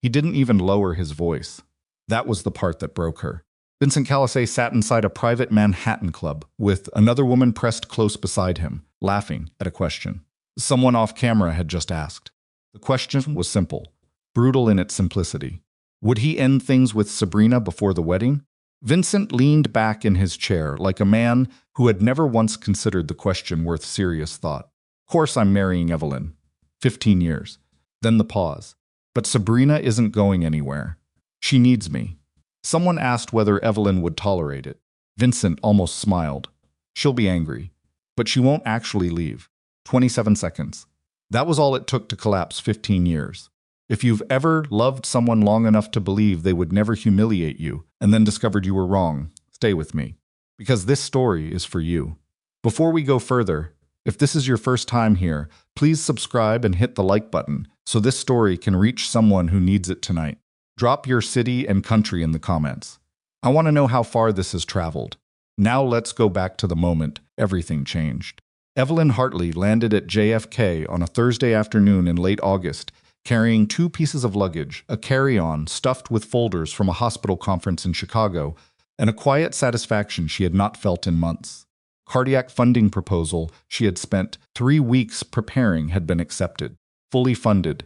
He didn't even lower his voice. That was the part that broke her. Vincent Fiancée sat inside a private Manhattan club with another woman pressed close beside him, laughing at a question someone off camera had just asked. The question was simple, brutal in its simplicity. Would he end things with Sabrina before the wedding? Vincent leaned back in his chair like a man who had never once considered the question worth serious thought. Of course I'm marrying Evelyn. 15 years. Then the pause. But Sabrina isn't going anywhere. She needs me. Someone asked whether Evelyn would tolerate it. Vincent almost smiled. She'll be angry. But she won't actually leave. 27 seconds. That was all it took to collapse 15 years. If you've ever loved someone long enough to believe they would never humiliate you and then discovered you were wrong, stay with me. Because this story is for you. Before we go further, if this is your first time here, please subscribe and hit the like button so this story can reach someone who needs it tonight. Drop your city and country in the comments. I want to know how far this has traveled. Now let's go back to the moment everything changed. Evelyn Hartley landed at JFK on a Thursday afternoon in late August, carrying 2 pieces of luggage, a carry-on stuffed with folders from a hospital conference in Chicago, and a quiet satisfaction she had not felt in months. Cardiac funding proposal she had spent 3 weeks preparing had been accepted, fully funded,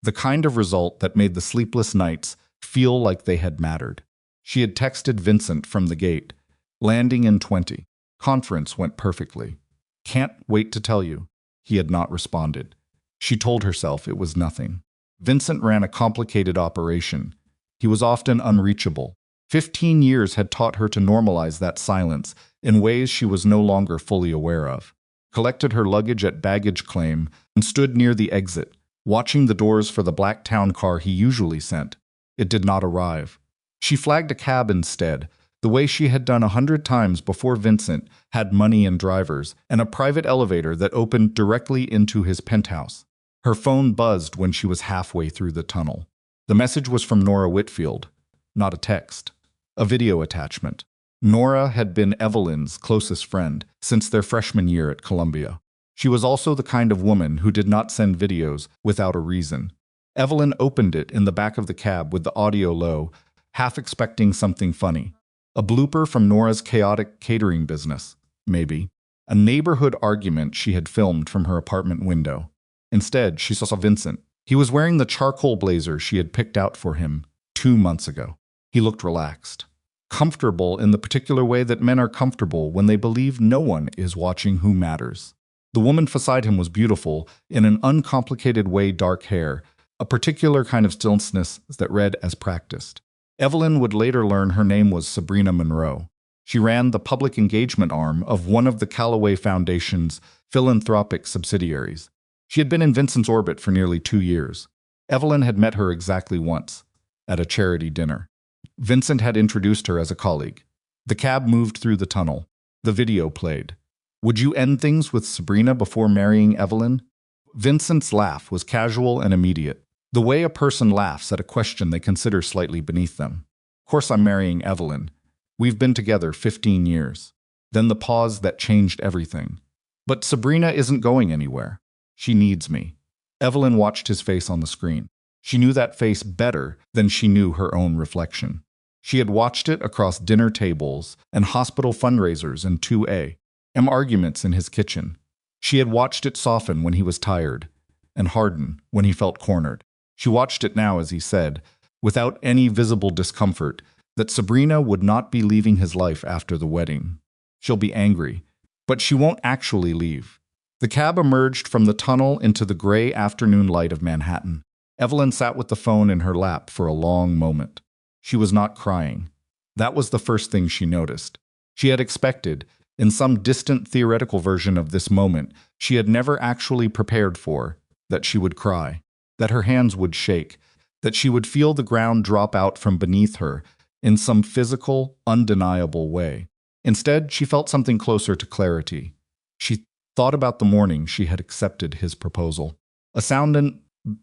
the kind of result that made the sleepless nights feel like they had mattered. She had texted Vincent from the gate, landing in 20. Conference went perfectly. Can't wait to tell you. He had not responded. She told herself it was nothing. Vincent ran a complicated operation. He was often unreachable. 15 years had taught her to normalize that silence in ways she was no longer fully aware of. Collected her luggage at baggage claim and stood near the exit, watching the doors for the black town car he usually sent. It did not arrive. She flagged a cab instead, the way she had done 100 times before Vincent had money and drivers, and a private elevator that opened directly into his penthouse. Her phone buzzed when she was halfway through the tunnel. The message was from Nora Whitfield, not a text, a video attachment. Nora had been Evelyn's closest friend since their freshman year at Columbia. She was also the kind of woman who did not send videos without a reason. Evelyn opened it in the back of the cab with the audio low, half expecting something funny. A blooper from Nora's chaotic catering business, maybe. A neighborhood argument she had filmed from her apartment window. Instead, she saw Vincent. He was wearing the charcoal blazer she had picked out for him 2 months ago. He looked relaxed. Comfortable in the particular way that men are comfortable when they believe no one is watching who matters. The woman beside him was beautiful, in an uncomplicated way, dark hair, a particular kind of stillness that read as practiced. Evelyn would later learn her name was Sabrina Monroe. She ran the public engagement arm of one of the Callaway Foundation's philanthropic subsidiaries. She had been in Vincent's orbit for nearly 2 years. Evelyn had met her exactly once, at a charity dinner. Vincent had introduced her as a colleague. The cab moved through the tunnel. The video played. Would you end things with Sabrina before marrying Evelyn? Vincent's laugh was casual and immediate. The way a person laughs at a question they consider slightly beneath them. Of course I'm marrying Evelyn. We've been together 15 years. Then the pause that changed everything. But Sabrina isn't going anywhere. She needs me. Evelyn watched his face on the screen. She knew that face better than she knew her own reflection. She had watched it across dinner tables and hospital fundraisers in 2A, and arguments in his kitchen. She had watched it soften when he was tired, and harden when he felt cornered. She watched it now as he said, without any visible discomfort, that Sabrina would not be leaving his life after the wedding. She'll be angry, but she won't actually leave. The cab emerged from the tunnel into the gray afternoon light of Manhattan. Evelyn sat with the phone in her lap for a long moment. She was not crying. That was the first thing she noticed. She had expected, in some distant theoretical version of this moment she had never actually prepared for, that she would cry, that her hands would shake, that she would feel the ground drop out from beneath her in some physical, undeniable way. Instead, she felt something closer to clarity. She thought about the morning she had accepted his proposal.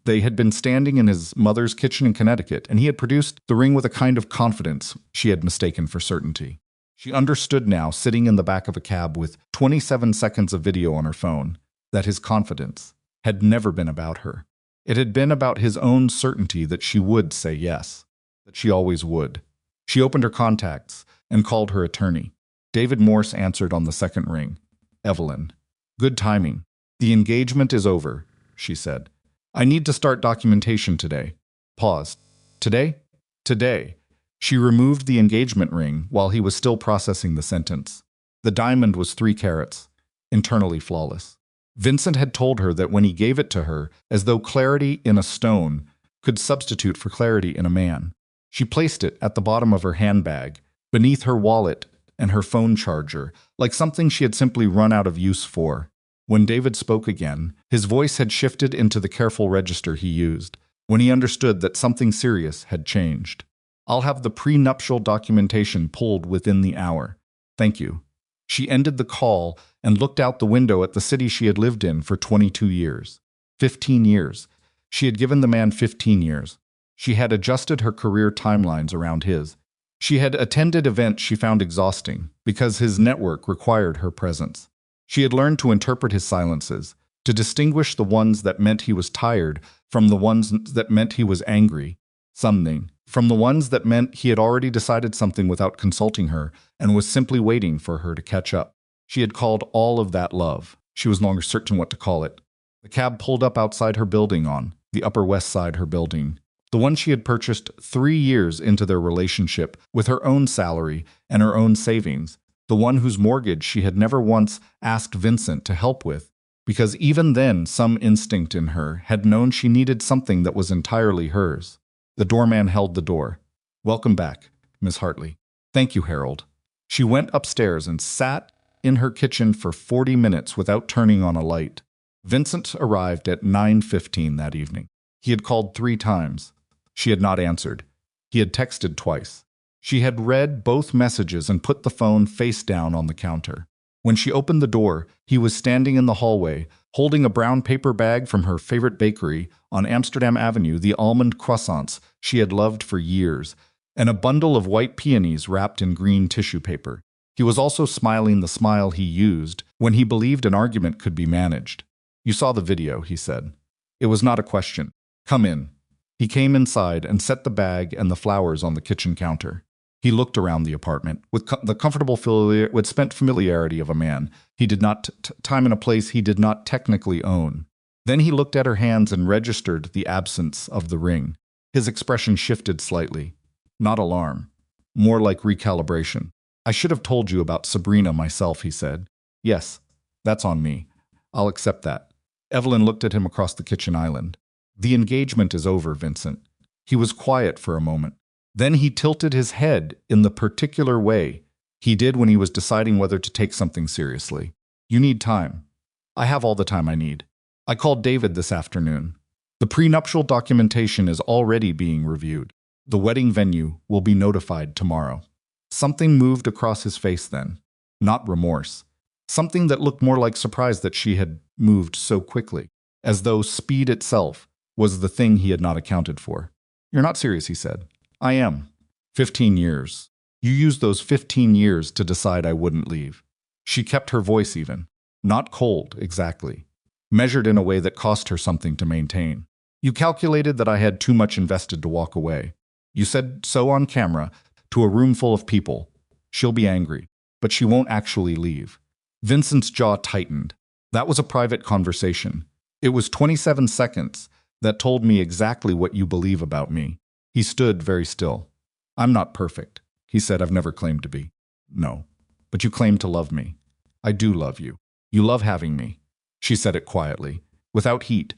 They had been standing in his mother's kitchen in Connecticut, and he had produced the ring with a kind of confidence she had mistaken for certainty. She understood now, sitting in the back of a cab with 27 seconds of video on her phone, that his confidence had never been about her. It had been about his own certainty that she would say yes, that she always would. She opened her contacts and called her attorney. David Morse answered on the second ring. Evelyn. Good timing. The engagement is over, she said. I need to start documentation today. Paused. Today? Today. She removed the engagement ring while he was still processing the sentence. The diamond was 3 carats, internally flawless. Vincent had told her that when he gave it to her, as though clarity in a stone could substitute for clarity in a man. She placed it at the bottom of her handbag, beneath her wallet and her phone charger, like something she had simply run out of use for. When David spoke again, his voice had shifted into the careful register he used, when he understood that something serious had changed. I'll have the prenuptial documentation pulled within the hour. Thank you. She ended the call and looked out the window at the city she had lived in for 22 years. 15 years. She had given the man 15 years. She had adjusted her career timelines around his. She had attended events she found exhausting because his network required her presence. She had learned to interpret his silences, to distinguish the ones that meant he was tired from the ones that meant he was angry, something, from the ones that meant he had already decided something without consulting her and was simply waiting for her to catch up. She had called all of that love. She was no longer certain what to call it. The cab pulled up outside her building on the Upper West Side, her building. The one she had purchased 3 years into their relationship with her own salary and her own savings. The one whose mortgage she had never once asked Vincent to help with, because even then some instinct in her had known she needed something that was entirely hers. The doorman held the door. Welcome back, Miss Hartley. Thank you, Harold. She went upstairs and sat in her kitchen for 40 minutes without turning on a light. Vincent arrived at 9:15 that evening. He had called 3 times. She had not answered. He had texted twice. She had read both messages and put the phone face down on the counter. When she opened the door, he was standing in the hallway, holding a brown paper bag from her favorite bakery on Amsterdam Avenue, the almond croissants she had loved for years, and a bundle of white peonies wrapped in green tissue paper. He was also smiling the smile he used when he believed an argument could be managed. You saw the video, he said. It was not a question. Come in. He came inside and set the bag and the flowers on the kitchen counter. He looked around the apartment with the comfortable spent familiarity of a man. He did not time in a place he did not technically own. Then he looked at her hands and registered the absence of the ring. His expression shifted slightly. Not alarm. More like recalibration. I should have told you about Sabrina myself, he said. Yes, that's on me. I'll accept that. Evelyn looked at him across the kitchen island. The engagement is over, Vincent. He was quiet for a moment. Then he tilted his head in the particular way he did when he was deciding whether to take something seriously. You need time. I have all the time I need. I called David this afternoon. The prenuptial documentation is already being reviewed. The wedding venue will be notified tomorrow. Something moved across his face then. Not remorse. Something that looked more like surprise that she had moved so quickly, as though speed itself was the thing he had not accounted for. You're not serious, he said. I am. 15 years. You used those 15 years to decide I wouldn't leave. She kept her voice even. Not cold, exactly. Measured in a way that cost her something to maintain. You calculated that I had too much invested to walk away. You said so on camera, to a room full of people. She'll be angry, but she won't actually leave. Vincent's jaw tightened. That was a private conversation. It was 27 seconds that told me exactly what you believe about me. He stood very still. I'm not perfect, he said. I've never claimed to be. No, but you claim to love me. I do love you. You love having me. She said it quietly, without heat,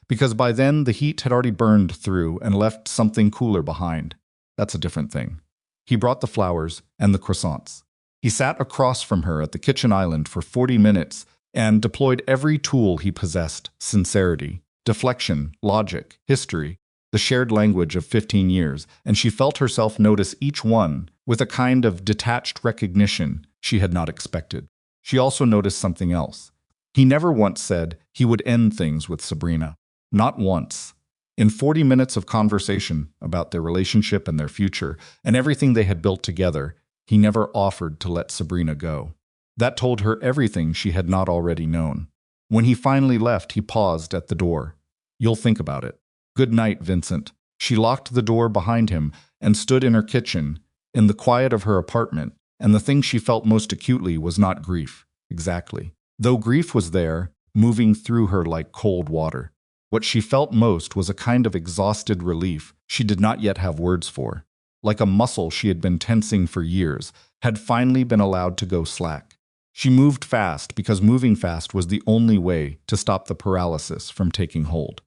because by then the heat had already burned through and left something cooler behind. That's a different thing. He brought the flowers and the croissants. He sat across from her at the kitchen island for 40 minutes and deployed every tool he possessed: sincerity, deflection, logic, history, the shared language of 15 years, and she felt herself notice each one with a kind of detached recognition she had not expected. She also noticed something else. He never once said he would end things with Sabrina. Not once. In 40 minutes of conversation about their relationship and their future and everything they had built together, he never offered to let Sabrina go. That told her everything she had not already known. When he finally left, he paused at the door. You'll think about it. Good night, Vincent. She locked the door behind him and stood in her kitchen, in the quiet of her apartment, and the thing she felt most acutely was not grief, exactly. Though grief was there, moving through her like cold water. What she felt most was a kind of exhausted relief she did not yet have words for. Like a muscle she had been tensing for years, had finally been allowed to go slack. She moved fast because moving fast was the only way to stop the paralysis from taking hold.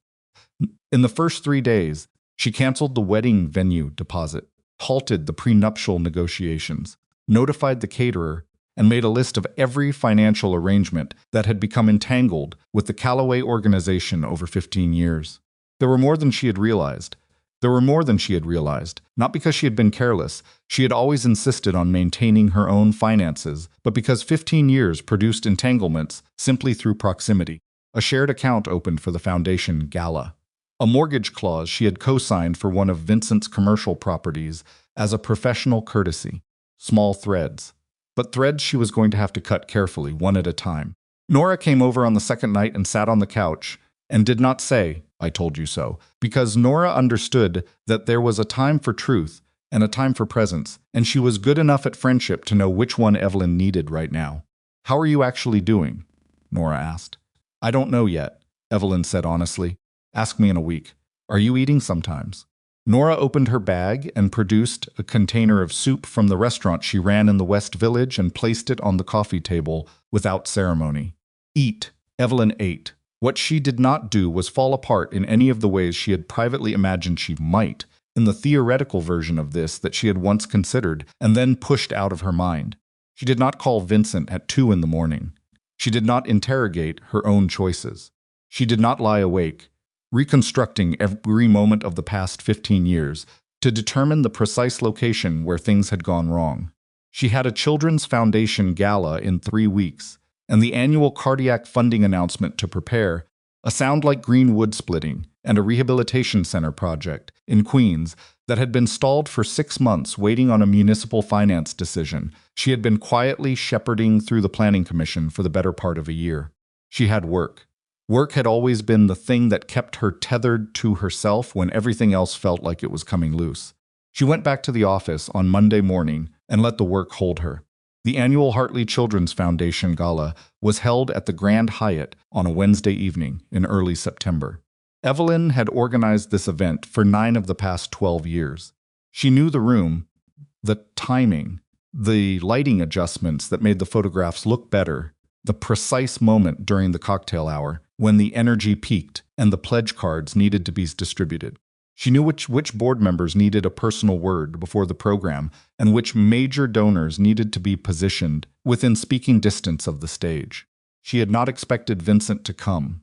In the first 3 days, she canceled the wedding venue deposit, halted the prenuptial negotiations, notified the caterer, and made a list of every financial arrangement that had become entangled with the Callaway organization over 15 years. There were more than she had realized. Not because she had been careless. She had always insisted on maintaining her own finances, but because 15 years produced entanglements simply through proximity. A shared account opened for the foundation gala. A mortgage clause she had co-signed for one of Vincent's commercial properties as a professional courtesy. Small threads. But threads she was going to have to cut carefully, one at a time. Nora came over on the second night and sat on the couch, and did not say, "I told you so," because Nora understood that there was a time for truth and a time for presence, and she was good enough at friendship to know which one Evelyn needed right now. "How are you actually doing?" Nora asked. "I don't know yet," Evelyn said honestly. "Ask me in a week. Are you eating sometimes?" Nora opened her bag and produced a container of soup from the restaurant she ran in the West Village and placed it on the coffee table without ceremony. Eat. Evelyn ate. What she did not do was fall apart in any of the ways she had privately imagined she might, in the theoretical version of this that she had once considered and then pushed out of her mind. She did not call Vincent at 2 in the morning. She did not interrogate her own choices. She did not lie awake, reconstructing every moment of the past 15 years to determine the precise location where things had gone wrong. She had a Children's Foundation gala in 3 weeks, and the annual cardiac funding announcement to prepare, a sound like green wood splitting, and a rehabilitation center project in Queens that had been stalled for 6 months waiting on a municipal finance decision. She had been quietly shepherding through the planning commission for the better part of a year. She had work. Work had always been the thing that kept her tethered to herself when everything else felt like it was coming loose. She went back to the office on Monday morning and let the work hold her. The annual Hartley Children's Foundation Gala was held at the Grand Hyatt on a Wednesday evening in early September. Evelyn had organized this event for 9 of the past 12 years. She knew the room, the timing, the lighting adjustments that made the photographs look better, the precise moment during the cocktail hour when the energy peaked and the pledge cards needed to be distributed. She knew which board members needed a personal word before the program and which major donors needed to be positioned within speaking distance of the stage. She had not expected Vincent to come.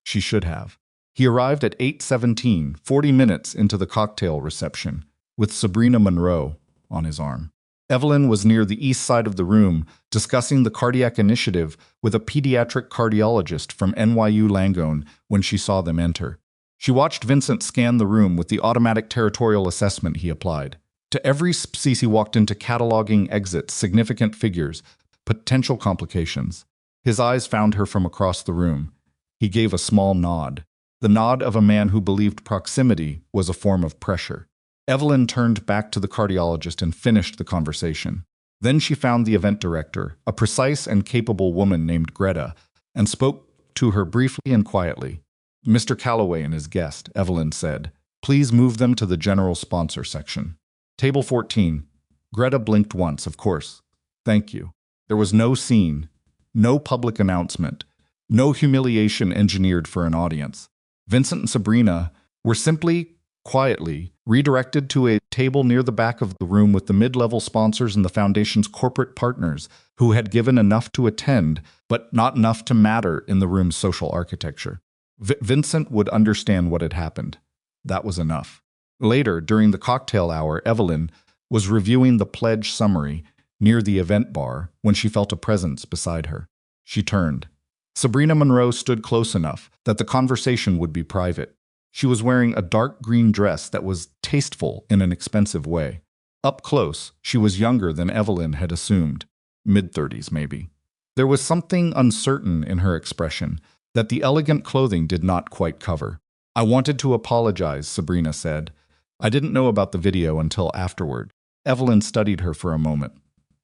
She should have. He arrived at 8:17, 40 minutes into the cocktail reception, with Sabrina Monroe on his arm. Evelyn was near the east side of the room, discussing the cardiac initiative with a pediatric cardiologist from NYU Langone when she saw them enter. She watched Vincent scan the room with the automatic territorial assessment he applied. To every space he walked into, cataloging exits, significant figures, potential complications. His eyes found her from across the room. He gave a small nod, the nod of a man who believed proximity was a form of pressure. Evelyn turned back to the cardiologist and finished the conversation. Then she found the event director, a precise and capable woman named Greta, and spoke to her briefly and quietly. "Mr. Callaway and his guest," Evelyn said. "Please move them to the general sponsor section. Table 14. Greta blinked once, of course. "Thank you." There was no scene, no public announcement, no humiliation engineered for an audience. Vincent and Sabrina were simply, quietly, redirected to a table near the back of the room with the mid-level sponsors and the foundation's corporate partners who had given enough to attend, but not enough to matter in the room's social architecture. Vincent would understand what had happened. That was enough. Later, during the cocktail hour, Evelyn was reviewing the pledge summary near the event bar when she felt a presence beside her. She turned. Sabrina Monroe stood close enough that the conversation would be private. She was wearing a dark green dress that was tasteful in an expensive way. Up close, she was younger than Evelyn had assumed, mid-30s maybe. There was something uncertain in her expression that the elegant clothing did not quite cover. I wanted to apologize, Sabrina said. I didn't know about the video until afterward. Evelyn studied her for a moment.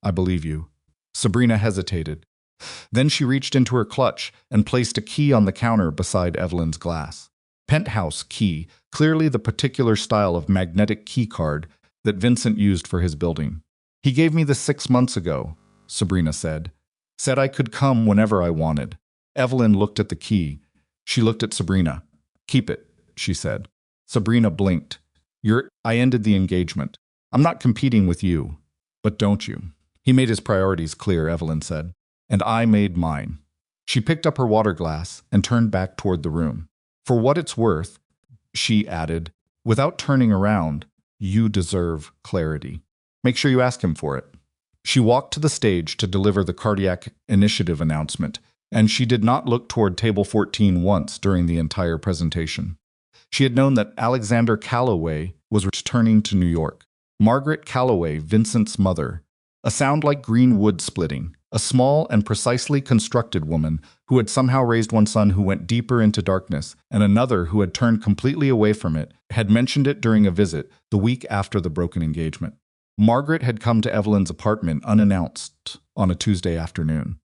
I believe you. Sabrina hesitated. Then she reached into her clutch and placed a key on the counter beside Evelyn's glass. Penthouse key, clearly the particular style of magnetic key card that Vincent used for his building. He gave me this 6 months ago, Sabrina said. Said I could come whenever I wanted. Evelyn looked at the key. She looked at Sabrina. Keep it, she said. Sabrina blinked. I ended the engagement. I'm not competing with you. But don't you? He made his priorities clear, Evelyn said. And I made mine. She picked up her water glass and turned back toward the room. For what it's worth, she added, without turning around, you deserve clarity. Make sure you ask him for it. She walked to the stage to deliver the cardiac initiative announcement, and she did not look toward table 14 once during the entire presentation. She had known that Alexander Calloway was returning to New York. Margaret Calloway, Vincent's mother, a sound like green wood splitting, a small and precisely constructed woman who had somehow raised one son who went deeper into darkness and another who had turned completely away from it, had mentioned it during a visit the week after the broken engagement. Margaret had come to Evelyn's apartment unannounced on a Tuesday afternoon.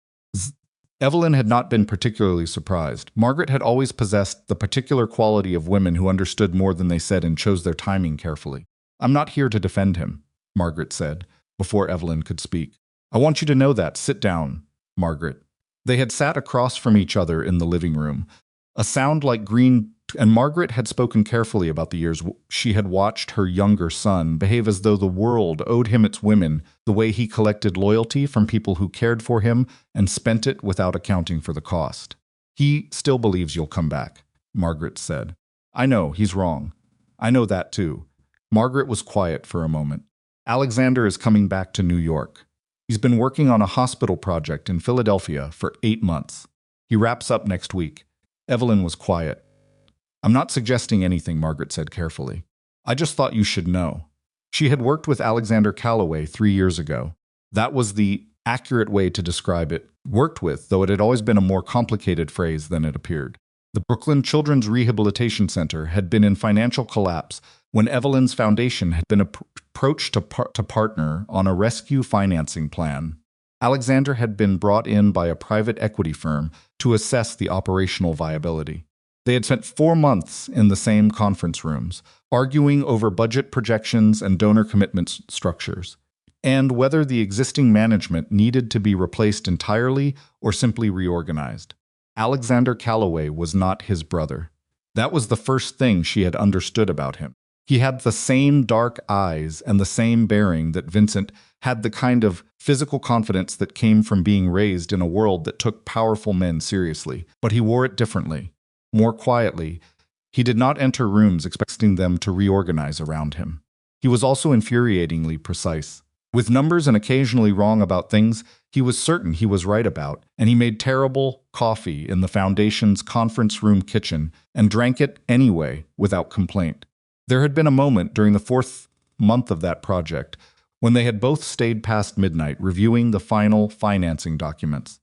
Evelyn had not been particularly surprised. Margaret had always possessed the particular quality of women who understood more than they said and chose their timing carefully. I'm not here to defend him, Margaret said, before Evelyn could speak. I want you to know that. Sit down, Margaret. They had sat across from each other in the living room. A sound like green, and Margaret had spoken carefully about the years she had watched her younger son behave as though the world owed him its women, the way he collected loyalty from people who cared for him and spent it without accounting for the cost. He still believes you'll come back, Margaret said. I know, he's wrong. I know that too. Margaret was quiet for a moment. Alexander is coming back to New York. He's been working on a hospital project in Philadelphia for 8 months. He wraps up next week. Evelyn was quiet. I'm not suggesting anything, Margaret said carefully. I just thought you should know. She had worked with Alexander Calloway 3 years ago. That was the accurate way to describe it. Worked with, though it had always been a more complicated phrase than it appeared. The Brooklyn Children's Rehabilitation Center had been in financial collapse when Evelyn's foundation had been approached to partner on a rescue financing plan. Alexander had been brought in by a private equity firm to assess the operational viability. They had spent 4 months in the same conference rooms, arguing over budget projections and donor commitment structures, and whether the existing management needed to be replaced entirely or simply reorganized. Alexander Calloway was not his brother. That was the first thing she had understood about him. He had the same dark eyes and the same bearing that Vincent had, the kind of physical confidence that came from being raised in a world that took powerful men seriously, but he wore it differently. More quietly, he did not enter rooms expecting them to reorganize around him. He was also infuriatingly precise. With numbers and occasionally wrong about things he was certain he was right about, and he made terrible coffee in the foundation's conference room kitchen and drank it anyway without complaint. There had been a moment during the 4th month of that project when they had both stayed past midnight reviewing the final financing documents.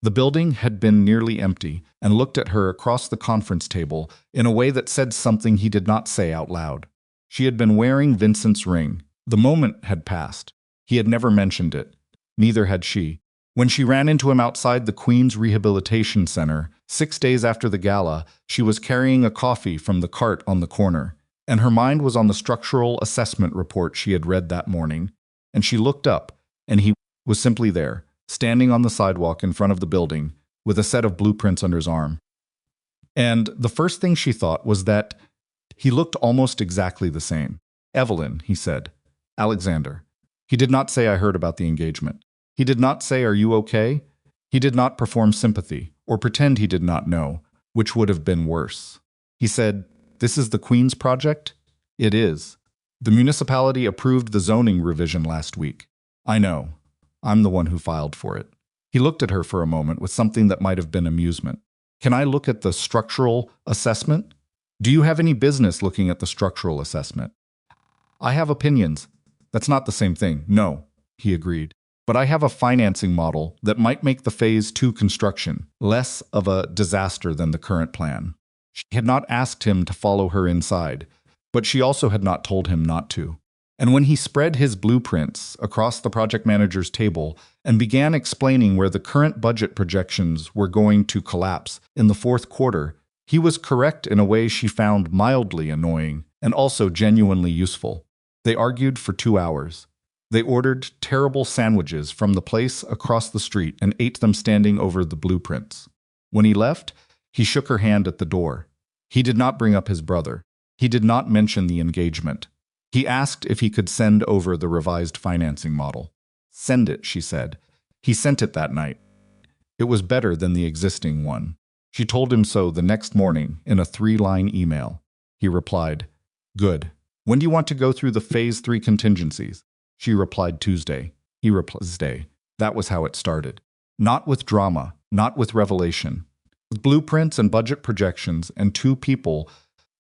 The building had been nearly empty and looked at her across the conference table in a way that said something he did not say out loud. She had been wearing Vincent's ring. The moment had passed. He had never mentioned it. Neither had she. When she ran into him outside the Queen's Rehabilitation Center, 6 days after the gala, she was carrying a coffee from the cart on the corner, and her mind was on the structural assessment report she had read that morning, and she looked up, and he was simply there, standing on the sidewalk in front of the building, with a set of blueprints under his arm. And the first thing she thought was that he looked almost exactly the same. Evelyn, he said. Alexander. He did not say, I heard about the engagement. He did not say, are you okay? He did not perform sympathy, or pretend he did not know, which would have been worse. He said, this is the Queen's project? It is. The municipality approved the zoning revision last week. I know. I'm the one who filed for it. He looked at her for a moment with something that might have been amusement. Can I look at the structural assessment? Do you have any business looking at the structural assessment? I have opinions. That's not the same thing. No, he agreed. But I have a financing model that might make the Phase 2 construction less of a disaster than the current plan. She had not asked him to follow her inside, but she also had not told him not to. And when he spread his blueprints across the project manager's table and began explaining where the current budget projections were going to collapse in the fourth quarter, he was correct in a way she found mildly annoying and also genuinely useful. They argued for 2 hours. They ordered terrible sandwiches from the place across the street and ate them standing over the blueprints. When he left, he shook her hand at the door. He did not bring up his brother. He did not mention the engagement. He asked if he could send over the revised financing model. "Send it," she said. He sent it that night. It was better than the existing one. She told him so the next morning in a 3-line email. He replied, "Good. When do you want to go through the Phase 3 contingencies?" She replied, "Tuesday." He replied, "Tuesday." That was how it started. Not with drama, not with revelation. With blueprints and budget projections and 2 people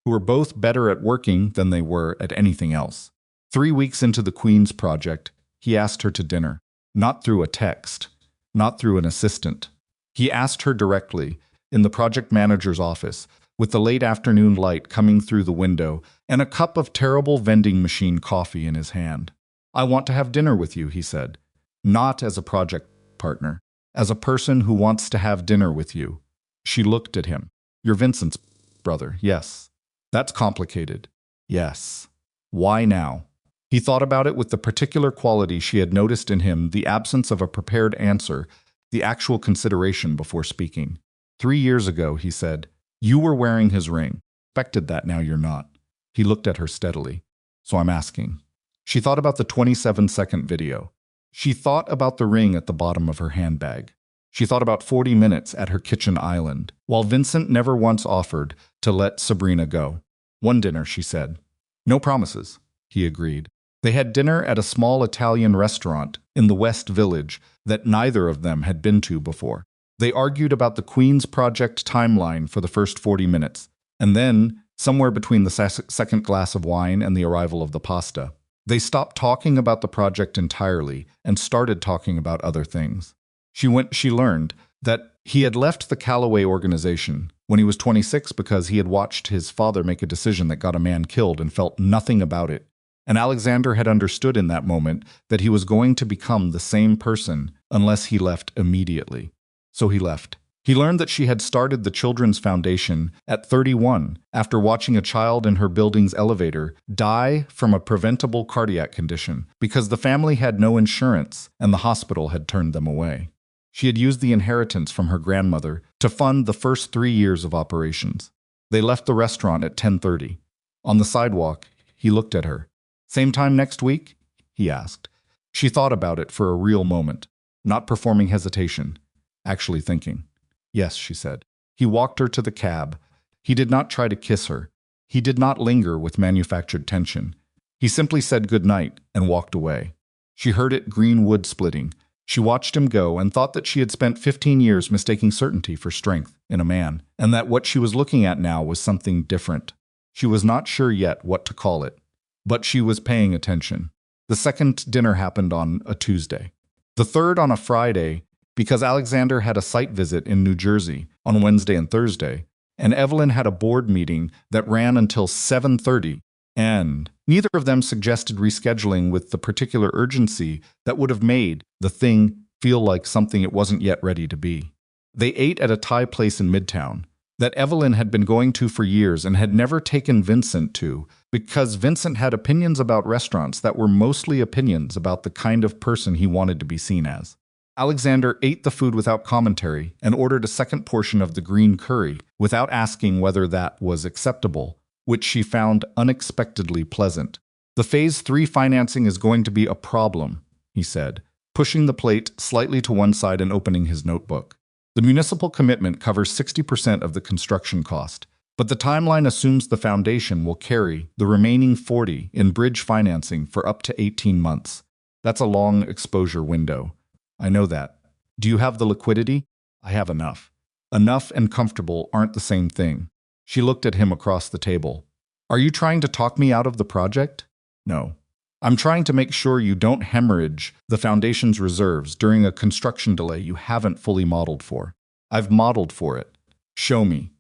who were both better at working than they were at anything else. 3 weeks into the Queen's project, he asked her to dinner. Not through a text, not through an assistant. He asked her directly, in the project manager's office, with the late afternoon light coming through the window and a cup of terrible vending machine coffee in his hand. "I want to have dinner with you," he said. "Not as a project partner, as a person who wants to have dinner with you." She looked at him. "You're Vincent's brother." "Yes." "That's complicated." "Yes." "Why now?" He thought about it with the particular quality she had noticed in him, the absence of a prepared answer, the actual consideration before speaking. 3 years ago, he said, "You were wearing his ring. Expected that, now you're not." He looked at her steadily. "So I'm asking." She thought about the 27-second video. She thought about the ring at the bottom of her handbag. She thought about 40 minutes at her kitchen island, while Vincent never once offered to let Sabrina go. "One dinner," she said. "No promises," he agreed. They had dinner at a small Italian restaurant in the West Village that neither of them had been to before. They argued about the Queen's project timeline for the first 40 minutes, and then, somewhere between the second glass of wine and the arrival of the pasta, they stopped talking about the project entirely and started talking about other things. She learned that he had left the Callaway organization when he was 26 because he had watched his father make a decision that got a man killed and felt nothing about it. And Alexander had understood in that moment that he was going to become the same person unless he left immediately. So he left. He learned that she had started the Children's Foundation at 31 after watching a child in her building's elevator die from a preventable cardiac condition because the family had no insurance and the hospital had turned them away. She had used the inheritance from her grandmother to fund the first 3 years of operations. They left the restaurant at 10:30. On the sidewalk, he looked at her. "Same time next week?" he asked. She thought about it for a real moment, not performing hesitation, actually thinking. "Yes," she said. He walked her to the cab. He did not try to kiss her. He did not linger with manufactured tension. He simply said good night and walked away. She heard it green wood splitting. She watched him go and thought that she had spent 15 years mistaking certainty for strength in a man, and that what she was looking at now was something different. She was not sure yet what to call it, but she was paying attention. The second dinner happened on a Tuesday. The third on a Friday, because Alexander had a site visit in New Jersey on Wednesday and Thursday, and Evelyn had a board meeting that ran until 7:30, and neither of them suggested rescheduling with the particular urgency that would have made the thing feel like something it wasn't yet ready to be. They ate at a Thai place in Midtown that Evelyn had been going to for years and had never taken Vincent to because Vincent had opinions about restaurants that were mostly opinions about the kind of person he wanted to be seen as. Alexander ate the food without commentary and ordered a second portion of the green curry without asking whether that was acceptable, which she found unexpectedly pleasant. "The Phase 3 financing is going to be a problem," he said, pushing the plate slightly to one side and opening his notebook. "The municipal commitment covers 60% of the construction cost, but the timeline assumes the foundation will carry the remaining 40% in bridge financing for up to 18 months. That's a long exposure window. I know that. Do you have the liquidity?" "I have enough." Enough and comfortable aren't the same thing. She looked at him across the table. "Are you trying to talk me out of the project?" "No. I'm trying to make sure you don't hemorrhage the foundation's reserves during a construction delay you haven't fully modeled for." "I've modeled for it." "Show me."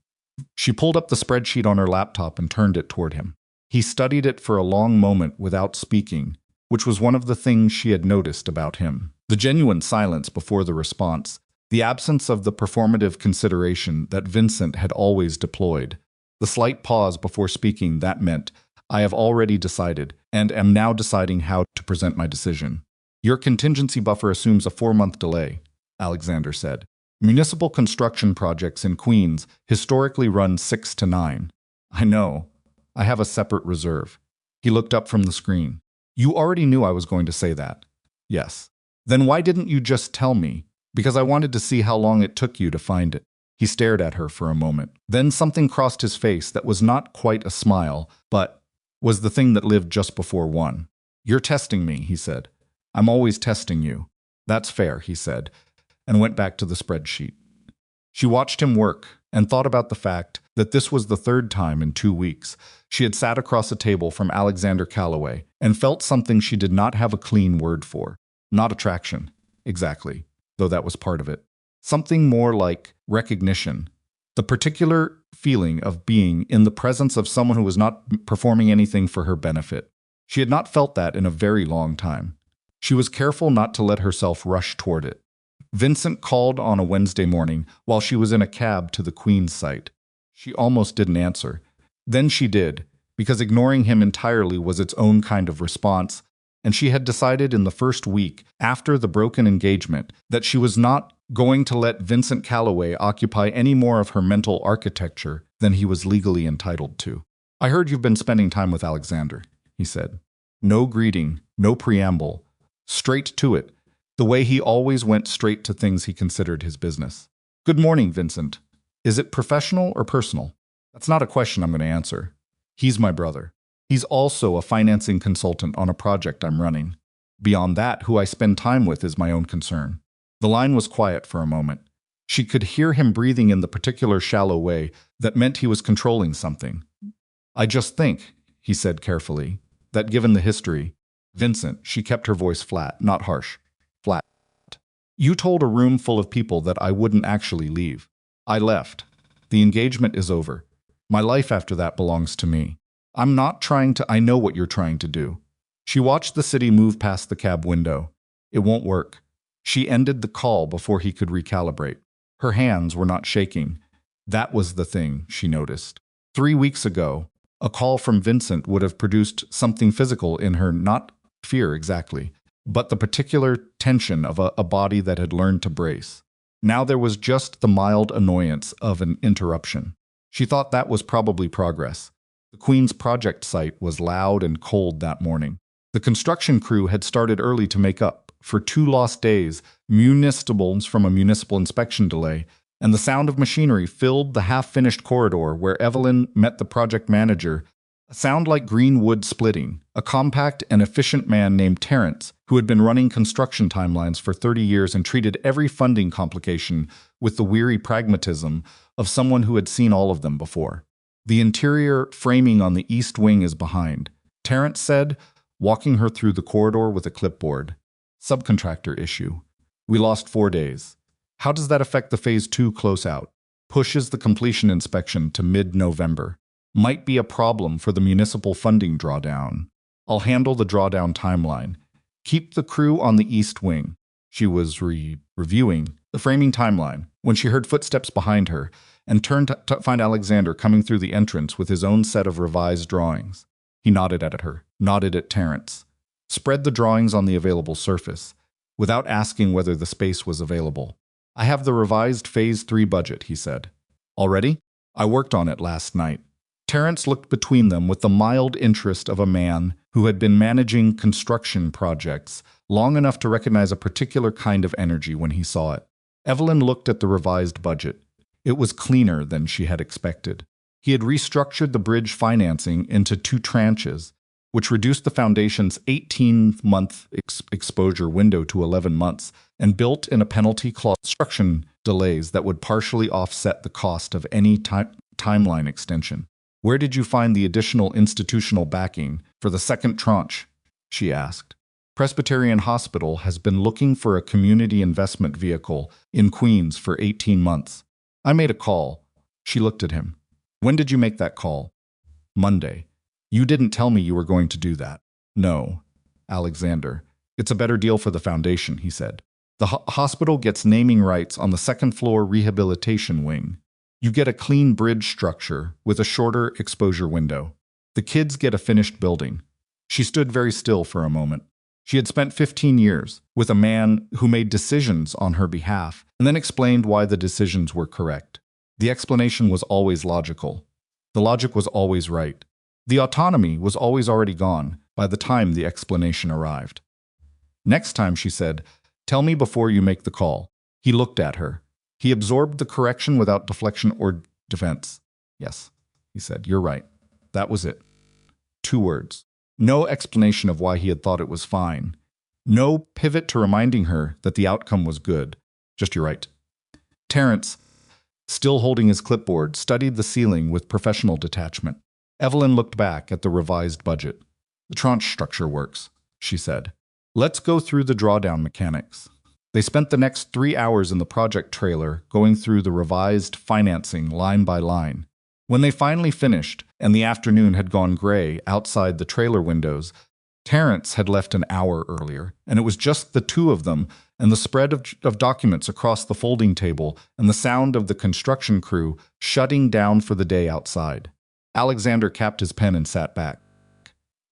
She pulled up the spreadsheet on her laptop and turned it toward him. He studied it for a long moment without speaking, which was one of the things she had noticed about him. The genuine silence before the response, the absence of the performative consideration that Vincent had always deployed, the slight pause before speaking that meant, I have already decided, and am now deciding how to present my decision. Your contingency buffer assumes a 4-month delay, Alexander said. Municipal construction projects in Queens historically run 6 to 9. I know. I have a separate reserve. He looked up from the screen. You already knew I was going to say that. Yes. Then why didn't you just tell me? Because I wanted to see how long it took you to find it. He stared at her for a moment. Then something crossed his face that was not quite a smile, but was the thing that lived just before one. You're testing me, he said. I'm always testing you. That's fair, he said, and went back to the spreadsheet. She watched him work and thought about the fact that this was the 3rd time in 2 weeks she had sat across a table from Alexander Calloway and felt something she did not have a clean word for. Not attraction, exactly, though that was part of it. Something more like recognition. The particular feeling of being in the presence of someone who was not performing anything for her benefit. She had not felt that in a very long time. She was careful not to let herself rush toward it. Vincent called on a Wednesday morning while she was in a cab to the Queen's site. She almost didn't answer. Then she did, because ignoring him entirely was its own kind of response, and she had decided in the first week after the broken engagement that she was not going to let Vincent Calloway occupy any more of her mental architecture than he was legally entitled to. I heard you've been spending time with Alexander, he said. No greeting, no preamble. Straight to it, the way he always went straight to things he considered his business. Good morning, Vincent. Is it professional or personal? That's not a question I'm going to answer. He's my brother. He's also a financing consultant on a project I'm running. Beyond that, who I spend time with is my own concern. The line was quiet for a moment. She could hear him breathing in the particular shallow way that meant he was controlling something. I just think, he said carefully, that given the history, Vincent, she kept her voice flat, not harsh, flat. You told a room full of people that I wouldn't actually leave. I left. The engagement is over. My life after that belongs to me. I'm not trying to, I know what you're trying to do. She watched the city move past the cab window. It won't work. She ended the call before he could recalibrate. Her hands were not shaking. That was the thing, she noticed. 3 weeks ago, a call from Vincent would have produced something physical in her, not fear exactly, but the particular tension of a body that had learned to brace. Now there was just the mild annoyance of an interruption. She thought that was probably progress. The Queen's project site was loud and cold that morning. The construction crew had started early to make up for 2 lost days, municipals from a municipal inspection delay, and the sound of machinery filled the half-finished corridor where Evelyn met the project manager, a sound like green wood splitting, a compact and efficient man named Terrence, who had been running construction timelines for 30 years and treated every funding complication with the weary pragmatism of someone who had seen all of them before. The interior framing on the east wing is behind, Terrence said, walking her through the corridor with a clipboard. Subcontractor issue. We lost 4 days. How does that affect the Phase 2 closeout? Pushes the completion inspection to mid-November. Might be a problem for the municipal funding drawdown. I'll handle the drawdown timeline. Keep the crew on the east wing. She was reviewing the framing timeline when she heard footsteps behind her and turned to find Alexander coming through the entrance with his own set of revised drawings. He nodded at her, nodded at Terrence. Spread the drawings on the available surface, without asking whether the space was available. I have the revised Phase 3 budget, he said. Already? I worked on it last night. Terrence looked between them with the mild interest of a man who had been managing construction projects long enough to recognize a particular kind of energy when he saw it. Evelyn looked at the revised budget. It was cleaner than she had expected. He had restructured the bridge financing into 2 tranches, which reduced the foundation's 18-month exposure window to 11 months and built in a penalty clause construction delays that would partially offset the cost of any timeline extension. Where did you find the additional institutional backing for the second tranche? She asked. Presbyterian Hospital has been looking for a community investment vehicle in Queens for 18 months. I made a call. She looked at him. When did you make that call? Monday. You didn't tell me you were going to do that. No. Alexander. It's a better deal for the foundation, he said. The hospital gets naming rights on the second-floor rehabilitation wing. You get a clean bridge structure with a shorter exposure window. The kids get a finished building. She stood very still for a moment. She had spent 15 years with a man who made decisions on her behalf and then explained why the decisions were correct. The explanation was always logical. The logic was always right. The autonomy was always already gone by the time the explanation arrived. Next time, she said, "Tell me before you make the call." He looked at her. He absorbed the correction without deflection or defense. "Yes," he said, "you're right." That was it. 2 words. No explanation of why he had thought it was fine. No pivot to reminding her that the outcome was good. Just "you're right." Terrence, still holding his clipboard, studied the ceiling with professional detachment. Evelyn looked back at the revised budget. "The tranche structure works," she said. "Let's go through the drawdown mechanics." They spent the next 3 hours in the project trailer going through the revised financing line by line. When they finally finished, and the afternoon had gone gray outside the trailer windows, Terrence had left an hour earlier, and it was just the two of them and the spread of documents across the folding table and the sound of the construction crew shutting down for the day outside. Alexander capped his pen and sat back.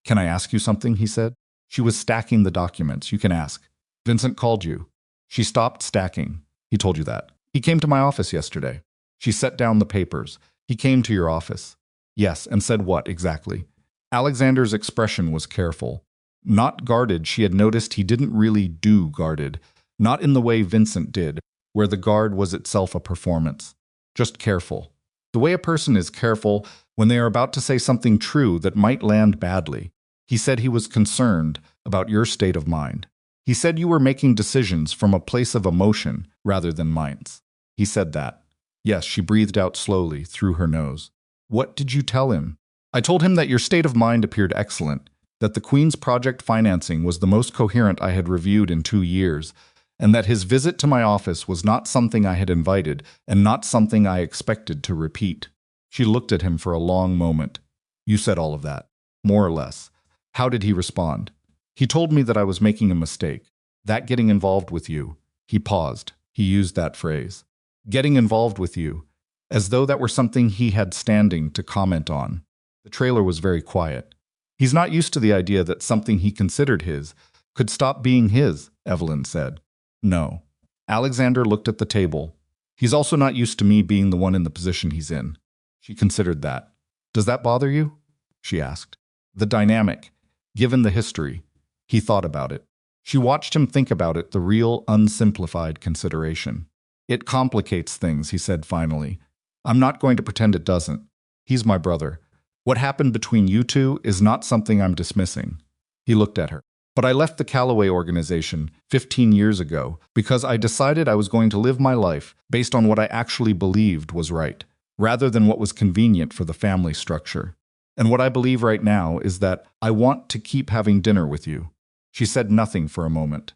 "Can I ask you something?" he said. She was stacking the documents. "You can ask." "Vincent called you." She stopped stacking. "He told you that." "He came to my office yesterday." She set down the papers. "He came to your office." "Yes, and said what, exactly?" Alexander's expression was careful. Not guarded, she had noticed he didn't really do guarded. Not in the way Vincent did, where the guard was itself a performance. Just careful. The way a person is careful when they are about to say something true that might land badly. He said he was concerned about your state of mind. He said you were making decisions from a place of emotion rather than minds. He said that. Yes, she breathed out slowly through her nose. "What did you tell him?" "I told him that your state of mind appeared excellent, that the Queen's project financing was the most coherent I had reviewed in 2 years, and that his visit to my office was not something I had invited and not something I expected to repeat." She looked at him for a long moment. "You said all of that?" "More or less." "How did he respond?" "He told me that I was making a mistake. That getting involved with you." He paused. He used that phrase. "Getting involved with you," as though that were something he had standing to comment on. The trailer was very quiet. "He's not used to the idea that something he considered his could stop being his," Evelyn said. "No." Alexander looked at the table. "He's also not used to me being the one in the position he's in." She considered that. "Does that bother you?" she asked. The dynamic, given the history. He thought about it. She watched him think about it, the real, unsimplified consideration. "It complicates things," he said finally. "I'm not going to pretend it doesn't. He's my brother. What happened between you two is not something I'm dismissing." He looked at her. "But I left the Callaway organization 15 years ago because I decided I was going to live my life based on what I actually believed was right, rather than what was convenient for the family structure. And what I believe right now is that I want to keep having dinner with you." She said nothing for a moment.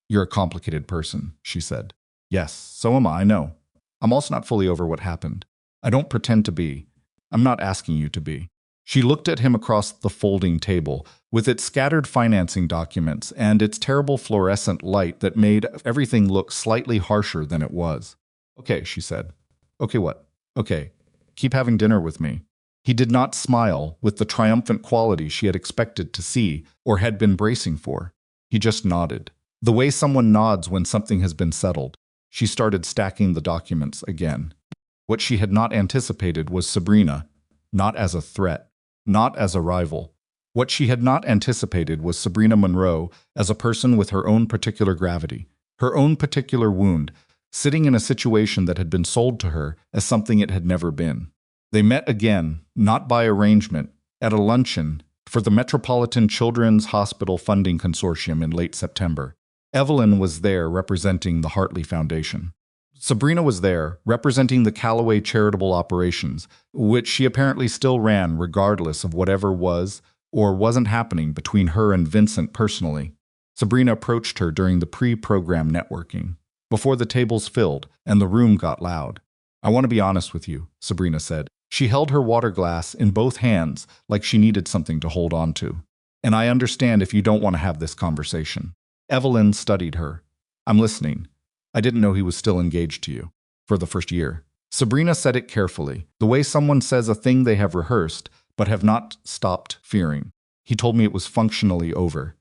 "You're a complicated person," she said. "Yes, so am I know. I'm also not fully over what happened. I don't pretend to be. I'm not asking you to be." She looked at him across the folding table, with its scattered financing documents and its terrible fluorescent light that made everything look slightly harsher than it was. "Okay," she said. "Okay what?" "Okay, keep having dinner with me." He did not smile with the triumphant quality she had expected to see or had been bracing for. He just nodded. The way someone nods when something has been settled. She started stacking the documents again. What she had not anticipated was Sabrina, not as a threat, not as a rival. What she had not anticipated was Sabrina Monroe as a person with her own particular gravity, her own particular wound, sitting in a situation that had been sold to her as something it had never been. They met again, not by arrangement, at a luncheon for the Metropolitan Children's Hospital Funding Consortium in late September. Evelyn was there representing the Hartley Foundation. Sabrina was there representing the Callaway charitable operations, which she apparently still ran regardless of whatever was or wasn't happening between her and Vincent personally. Sabrina approached her during the pre-program networking, before the tables filled and the room got loud. "I want to be honest with you," Sabrina said. She held her water glass in both hands like she needed something to hold on to. And I understand if you don't want to have this conversation. Evelyn studied her. I'm listening. I didn't know he was still engaged to you. For the first year. Sabrina said it carefully, the way someone says a thing they have rehearsed but have not stopped fearing. He told me it was functionally over.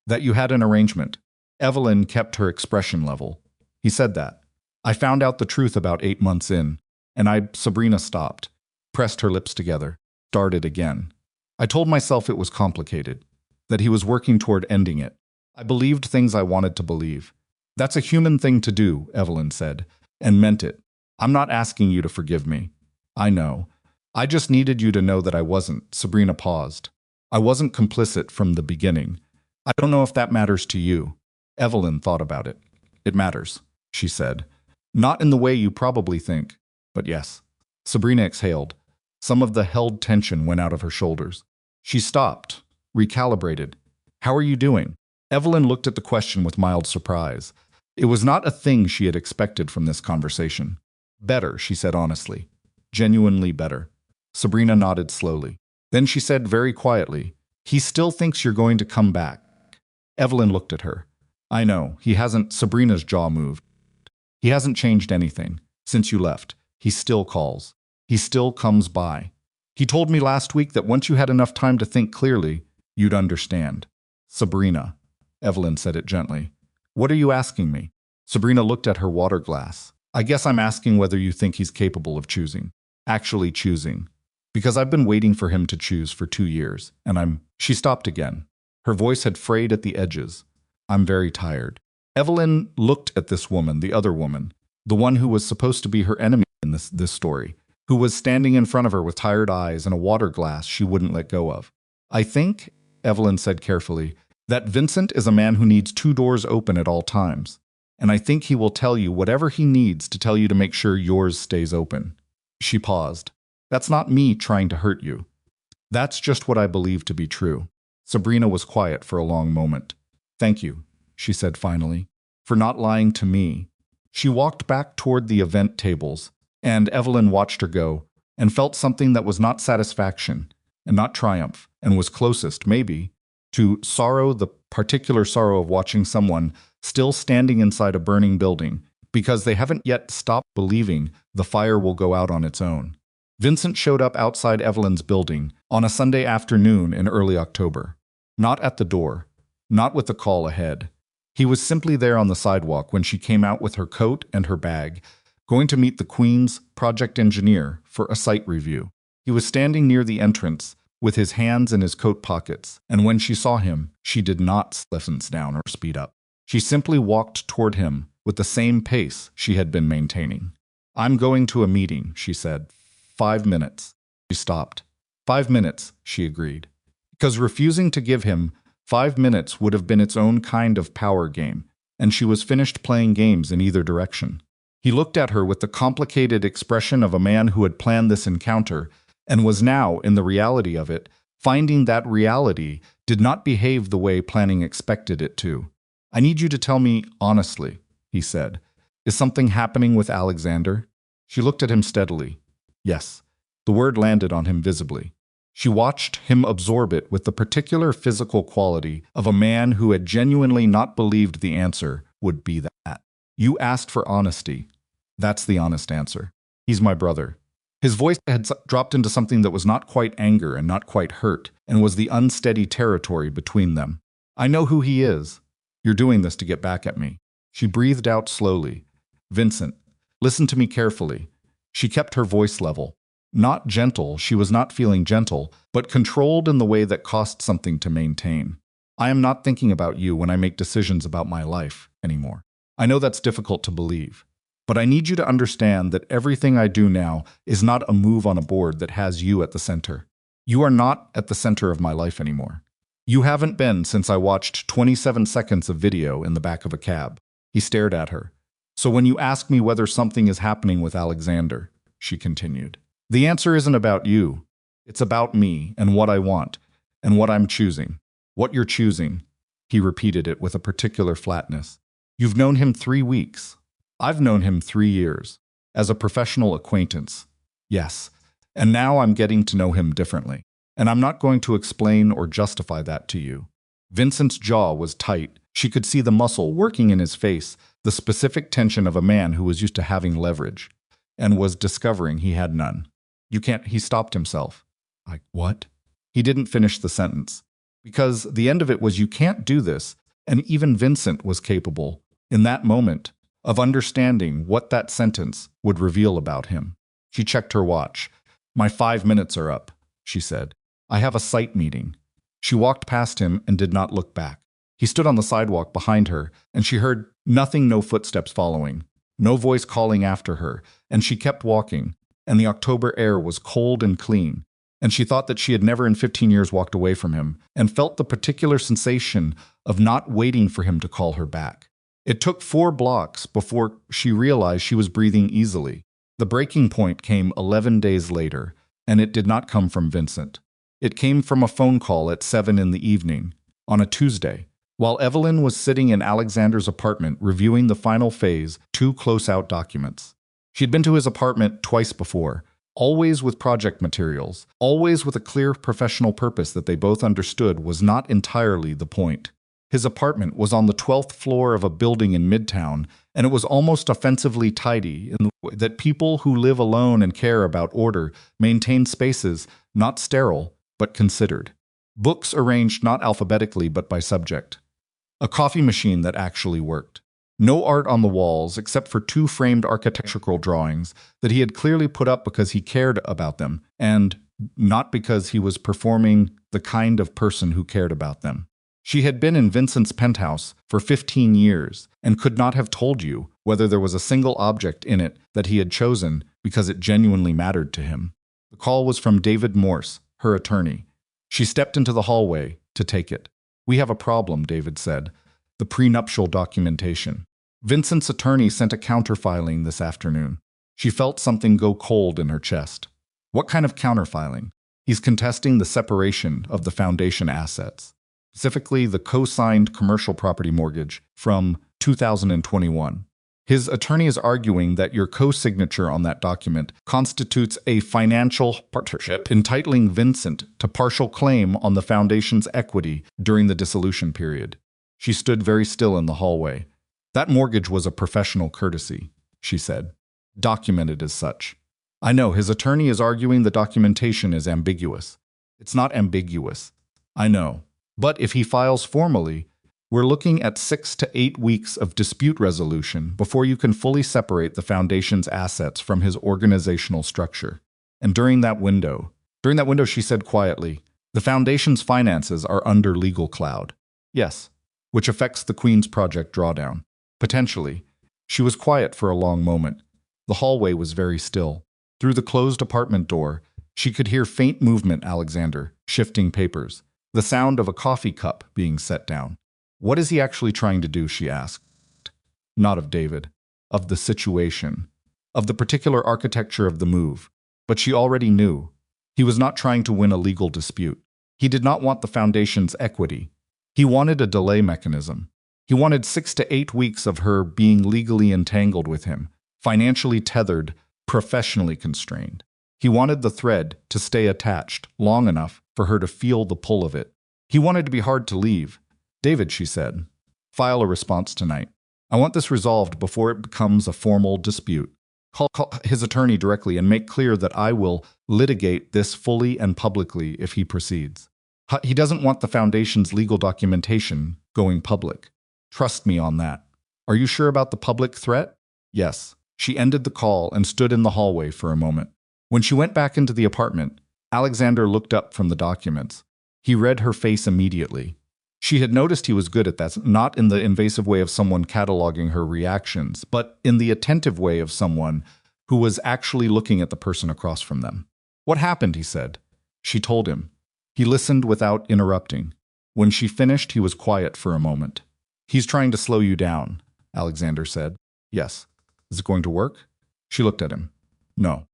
That you had an arrangement. Evelyn kept her expression level. He said that. I found out the truth about 8 months in, and Sabrina stopped, pressed her lips together, started again. I told myself it was complicated, that he was working toward ending it. I believed things I wanted to believe. That's a human thing to do, Evelyn said, and meant it. I'm not asking you to forgive me. I know. I just needed you to know that I wasn't. Sabrina paused. I wasn't complicit from the beginning. I don't know if that matters to you. Evelyn thought about it. It matters, she said. Not in the way you probably think, but yes. Sabrina exhaled. Some of the held tension went out of her shoulders. She stopped, recalibrated. How are you doing? Evelyn looked at the question with mild surprise. It was not a thing she had expected from this conversation. Better, she said honestly. Genuinely better. Sabrina nodded slowly. Then she said very quietly, he still thinks you're going to come back. Evelyn looked at her. I know, he hasn't. Sabrina's jaw moved. He hasn't changed anything. Since you left, he still calls. He still comes by. He told me last week that once you had enough time to think clearly, you'd understand. Sabrina, Evelyn said it gently. What are you asking me? Sabrina looked at her water glass. I guess I'm asking whether you think he's capable of choosing. Actually choosing. Because I've been waiting for him to choose for 2 years, and She stopped again. Her voice had frayed at the edges. I'm very tired. Evelyn looked at this woman, the other woman, the one who was supposed to be her enemy in this story, who was standing in front of her with tired eyes and a water glass she wouldn't let go of. I think, Evelyn said carefully, that Vincent is a man who needs 2 doors open at all times. And I think he will tell you whatever he needs to tell you to make sure yours stays open. She paused. That's not me trying to hurt you. That's just what I believe to be true. Sabrina was quiet for a long moment. Thank you, she said finally, for not lying to me. She walked back toward the event tables, and Evelyn watched her go, and felt something that was not satisfaction, and not triumph, and was closest, maybe, to sorrow, the particular sorrow of watching someone still standing inside a burning building, because they haven't yet stopped believing the fire will go out on its own. Vincent showed up outside Evelyn's building on a Sunday afternoon in early October. Not at the door, not with a call ahead. He was simply there on the sidewalk when she came out with her coat and her bag, going to meet the Queen's project engineer for a site review. He was standing near the entrance with his hands in his coat pockets, and when she saw him, she did not slow down or speed up. She simply walked toward him with the same pace she had been maintaining. I'm going to a meeting, she said. 5 minutes. She stopped. 5 minutes, she agreed. Because refusing to give him 5 minutes would have been its own kind of power game, and she was finished playing games in either direction. He looked at her with the complicated expression of a man who had planned this encounter and was now, in the reality of it, finding that reality did not behave the way planning expected it to. I need you to tell me honestly, he said. Is something happening with Alexander? She looked at him steadily. Yes. The word landed on him visibly. She watched him absorb it with the particular physical quality of a man who had genuinely not believed the answer would be that. You asked for honesty. That's the honest answer. He's my brother. His voice had dropped into something that was not quite anger and not quite hurt, and was the unsteady territory between them. I know who he is. You're doing this to get back at me. She breathed out slowly. Vincent, listen to me carefully. She kept her voice level. Not gentle, she was not feeling gentle, but controlled in the way that cost something to maintain. I am not thinking about you when I make decisions about my life anymore. I know that's difficult to believe, but I need you to understand that everything I do now is not a move on a board that has you at the center. You are not at the center of my life anymore. You haven't been since I watched 27 seconds of video in the back of a cab. He stared at her. So when you ask me whether something is happening with Alexander, she continued, the answer isn't about you. It's about me and what I want and what I'm choosing. What you're choosing. He repeated it with a particular flatness. You've known him 3 weeks. I've known him 3 years. As a professional acquaintance. Yes, And now I'm getting to know him differently. And I'm not going to explain or justify that to you. Vincent's jaw was tight. She could see the muscle working in his face, the specific tension of a man who was used to having leverage and was discovering he had none. You can't, he stopped himself. Like, what? He didn't finish the sentence. Because the end of it was, you can't do this, and even Vincent was capable, in that moment, of understanding what that sentence would reveal about him. She checked her watch. My 5 minutes are up, she said. I have a site meeting. She walked past him and did not look back. He stood on the sidewalk behind her, and she heard nothing, no footsteps following, no voice calling after her, and she kept walking, and the October air was cold and clean, and she thought that she had never in 15 years walked away from him, and felt the particular sensation of not waiting for him to call her back. It took 4 blocks before she realized she was breathing easily. The breaking point came 11 days later, and it did not come from Vincent. It came from a phone call at 7 in the evening, on a Tuesday, while Evelyn was sitting in Alexander's apartment reviewing the final phase 2 close-out documents. She'd been to his apartment twice before, always with project materials, always with a clear professional purpose that they both understood was not entirely the point. His apartment was on the 12th floor of a building in Midtown, and it was almost offensively tidy in the way that people who live alone and care about order maintain spaces not sterile, but considered. Books arranged not alphabetically but by subject. A coffee machine that actually worked. No art on the walls except for 2 framed architectural drawings that he had clearly put up because he cared about them, and not because he was performing the kind of person who cared about them. She had been in Vincent's penthouse for 15 years and could not have told you whether there was a single object in it that he had chosen because it genuinely mattered to him. The call was from David Morse, her attorney. She stepped into the hallway to take it. We have a problem, David said. The prenuptial documentation. Vincent's attorney sent a counterfiling this afternoon. She felt something go cold in her chest. What kind of counterfiling? He's contesting the separation of the foundation assets, specifically the co-signed commercial property mortgage from 2021. His attorney is arguing that your co-signature on that document constitutes a financial partnership entitling Vincent to partial claim on the foundation's equity during the dissolution period. She stood very still in the hallway. That mortgage was a professional courtesy, she said, documented as such. I know, his attorney is arguing the documentation is ambiguous. It's not ambiguous. I know. But if he files formally, we're looking at 6 to 8 weeks of dispute resolution before you can fully separate the foundation's assets from his organizational structure. And during that window, she said quietly, the foundation's finances are under legal cloud. Yes, which affects the Queen's project drawdown. Potentially. She was quiet for a long moment. The hallway was very still. Through the closed apartment door, she could hear faint movement, Alexander, shifting papers, the sound of a coffee cup being set down. What is he actually trying to do, she asked. Not of David, of the situation, of the particular architecture of the move. But she already knew. He was not trying to win a legal dispute. He did not want the foundation's equity. He wanted a delay mechanism. He wanted 6 to 8 weeks of her being legally entangled with him, financially tethered, professionally constrained. He wanted the thread to stay attached long enough for her to feel the pull of it. He wanted to be hard to leave. David, she said, file a response tonight. I want this resolved before it becomes a formal dispute. Call his attorney directly and make clear that I will litigate this fully and publicly if he proceeds. He doesn't want the foundation's legal documentation going public. Trust me on that. Are you sure about the public threat? Yes. She ended the call and stood in the hallway for a moment. When she went back into the apartment, Alexander looked up from the documents. He read her face immediately. She had noticed he was good at that, not in the invasive way of someone cataloging her reactions, but in the attentive way of someone who was actually looking at the person across from them. What happened, he said. She told him. He listened without interrupting. When she finished, he was quiet for a moment. He's trying to slow you down, Alexander said. Yes. Is it going to work? She looked at him. No.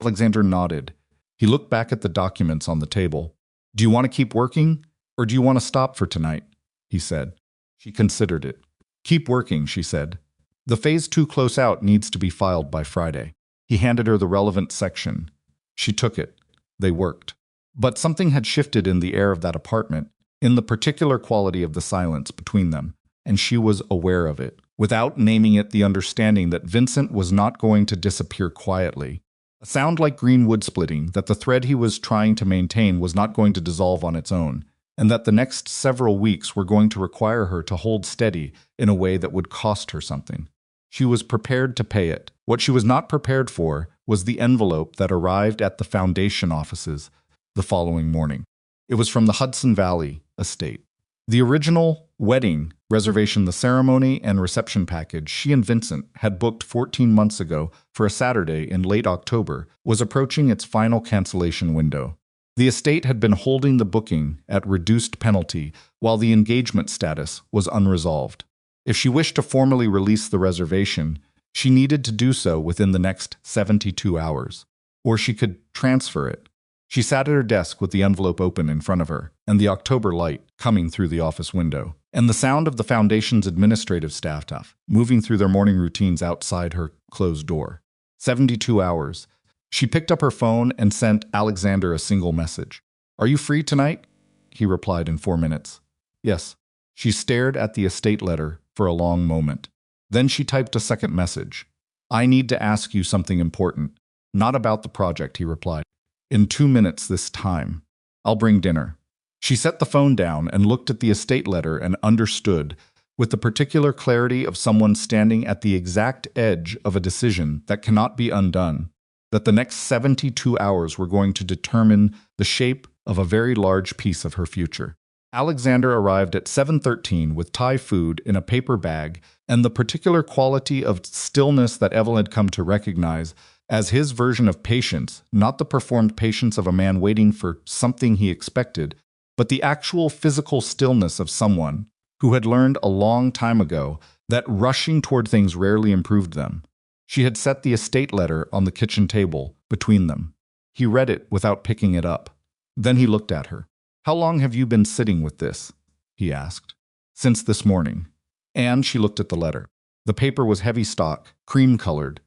Alexander nodded. He looked back at the documents on the table. Do you want to keep working, or do you want to stop for tonight? He said. She considered it. Keep working, she said. The phase 2 close out needs to be filed by Friday. He handed her the relevant section. She took it. They worked. But something had shifted in the air of that apartment, in the particular quality of the silence between them, and she was aware of it. Without naming it, the understanding that Vincent was not going to disappear quietly. A sound like green wood splitting, that the thread he was trying to maintain was not going to dissolve on its own, and that the next several weeks were going to require her to hold steady in a way that would cost her something. She was prepared to pay it. What she was not prepared for was the envelope that arrived at the foundation offices the following morning. It was from the Hudson Valley estate. The original wedding reservation, the ceremony and reception package she and Vincent had booked 14 months ago for a Saturday in late October, was approaching its final cancellation window. The estate had been holding the booking at reduced penalty while the engagement status was unresolved. If she wished to formally release the reservation, she needed to do so within the next 72 hours, or she could transfer it. She sat at her desk with the envelope open in front of her, and the October light coming through the office window, and the sound of the foundation's administrative staff moving through their morning routines outside her closed door. 72 hours. She picked up her phone and sent Alexander a single message. "Are you free tonight?" He replied in 4 minutes. "Yes." She stared at the estate letter for a long moment. Then she typed a second message. "I need to ask you something important." "Not about the project," he replied. "In 2 minutes this time. I'll bring dinner." She set the phone down and looked at the estate letter and understood, with the particular clarity of someone standing at the exact edge of a decision that cannot be undone, that the next 72 hours were going to determine the shape of a very large piece of her future. Alexander arrived at 7:13 with Thai food in a paper bag and the particular quality of stillness that Evelyn had come to recognize as his version of patience, not the performed patience of a man waiting for something he expected, but the actual physical stillness of someone who had learned a long time ago that rushing toward things rarely improved them. She had set the estate letter on the kitchen table between them. He read it without picking it up. Then he looked at her. "How long have you been sitting with this?" he asked. "Since this morning." And she looked at the letter. The paper was heavy stock, cream-colored,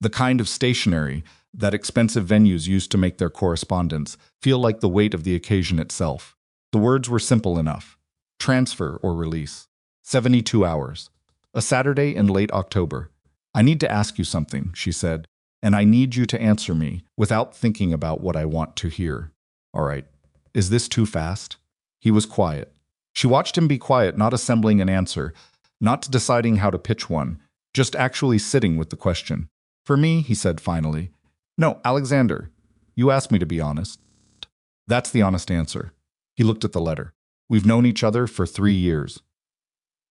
the kind of stationery that expensive venues use to make their correspondence feel like the weight of the occasion itself. The words were simple enough. Transfer or release. 72 hours. A Saturday in late October. "I need to ask you something," she said, "and I need you to answer me without thinking about what I want to hear." "All right. Is this too fast?" He was quiet. She watched him be quiet, not assembling an answer, not deciding how to pitch one, just actually sitting with the question. "For me," he said finally. "No, Alexander, you asked me to be honest." "That's the honest answer." He looked at the letter. "We've known each other for 3 years.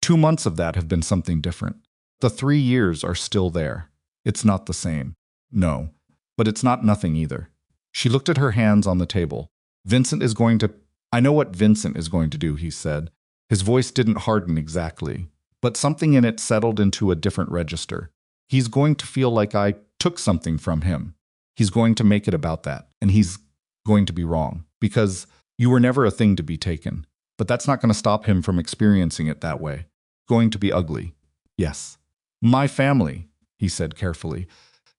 2 months of that have been something different. The 3 years are still there. It's not the same. No, but it's not nothing either." She looked at her hands on the table. "Vincent is going to—" "I know what Vincent is going to do," he said. His voice didn't harden exactly, but something in it settled into a different register. "He's going to feel like I took something from him. He's going to make it about that, and he's going to be wrong, because you were never a thing to be taken. But that's not going to stop him from experiencing it that way. Going to be ugly. Yes. My family," he said carefully,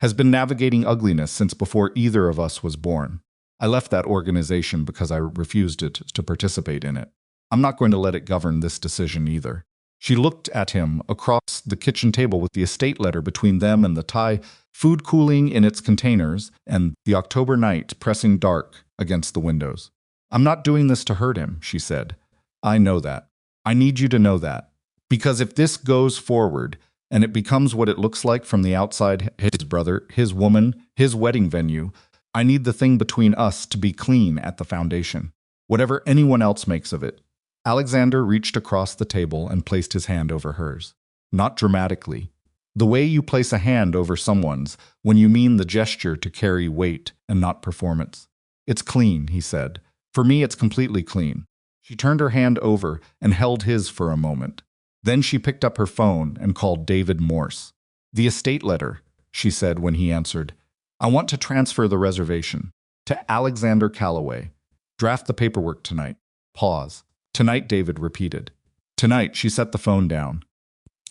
"has been navigating ugliness since before either of us was born. I left that organization because I refused to participate in it. I'm not going to let it govern this decision either." She looked at him across the kitchen table with the estate letter between them and the Thai food cooling in its containers and the October night pressing dark against the windows. "I'm not doing this to hurt him," she said. "I know that. I need you to know that. Because if this goes forward and it becomes what it looks like from the outside, his brother, his woman, his wedding venue, I need the thing between us to be clean at the foundation. Whatever anyone else makes of it." Alexander reached across the table and placed his hand over hers. Not dramatically. The way you place a hand over someone's when you mean the gesture to carry weight and not performance. "It's clean," he said. "For me, it's completely clean." She turned her hand over and held his for a moment. Then she picked up her phone and called David Morse. "The estate letter," she said when he answered. "I want to transfer the reservation to Alexander Calloway. Draft the paperwork tonight." Pause. "Tonight," David repeated. "Tonight." She set the phone down.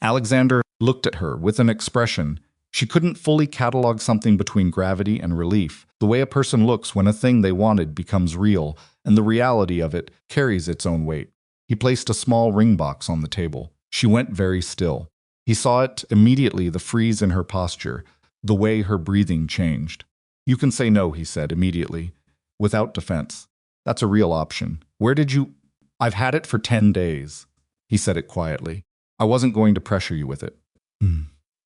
Alexander looked at her with an expression She couldn't fully catalog something between gravity and relief, the way a person looks when a thing they wanted becomes real, and the reality of it carries its own weight. He placed a small ring box on the table. She went very still. He saw it immediately, the freeze in her posture, the way her breathing changed. You can say no, he said immediately, without defense. That's a real option. Where did you— I've had it for 10 days. He said it quietly. I wasn't going to pressure you with it.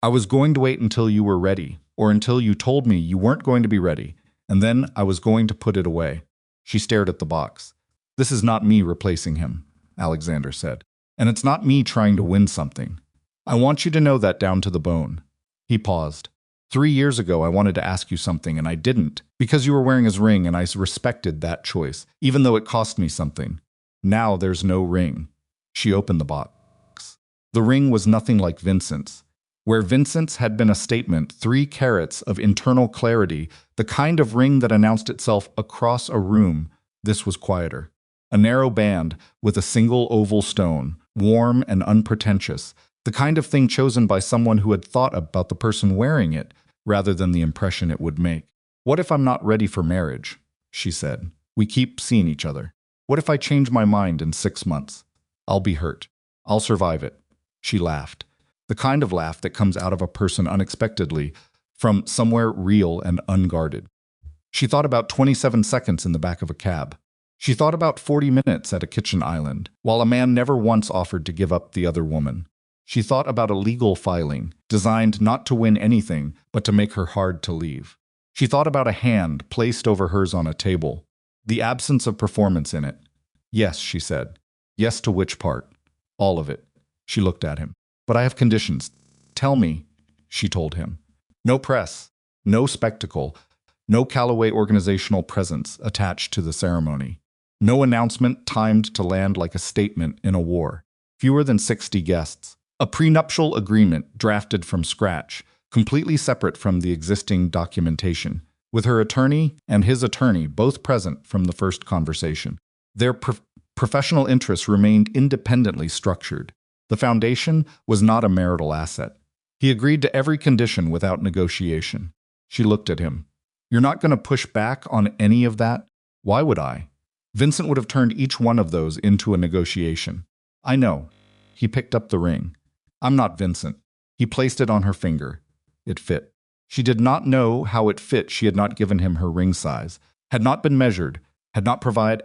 I was going to wait until you were ready, or until you told me you weren't going to be ready, and then I was going to put it away. She stared at the box. This is not me replacing him, Alexander said. And it's not me trying to win something. I want you to know that down to the bone. He paused. 3 years ago I wanted to ask you something and I didn't, because you were wearing his ring and I respected that choice, even though it cost me something. Now there's no ring. She opened the box. The ring was nothing like Vincent's. Where Vincent's had been a statement, 3 carats of internal clarity, the kind of ring that announced itself across a room, this was quieter. A narrow band with a single oval stone, warm and unpretentious, the kind of thing chosen by someone who had thought about the person wearing it, rather than the impression it would make. What if I'm not ready for marriage? She said. We keep seeing each other. What if I change my mind in 6 months? I'll be hurt. I'll survive it. She laughed. The kind of laugh that comes out of a person unexpectedly, from somewhere real and unguarded. She thought about 27 seconds in the back of a cab. She thought about 40 minutes at a kitchen island, while a man never once offered to give up the other woman. She thought about a legal filing, designed not to win anything, but to make her hard to leave. She thought about a hand placed over hers on a table, the absence of performance in it. Yes, she said. Yes to which part? All of it. She looked at him. But I have conditions. Tell me, she told him. No press, no spectacle, no Callaway organizational presence attached to the ceremony. No announcement timed to land like a statement in a war. Fewer than 60 guests. A prenuptial agreement drafted from scratch, completely separate from the existing documentation, with her attorney and his attorney both present from the first conversation. Their professional interests remained independently structured. The foundation was not a marital asset. He agreed to every condition without negotiation. She looked at him. You're not going to push back on any of that? Why would I? Vincent would have turned each one of those into a negotiation. I know. He picked up the ring. I'm not Vincent. He placed it on her finger. It fit. She did not know how it fit. She had not given him her ring size, had not been measured, had not provided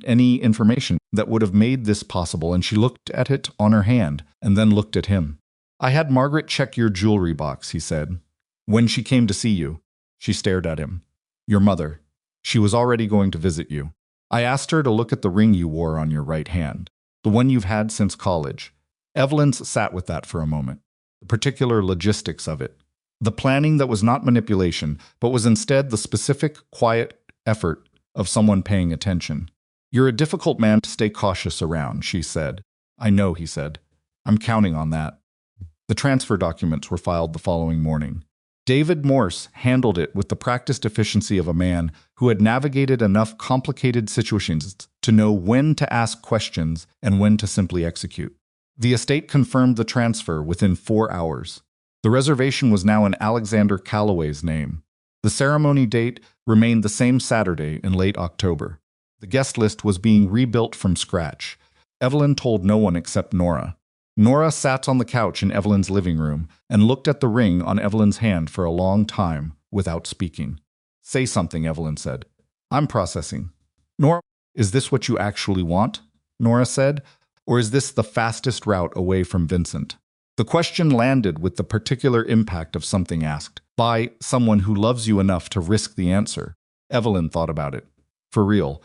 any information that would have made this possible, and she looked at it on her hand and then looked at him. I had Margaret check your jewelry box, he said. When she came to see you. She stared at him. Your mother. She was already going to visit you. I asked her to look at the ring you wore on your right hand, the one you've had since college. Evelyn sat with that for a moment, the particular logistics of it. The planning that was not manipulation, but was instead the specific, quiet effort of someone paying attention. You're a difficult man to stay cautious around, she said. I know, he said. I'm counting on that. The transfer documents were filed the following morning. David Morse handled it with the practiced efficiency of a man who had navigated enough complicated situations to know when to ask questions and when to simply execute. The estate confirmed the transfer within 4 hours. The reservation was now in Alexander Callaway's name. The ceremony date remained the same Saturday in late October. The guest list was being rebuilt from scratch. Evelyn told no one except Nora. Nora sat on the couch in Evelyn's living room and looked at the ring on Evelyn's hand for a long time without speaking. Say something, Evelyn said. I'm processing. Nora, is this what you actually want? Nora said. Or is this the fastest route away from Vincent? The question landed with the particular impact of something asked, by someone who loves you enough to risk the answer. Evelyn thought about it. For real,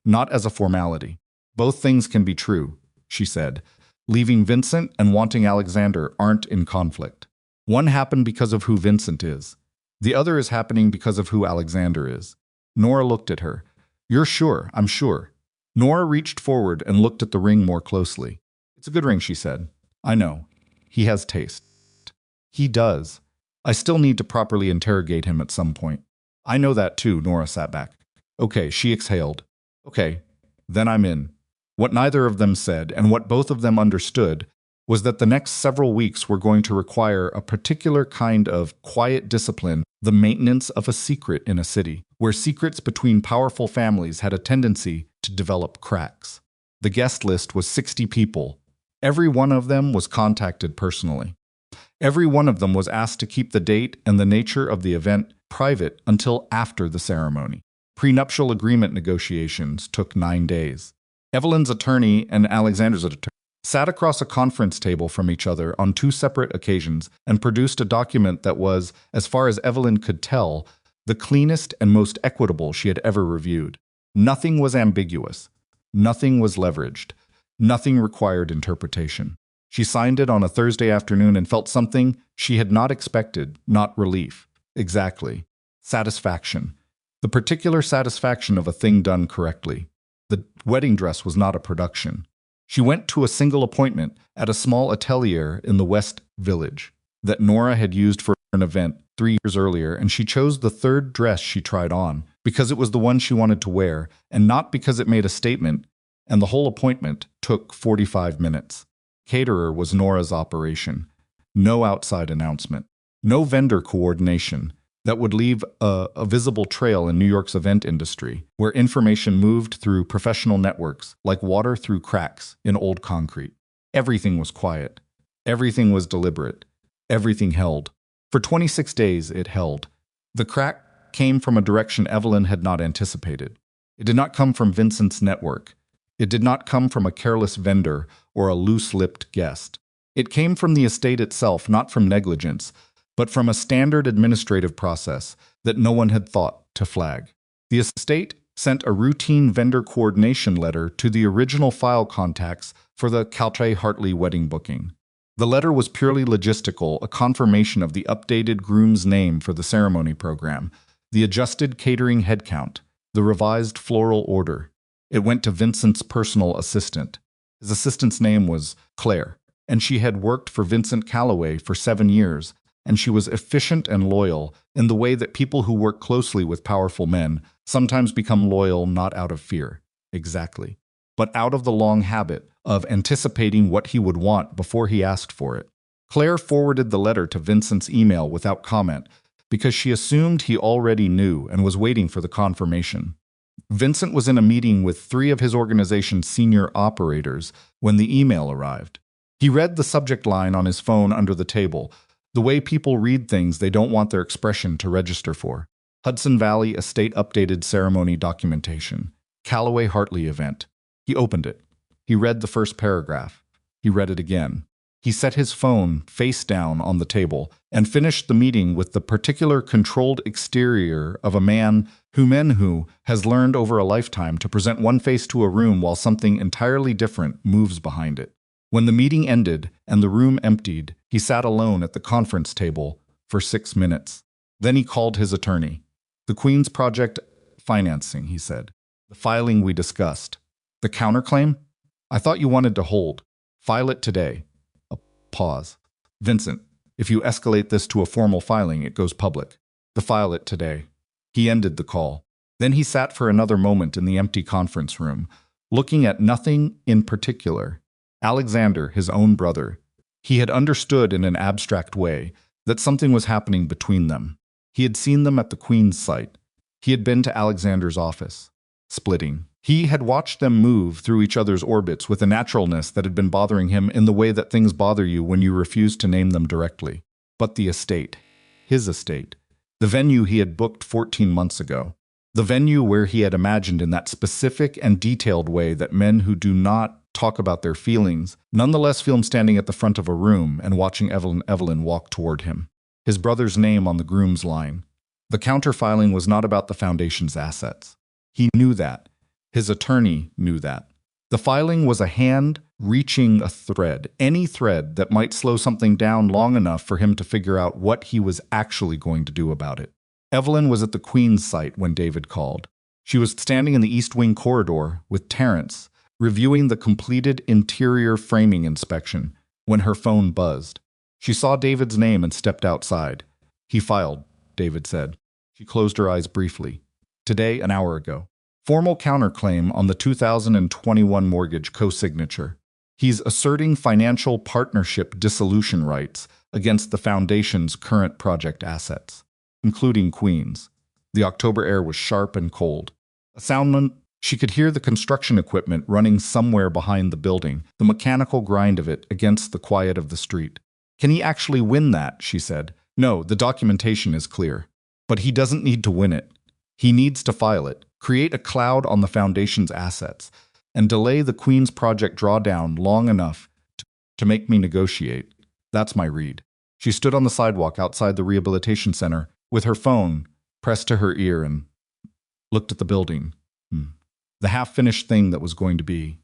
not as a formality. Both things can be true, she said. Leaving Vincent and wanting Alexander aren't in conflict. One happened because of who Vincent is. The other is happening because of who Alexander is. Nora looked at her. You're sure, I'm sure. Nora reached forward and looked at the ring more closely. It's a good ring, she said. I know. He has taste. He does. I still need to properly interrogate him at some point. I know that too, Nora sat back. Okay, she exhaled. Okay, then I'm in. What neither of them said, and what both of them understood, was that the next several weeks were going to require a particular kind of quiet discipline, the maintenance of a secret in a city, where secrets between powerful families had a tendency to develop cracks. The guest list was 60 people. Every one of them was contacted personally. Every one of them was asked to keep the date and the nature of the event private until after the ceremony. Prenuptial agreement negotiations took 9 days. Evelyn's attorney and Alexander's attorney sat across a conference table from each other on 2 separate occasions and produced a document that was, as far as Evelyn could tell, the cleanest and most equitable she had ever reviewed. Nothing was ambiguous. Nothing was leveraged. Nothing required interpretation. She signed it on a Thursday afternoon and felt something she had not expected, not relief. Exactly. Satisfaction. The particular satisfaction of a thing done correctly. The wedding dress was not a production. She went to a single appointment at a small atelier in the West Village that Nora had used for an event 3 years earlier, and she chose the third dress she tried on because it was the one she wanted to wear, and not because it made a statement, and the whole appointment took 45 minutes. Caterer was Nora's operation. No outside announcement. No vendor coordination that would leave a visible trail in New York's event industry, where information moved through professional networks like water through cracks in old concrete. Everything was quiet. Everything was deliberate. Everything held. For 26 days, it held. The crack came from a direction Evelyn had not anticipated. It did not come from Vincent's network. It did not come from a careless vendor or a loose-lipped guest. It came from the estate itself, not from negligence, but from a standard administrative process that no one had thought to flag. The estate sent a routine vendor coordination letter to the original file contacts for the Caltray-Hartley wedding booking. The letter was purely logistical, a confirmation of the updated groom's name for the ceremony program, the adjusted catering headcount, the revised floral order. It went to Vincent's personal assistant. His assistant's name was Claire, and she had worked for Vincent Calloway for 7 years, and she was efficient and loyal in the way that people who work closely with powerful men sometimes become loyal not out of fear, exactly, but out of the long habit of anticipating what he would want before he asked for it. Claire forwarded the letter to Vincent's email without comment because she assumed he already knew and was waiting for the confirmation. Vincent was in a meeting with 3 of his organization's senior operators when the email arrived. He read the subject line on his phone under the table, the way people read things they don't want their expression to register for. Hudson Valley Estate Updated Ceremony Documentation. Calloway-Hartley Event. He opened it. He read the first paragraph. He read it again. He set his phone face down on the table and finished the meeting with the particular controlled exterior of a man who has learned over a lifetime to present one face to a room while something entirely different moves behind it. When the meeting ended and the room emptied, he sat alone at the conference table for 6 minutes. Then he called his attorney. "The Queen's project financing," he said. "The filing we discussed. The counterclaim? I thought you wanted to hold. File it today." A pause. "Vincent, if you escalate this to a formal filing, it goes public. File it today." He ended the call. Then he sat for another moment in the empty conference room, looking at nothing in particular. Alexander, his own brother. He had understood in an abstract way that something was happening between them. He had seen them at the Queen's site. He had been to Alexander's office. Splitting. He had watched them move through each other's orbits with a naturalness that had been bothering him in the way that things bother you when you refuse to name them directly. But the estate. His estate. The venue he had booked 14 months ago. The venue where he had imagined in that specific and detailed way that men who do not talk about their feelings nonetheless feel him standing at the front of a room and watching Evelyn walk toward him. His brother's name on the groom's line. The counterfiling was not about the foundation's assets. He knew that. His attorney knew that. The filing was a hand reaching a thread, any thread that might slow something down long enough for him to figure out what he was actually going to do about it. Evelyn was at the Queen's site when David called. She was standing in the East Wing corridor with Terrence, reviewing the completed interior framing inspection, when her phone buzzed. She saw David's name and stepped outside. "He filed," David said. She closed her eyes briefly. "Today, an hour ago. Formal counterclaim on the 2021 mortgage co-signature." He's asserting financial partnership dissolution rights against the Foundation's current project assets, including Queens. The October air was sharp and cold. A soundman, she could hear the construction equipment running somewhere behind the building, the mechanical grind of it against the quiet of the street. Can he actually win that? She said. No, the documentation is clear. But he doesn't need to win it. He needs to file it, create a cloud on the Foundation's assets, and delay the Queen's project drawdown long enough to make me negotiate. That's my read. She stood on the sidewalk outside the rehabilitation center with her phone pressed to her ear and looked at the building. The half-finished thing that was going to be.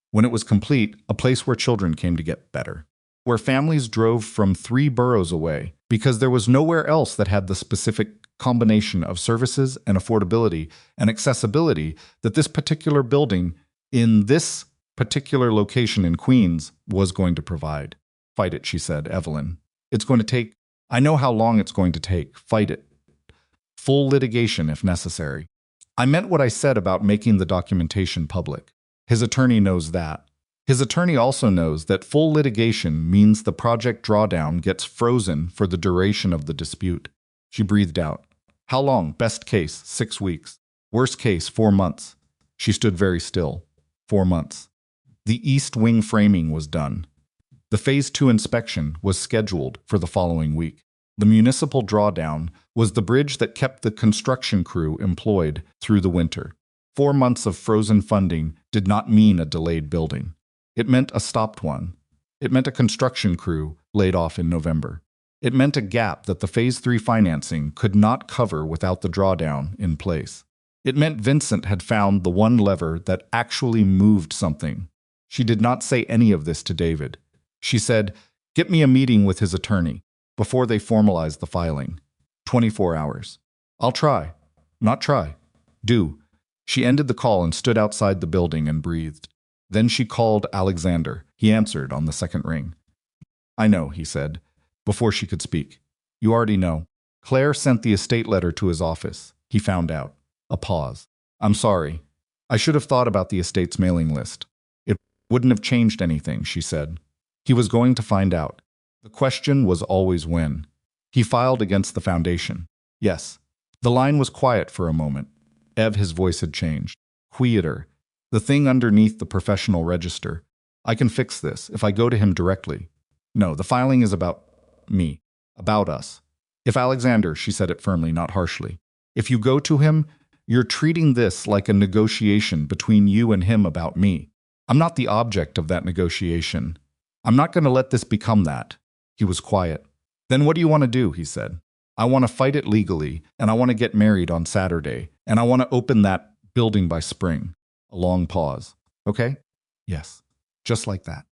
When it was complete, a place where children came to get better, where families drove from 3 boroughs away because there was nowhere else that had the specific combination of services and affordability and accessibility that this particular building in this particular location in Queens was going to provide. Fight it, she said, Evelyn. It's going to take. I know how long it's going to take. Fight it. Full litigation if necessary. I meant what I said about making the documentation public. His attorney knows that. His attorney also knows that full litigation means the project drawdown gets frozen for the duration of the dispute. She breathed out. How long? Best case, 6 weeks. Worst case, 4 months. She stood very still. 4 months. The east wing framing was done. The Phase 2 inspection was scheduled for the following week. The municipal drawdown was the bridge that kept the construction crew employed through the winter. 4 months of frozen funding did not mean a delayed building. It meant a stopped one. It meant a construction crew laid off in November. It meant a gap that the Phase 3 financing could not cover without the drawdown in place. It meant Vincent had found the one lever that actually moved something. She did not say any of this to David. She said, "Get me a meeting with his attorney before they formalize the filing. 24 hours. I'll try. Not try. Do." She ended the call and stood outside the building and breathed. Then she called Alexander. He answered on the second ring. "I know," he said, before she could speak. "You already know. Claire sent the estate letter to his office. He found out." A pause. "I'm sorry. I should have thought about the estate's mailing list. It wouldn't have changed anything," she said. He was going to find out. The question was always when. He filed against the Foundation. Yes. The line was quiet for a moment. His voice had changed. Quieter. The thing underneath the professional register. "I can fix this if I go to him directly. No, the filing is about me. About us. If Alexander," she said it firmly, not harshly, "if you go to him, you're treating this like a negotiation between you and him about me. I'm not the object of that negotiation. I'm not going to let this become that." He was quiet. "Then what do you want to do?" he said. "I want to fight it legally, and I want to get married on Saturday, and I want to open that building by spring." A long pause. "Okay?" "Yes." Just like that.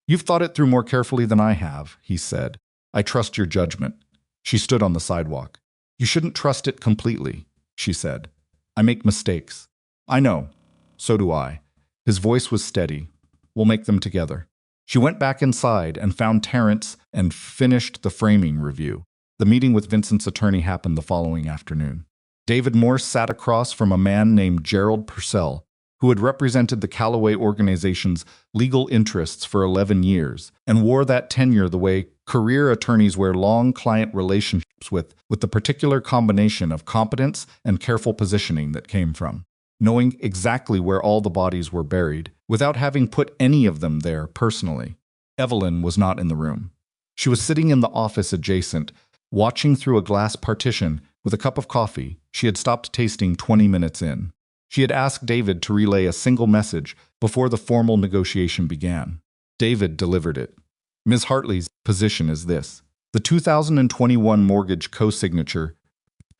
"You've thought it through more carefully than I have," he said. "I trust your judgment." She stood on the sidewalk. "You shouldn't trust it completely," she said. "I make mistakes." "I know. So do I." His voice was steady. "We'll make them together." She went back inside and found Terrence and finished the framing review. The meeting with Vincent's attorney happened the following afternoon. David Morse sat across from a man named Gerald Purcell, who had represented the Callaway organization's legal interests for 11 years and wore that tenure the way career attorneys wear long client relationships with the particular combination of competence and careful positioning that came from knowing exactly where all the bodies were buried without having put any of them there personally. Evelyn was not in the room. She was sitting in the office adjacent, watching through a glass partition with a cup of coffee she had stopped tasting 20 minutes in. She had asked David to relay a single message before the formal negotiation began. David delivered it. Ms. Hartley's position is this. The 2021 mortgage co-signature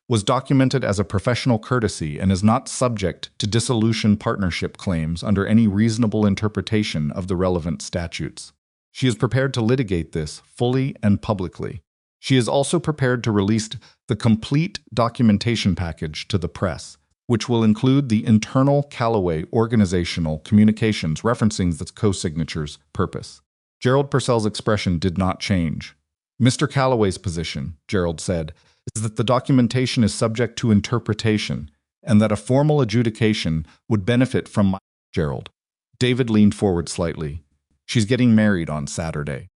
was documented as a professional courtesy and is not subject to dissolution partnership claims under any reasonable interpretation of the relevant statutes. She is prepared to litigate this fully and publicly. She is also prepared to release the complete documentation package to the press, which will include the internal Callaway organizational communications referencing the co-signature's purpose. Gerald Purcell's expression did not change. "Mr. Callaway's position," Gerald said, "is that the documentation is subject to interpretation and that a formal adjudication would benefit from my—" Gerald. David leaned forward slightly. She's getting married on Saturday.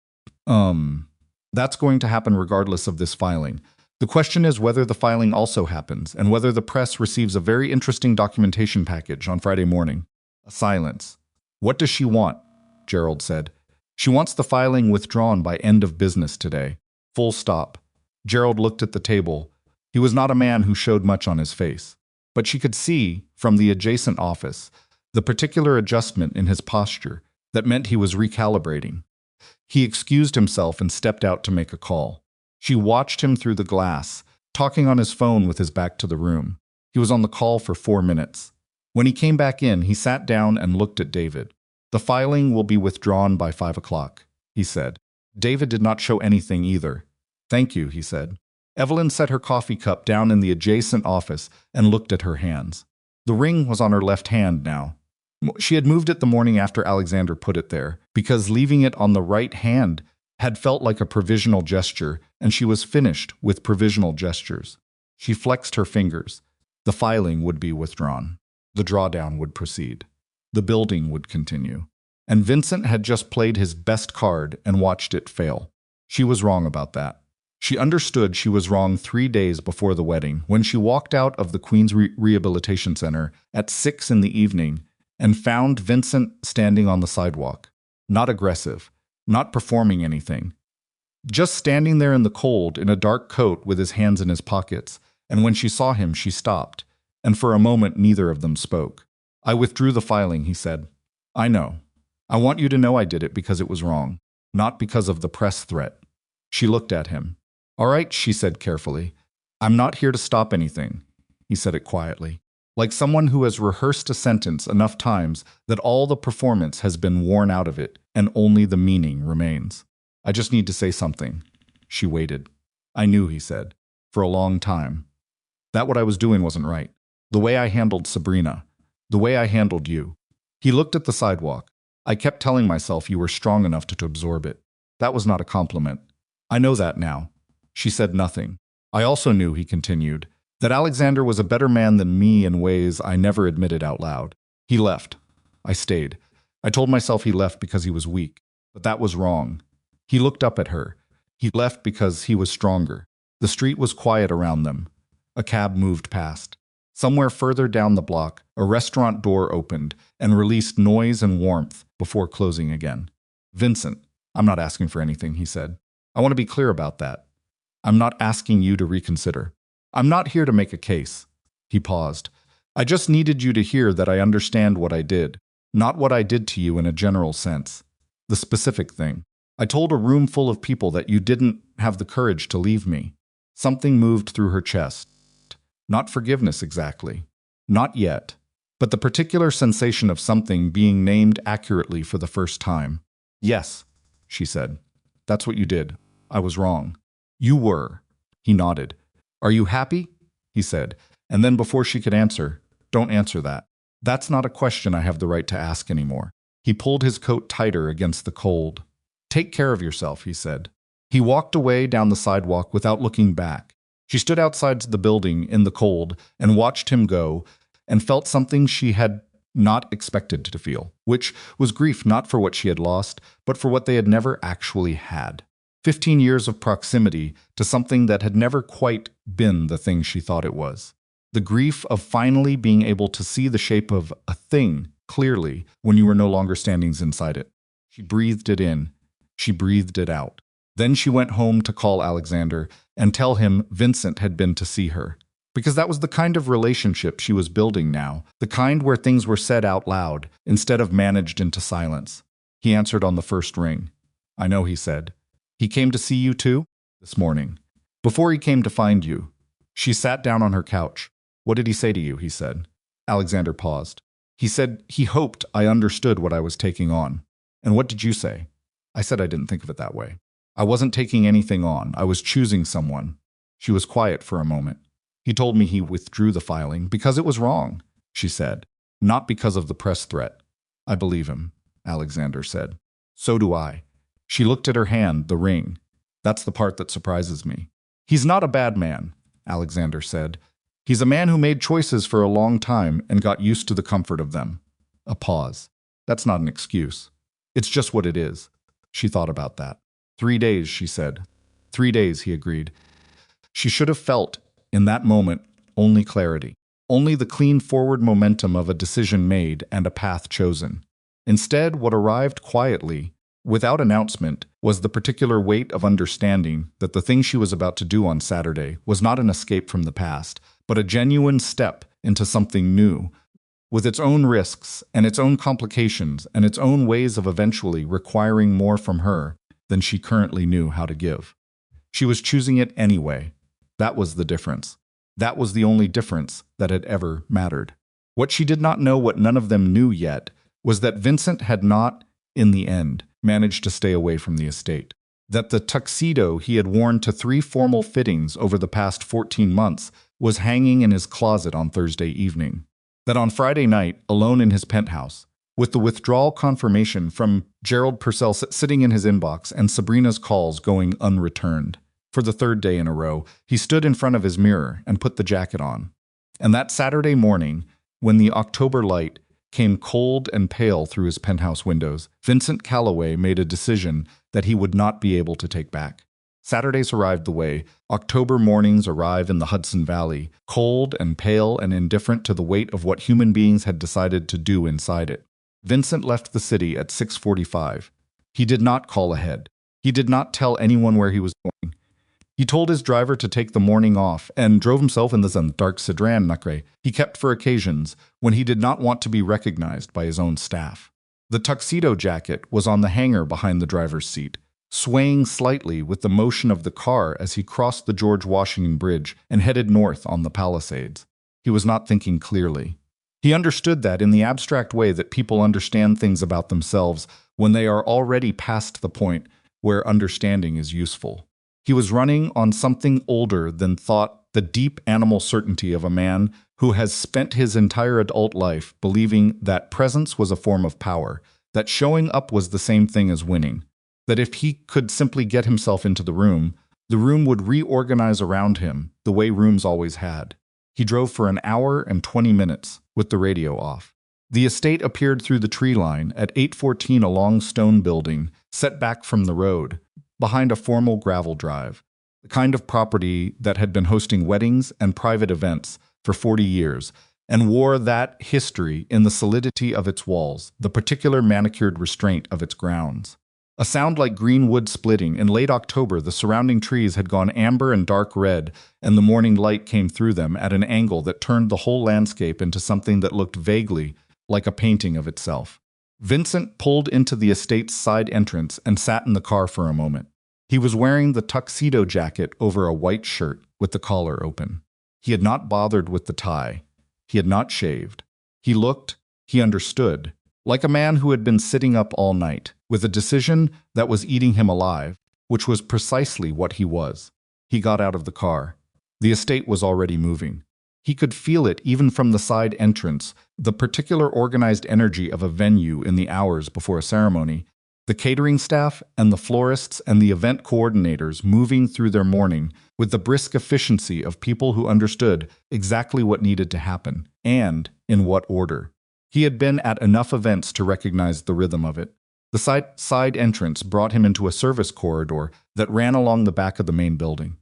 That's going to happen regardless of this filing. The question is whether the filing also happens, and whether the press receives a very interesting documentation package on Friday morning. A silence. What does she want? Gerald said. She wants the filing withdrawn by end of business today. Full stop. Gerald looked at the table. He was not a man who showed much on his face. But she could see, from the adjacent office, the particular adjustment in his posture that meant he was recalibrating. He excused himself and stepped out to make a call. She watched him through the glass, talking on his phone with his back to the room. He was on the call for 4 minutes. When he came back in, he sat down and looked at David. The filing will be withdrawn by 5 o'clock, he said. David did not show anything either. Thank you, he said. Evelyn set her coffee cup down in the adjacent office and looked at her hands. The ring was on her left hand now. She had moved it the morning after Alexander put it there, because leaving it on the right hand had felt like a provisional gesture, and she was finished with provisional gestures. She flexed her fingers. The filing would be withdrawn. The drawdown would proceed. The building would continue. And Vincent had just played his best card and watched it fail. She was wrong about that. She understood she was wrong 3 days before the wedding, when she walked out of the Queen's Rehabilitation Center at 6 in the evening and found Vincent standing on the sidewalk. Not aggressive, not performing anything. Just standing there in the cold in a dark coat with his hands in his pockets, and when she saw him, she stopped, and for a moment neither of them spoke. I withdrew the filing, he said. I know. I want you to know I did it because it was wrong, not because of the press threat. She looked at him. All right, she said carefully. I'm not here to stop anything. He said it quietly, like someone who has rehearsed a sentence enough times that all the performance has been worn out of it and only the meaning remains. I just need to say something. She waited. I knew, he said, for a long time. That what I was doing wasn't right. The way I handled Sabrina. The way I handled you. He looked at the sidewalk. I kept telling myself you were strong enough to absorb it. That was not a compliment. I know that now. She said nothing. I also knew, he continued, that Alexander was a better man than me in ways I never admitted out loud. He left. I stayed. I told myself he left because he was weak. But that was wrong. He looked up at her. He left because he was stronger. The street was quiet around them. A cab moved past. Somewhere further down the block, a restaurant door opened and released noise and warmth before closing again. Vincent, I'm not asking for anything, he said. I want to be clear about that. I'm not asking you to reconsider. I'm not here to make a case. He paused. I just needed you to hear that I understand what I did, not what I did to you in a general sense. The specific thing. I told a room full of people that you didn't have the courage to leave me. Something moved through her chest. Not forgiveness exactly. Not yet. But the particular sensation of something being named accurately for the first time. Yes, she said. That's what you did. I was wrong. You were. He nodded. Are you happy? He said. And then before she could answer, don't answer that. That's not a question I have the right to ask anymore. He pulled his coat tighter against the cold. Take care of yourself, he said. He walked away down the sidewalk without looking back. She stood outside the building in the cold and watched him go and felt something she had not expected to feel, which was grief not for what she had lost, but for what they had never actually had. 15 years of proximity to something that had never quite been the thing she thought it was. The grief of finally being able to see the shape of a thing clearly when you were no longer standing inside it. She breathed it in. She breathed it out. Then she went home to call Alexander and tell him Vincent had been to see her. Because that was the kind of relationship she was building now, the kind where things were said out loud instead of managed into silence. He answered on the first ring. I know, he said. He came to see you too? This morning. Before he came to find you. She sat down on her couch. What did he say to you? He said. Alexander paused. He said he hoped I understood what I was taking on. And what did you say? I said I didn't think of it that way. I wasn't taking anything on. I was choosing someone. She was quiet for a moment. He told me he withdrew the filing because it was wrong, she said. Not because of the press threat. I believe him, Alexander said. So do I. She looked at her hand, the ring. That's the part that surprises me. He's not a bad man, Alexander said. He's a man who made choices for a long time and got used to the comfort of them. A pause. That's not an excuse. It's just what it is. She thought about that. 3 days, she said. 3 days, he agreed. She should have felt, in that moment, only clarity. Only the clean forward momentum of a decision made and a path chosen. Instead, what arrived quietly, without announcement, was the particular weight of understanding that the thing she was about to do on Saturday was not an escape from the past, but a genuine step into something new, with its own risks and its own complications and its own ways of eventually requiring more from her than she currently knew how to give. She was choosing it anyway. That was the difference. That was the only difference that had ever mattered. What she did not know, what none of them knew yet, was that Vincent had not, in the end, managed to stay away from the estate. That the tuxedo he had worn to 3 formal fittings over the past 14 months was hanging in his closet on Thursday evening. That on Friday night, alone in his penthouse, with the withdrawal confirmation from Gerald Purcell sitting in his inbox and Sabrina's calls going unreturned, for the 3rd day in a row, he stood in front of his mirror and put the jacket on. And that Saturday morning, when the October light came cold and pale through his penthouse windows, Vincent Calloway made a decision that he would not be able to take back. Saturdays arrived the way October mornings arrive in the Hudson Valley, cold and pale and indifferent to the weight of what human beings had decided to do inside it. Vincent left the city at 6:45. He did not call ahead. He did not tell anyone where he was going. He told his driver to take the morning off and drove himself in the dark sedan nacre he kept for occasions when he did not want to be recognized by his own staff. The tuxedo jacket was on the hanger behind the driver's seat, swaying slightly with the motion of the car as he crossed the George Washington Bridge and headed north on the Palisades. He was not thinking clearly. He understood that in the abstract way that people understand things about themselves when they are already past the point where understanding is useful. He was running on something older than thought, the deep animal certainty of a man who has spent his entire adult life believing that presence was a form of power, that showing up was the same thing as winning, that if he could simply get himself into the room would reorganize around him the way rooms always had. He drove for an hour and 20 minutes with the radio off. The estate appeared through the tree line at 814, a long stone building set back from the road, behind a formal gravel drive, the kind of property that had been hosting weddings and private events for 40 years, and wore that history in the solidity of its walls, the particular manicured restraint of its grounds. A sound like green wood splitting. In late October, the surrounding trees had gone amber and dark red, and the morning light came through them at an angle that turned the whole landscape into something that looked vaguely like a painting of itself. Vincent pulled into the estate's side entrance and sat in the car for a moment. He was wearing the tuxedo jacket over a white shirt with the collar open. He had not bothered with the tie. He had not shaved. He looked, he understood, like a man who had been sitting up all night, with a decision that was eating him alive, which was precisely what he was. He got out of the car. The estate was already moving. He could feel it even from the side entrance, the particular organized energy of a venue in the hours before a ceremony, the catering staff and the florists and the event coordinators moving through their morning with the brisk efficiency of people who understood exactly what needed to happen and in what order. He had been at enough events to recognize the rhythm of it. The side entrance brought him into a service corridor that ran along the back of the main building.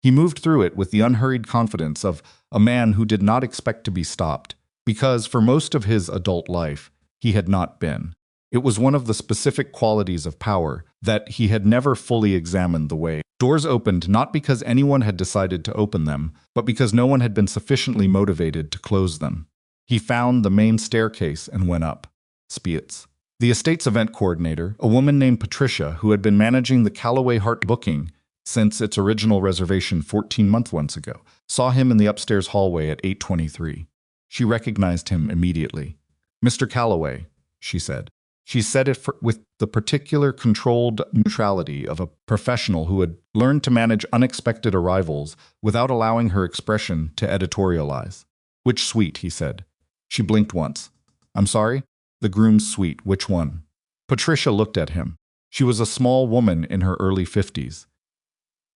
He moved through it with the unhurried confidence of a man who did not expect to be stopped, because for most of his adult life, he had not been. It was one of the specific qualities of power that he had never fully examined the way. Doors opened not because anyone had decided to open them, but because no one had been sufficiently motivated to close them. He found the main staircase and went up. Spiez. The estate's event coordinator, a woman named Patricia, who had been managing the Calloway Hart booking since its original reservation 14 months ago, saw him in the upstairs hallway at 8:23. She recognized him immediately. "Mr. Calloway," she said. She said it with the particular controlled neutrality of a professional who had learned to manage unexpected arrivals without allowing her expression to editorialize. "Which suite?" he said. She blinked once. "I'm sorry?" "The groom's suite. Which one?" Patricia looked at him. She was a small woman in her early 50s.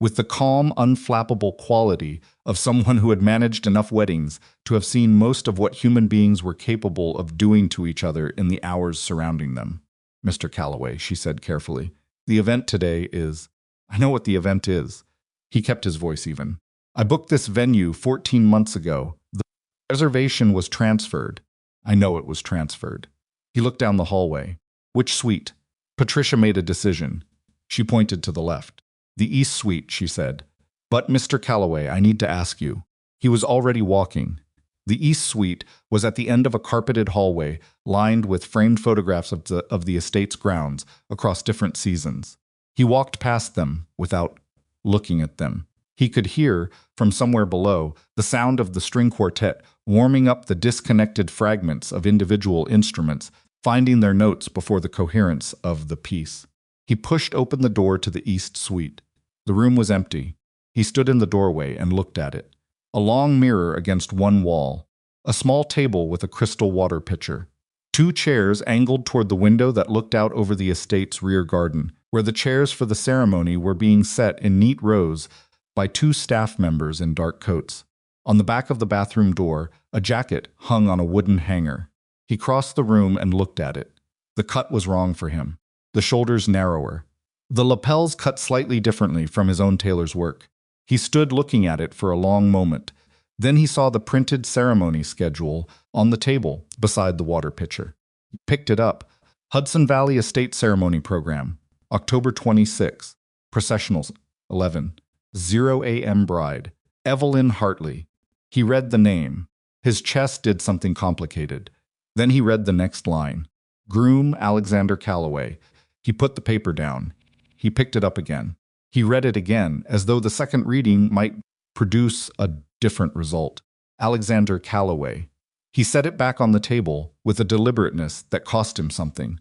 with the calm, unflappable quality of someone who had managed enough weddings to have seen most of what human beings were capable of doing to each other in the hours surrounding them. "Mr. Calloway," she said carefully, "the event today is—" "I know what the event is." He kept his voice even. "I booked this venue 14 months ago. The reservation was transferred." "I know it was transferred." He looked down the hallway. "Which suite?" Patricia made a decision. She pointed to the left. "The East Suite," she said. "But, Mr. Calloway, I need to ask you." He was already walking. The East Suite was at the end of a carpeted hallway lined with framed photographs of the estate's grounds across different seasons. He walked past them without looking at them. He could hear, from somewhere below, the sound of the string quartet warming up the disconnected fragments of individual instruments, finding their notes before the coherence of the piece. He pushed open the door to the East Suite. The room was empty. He stood in the doorway and looked at it. A long mirror against one wall. A small table with a crystal water pitcher. 2 chairs angled toward the window that looked out over the estate's rear garden, where the chairs for the ceremony were being set in neat rows by 2 staff members in dark coats. On the back of the bathroom door, a jacket hung on a wooden hanger. He crossed the room and looked at it. The cut was wrong for him. The shoulders narrower. The lapels cut slightly differently from his own tailor's work. He stood looking at it for a long moment. Then he saw the printed ceremony schedule on the table beside the water pitcher. He picked it up. Hudson Valley Estate Ceremony Program, October 26. Processionals, 11. 0 a.m. Bride, Evelyn Hartley. He read the name. His chest did something complicated. Then he read the next line. Groom Alexander Calloway. He put the paper down. He picked it up again. He read it again, as though the second reading might produce a different result. Alexander Calloway. He set it back on the table with a deliberateness that cost him something.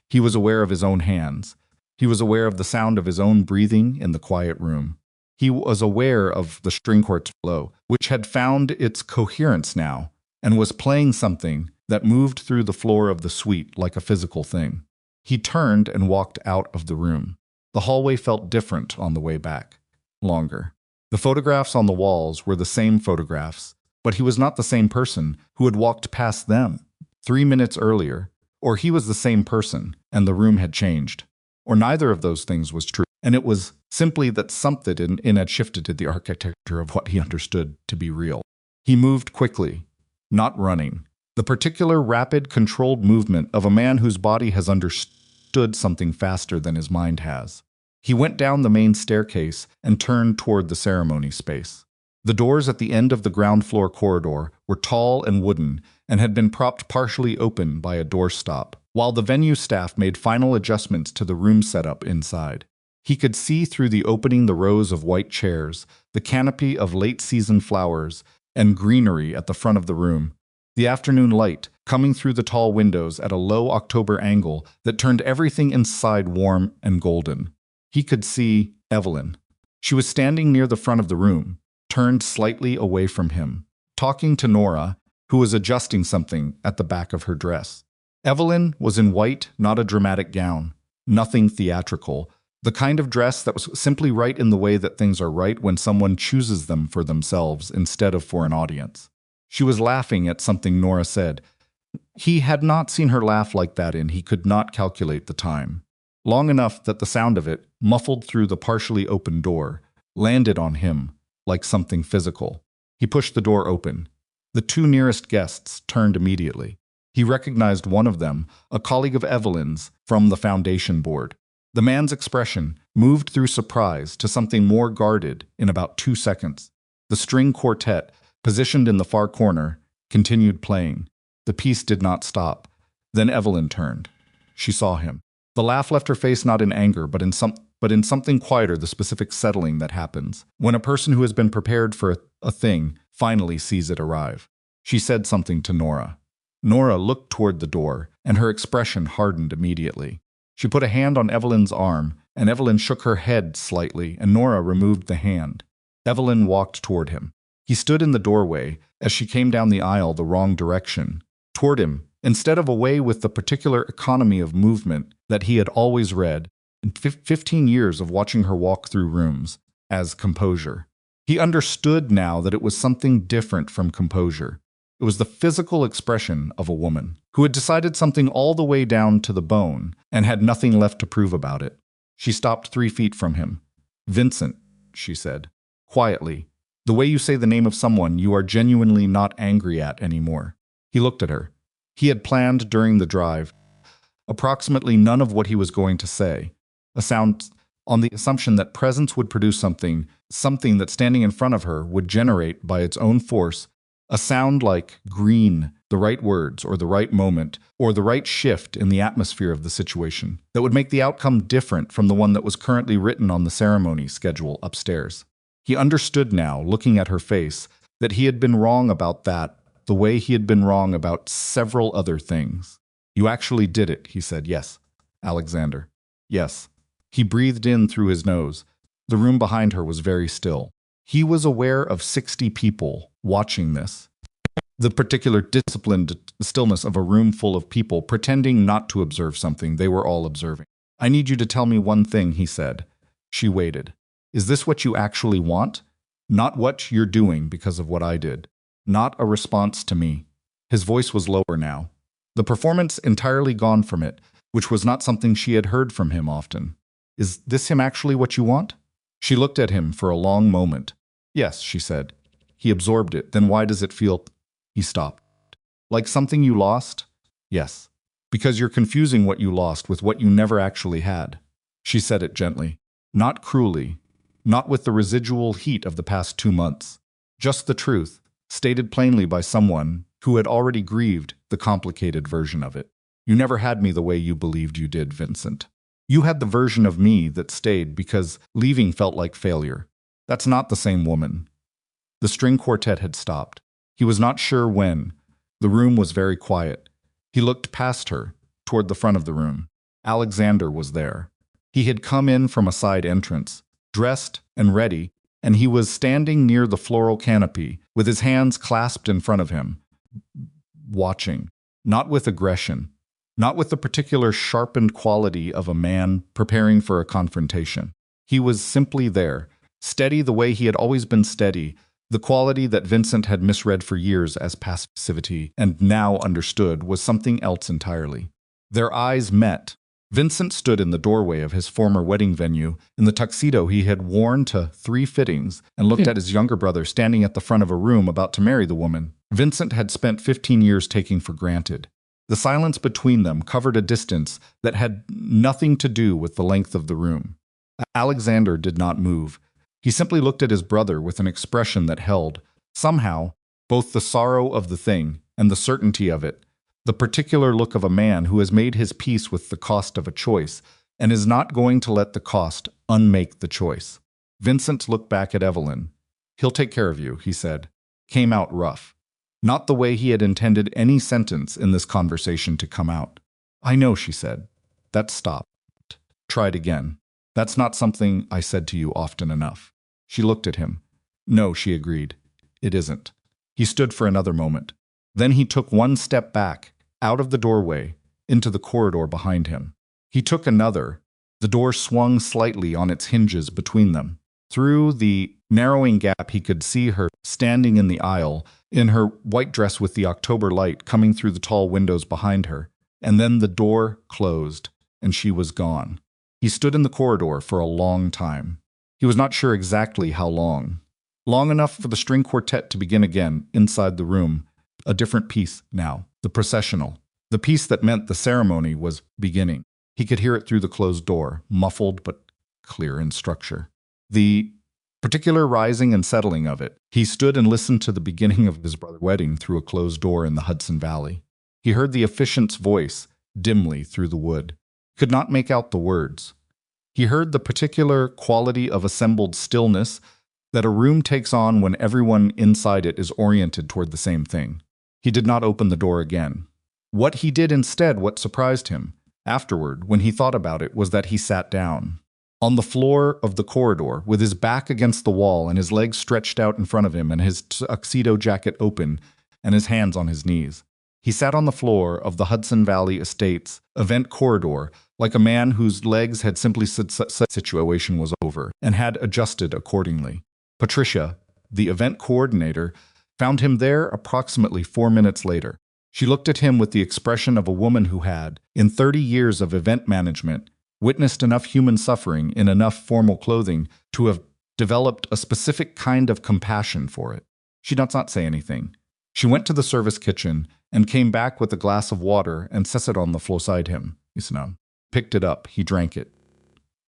He was aware of his own hands. He was aware of the sound of his own breathing in the quiet room. He was aware of the string quartet below, which had found its coherence now, and was playing something that moved through the floor of the suite like a physical thing. He turned and walked out of the room. The hallway felt different on the way back. Longer. The photographs on the walls were the same photographs, but he was not the same person who had walked past them 3 minutes earlier, or he was the same person, and the room had changed. Or neither of those things was true, and it was simply that something in had shifted to the architecture of what he understood to be real. He moved quickly, not running. The particular rapid, controlled movement of a man whose body has understood something faster than his mind has. He went down the main staircase and turned toward the ceremony space. The doors at the end of the ground floor corridor were tall and wooden and had been propped partially open by a doorstop, while the venue staff made final adjustments to the room setup inside. He could see through the opening the rows of white chairs, the canopy of late-season flowers, and greenery at the front of the room. The afternoon light, coming through the tall windows at a low October angle that turned everything inside warm and golden. He could see Evelyn. She was standing near the front of the room, turned slightly away from him, talking to Nora, who was adjusting something at the back of her dress. Evelyn was in white, not a dramatic gown, nothing theatrical, the kind of dress that was simply right in the way that things are right when someone chooses them for themselves instead of for an audience. She was laughing at something Nora said. He had not seen her laugh like that and he could not calculate the time. Long enough that the sound of it, muffled through the partially open door, landed on him like something physical. He pushed the door open. The 2 nearest guests turned immediately. He recognized one of them, a colleague of Evelyn's, from the foundation board. The man's expression moved through surprise to something more guarded in about 2 seconds. The string quartet, positioned in the far corner, continued playing. The piece did not stop. Then Evelyn turned. She saw him. The laugh left her face not in anger, but in something quieter, the specific settling that happens when a person who has been prepared for a thing finally sees it arrive. She said something to Nora. Nora looked toward the door, and her expression hardened immediately. She put a hand on Evelyn's arm, and Evelyn shook her head slightly, and Nora removed the hand. Evelyn walked toward him. He stood in the doorway as she came down the aisle the wrong direction, toward him, instead of away with the particular economy of movement that he had always read in 15 years of watching her walk through rooms. as composure. He understood now that it was something different from composure. It was the physical expression of a woman who had decided something all the way down to the bone and had nothing left to prove about it. She stopped 3 feet from him. "Vincent," she said, quietly, "the way you say the name of someone you are genuinely not angry at anymore." He looked at her. He had planned during the drive approximately none of what he was going to say. A sound on the assumption that presence would produce something that standing in front of her would generate by its own force, a sound like green, the right words or the right moment or the right shift in the atmosphere of the situation that would make the outcome different from the one that was currently written on the ceremony schedule upstairs. He understood now, looking at her face, that he had been wrong about that, the way he had been wrong about several other things. "You actually did it," he said. "Yes, Alexander." "Yes." He breathed in through his nose. The room behind her was very still. He was aware of 60 people watching this. The particular disciplined stillness of a room full of people pretending not to observe something they were all observing. "I need you to tell me one thing," he said. She waited. "Is this what you actually want? Not what you're doing because of what I did. Not a response to me." His voice was lower now. The performance entirely gone from it, which was not something she had heard from him often. "Is this him actually what you want?" She looked at him for a long moment. "Yes," she said. He absorbed it. "Then why does it feel—" He stopped. "Like something you lost?" "Yes. Because you're confusing what you lost with what you never actually had." She said it gently. Not cruelly. Not with the residual heat of the past 2 months. Just the truth, stated plainly by someone who had already grieved the complicated version of it. "You never had me the way you believed you did, Vincent. You had the version of me that stayed because leaving felt like failure. That's not the same woman." The string quartet had stopped. He was not sure when. The room was very quiet. He looked past her, toward the front of the room. Alexander was there. He had come in from a side entrance, dressed and ready, and he was standing near the floral canopy, with his hands clasped in front of him, watching, not with aggression, not with the particular sharpened quality of a man preparing for a confrontation. He was simply there, steady the way he had always been steady, the quality that Vincent had misread for years as passivity and now understood was something else entirely. Their eyes met. Vincent stood in the doorway of his former wedding venue in the tuxedo he had worn to 3 fittings and looked at his younger brother standing at the front of a room about to marry the woman Vincent had spent 15 years taking for granted. The silence between them covered a distance that had nothing to do with the length of the room. Alexander did not move. He simply looked at his brother with an expression that held, somehow, both the sorrow of the thing and the certainty of it, the particular look of a man who has made his peace with the cost of a choice and is not going to let the cost unmake the choice. Vincent looked back at Evelyn. "He'll take care of you," he said. Came out rough. Not the way he had intended any sentence in this conversation to come out. "I know," she said. "That stopped. Try it again. That's not something I said to you often enough." She looked at him. "No," she agreed. "It isn't." He stood for another moment. Then he took one step back, out of the doorway, into the corridor behind him. He took another. The door swung slightly on its hinges between them. Through the narrowing gap he could see her standing in the aisle, in her white dress with the October light coming through the tall windows behind her. And then the door closed, and she was gone. He stood in the corridor for a long time. He was not sure exactly how long. Long enough for the string quartet to begin again, inside the room. A different piece now, the processional. The piece that meant the ceremony was beginning. He could hear it through the closed door, muffled but clear in structure. The particular rising and settling of it. He stood and listened to the beginning of his brother's wedding through a closed door in the Hudson Valley. He heard the officiant's voice dimly through the wood. Could not make out the words. He heard the particular quality of assembled stillness that a room takes on when everyone inside it is oriented toward the same thing. He did not open the door again. What he did instead, what surprised him, afterward, when he thought about it, was that he sat down. On the floor of the corridor, with his back against the wall and his legs stretched out in front of him and his tuxedo jacket open and his hands on his knees. He sat on the floor of the Hudson Valley Estates event corridor, like a man whose legs had simply said the situation was over and had adjusted accordingly. Patricia, the event coordinator, found him there approximately 4 minutes later. She looked at him with the expression of a woman who had, in 30 years of event management, witnessed enough human suffering in enough formal clothing to have developed a specific kind of compassion for it. She did not say anything. She went to the service kitchen and came back with a glass of water and set it on the floor beside him. He picked it up. He drank it.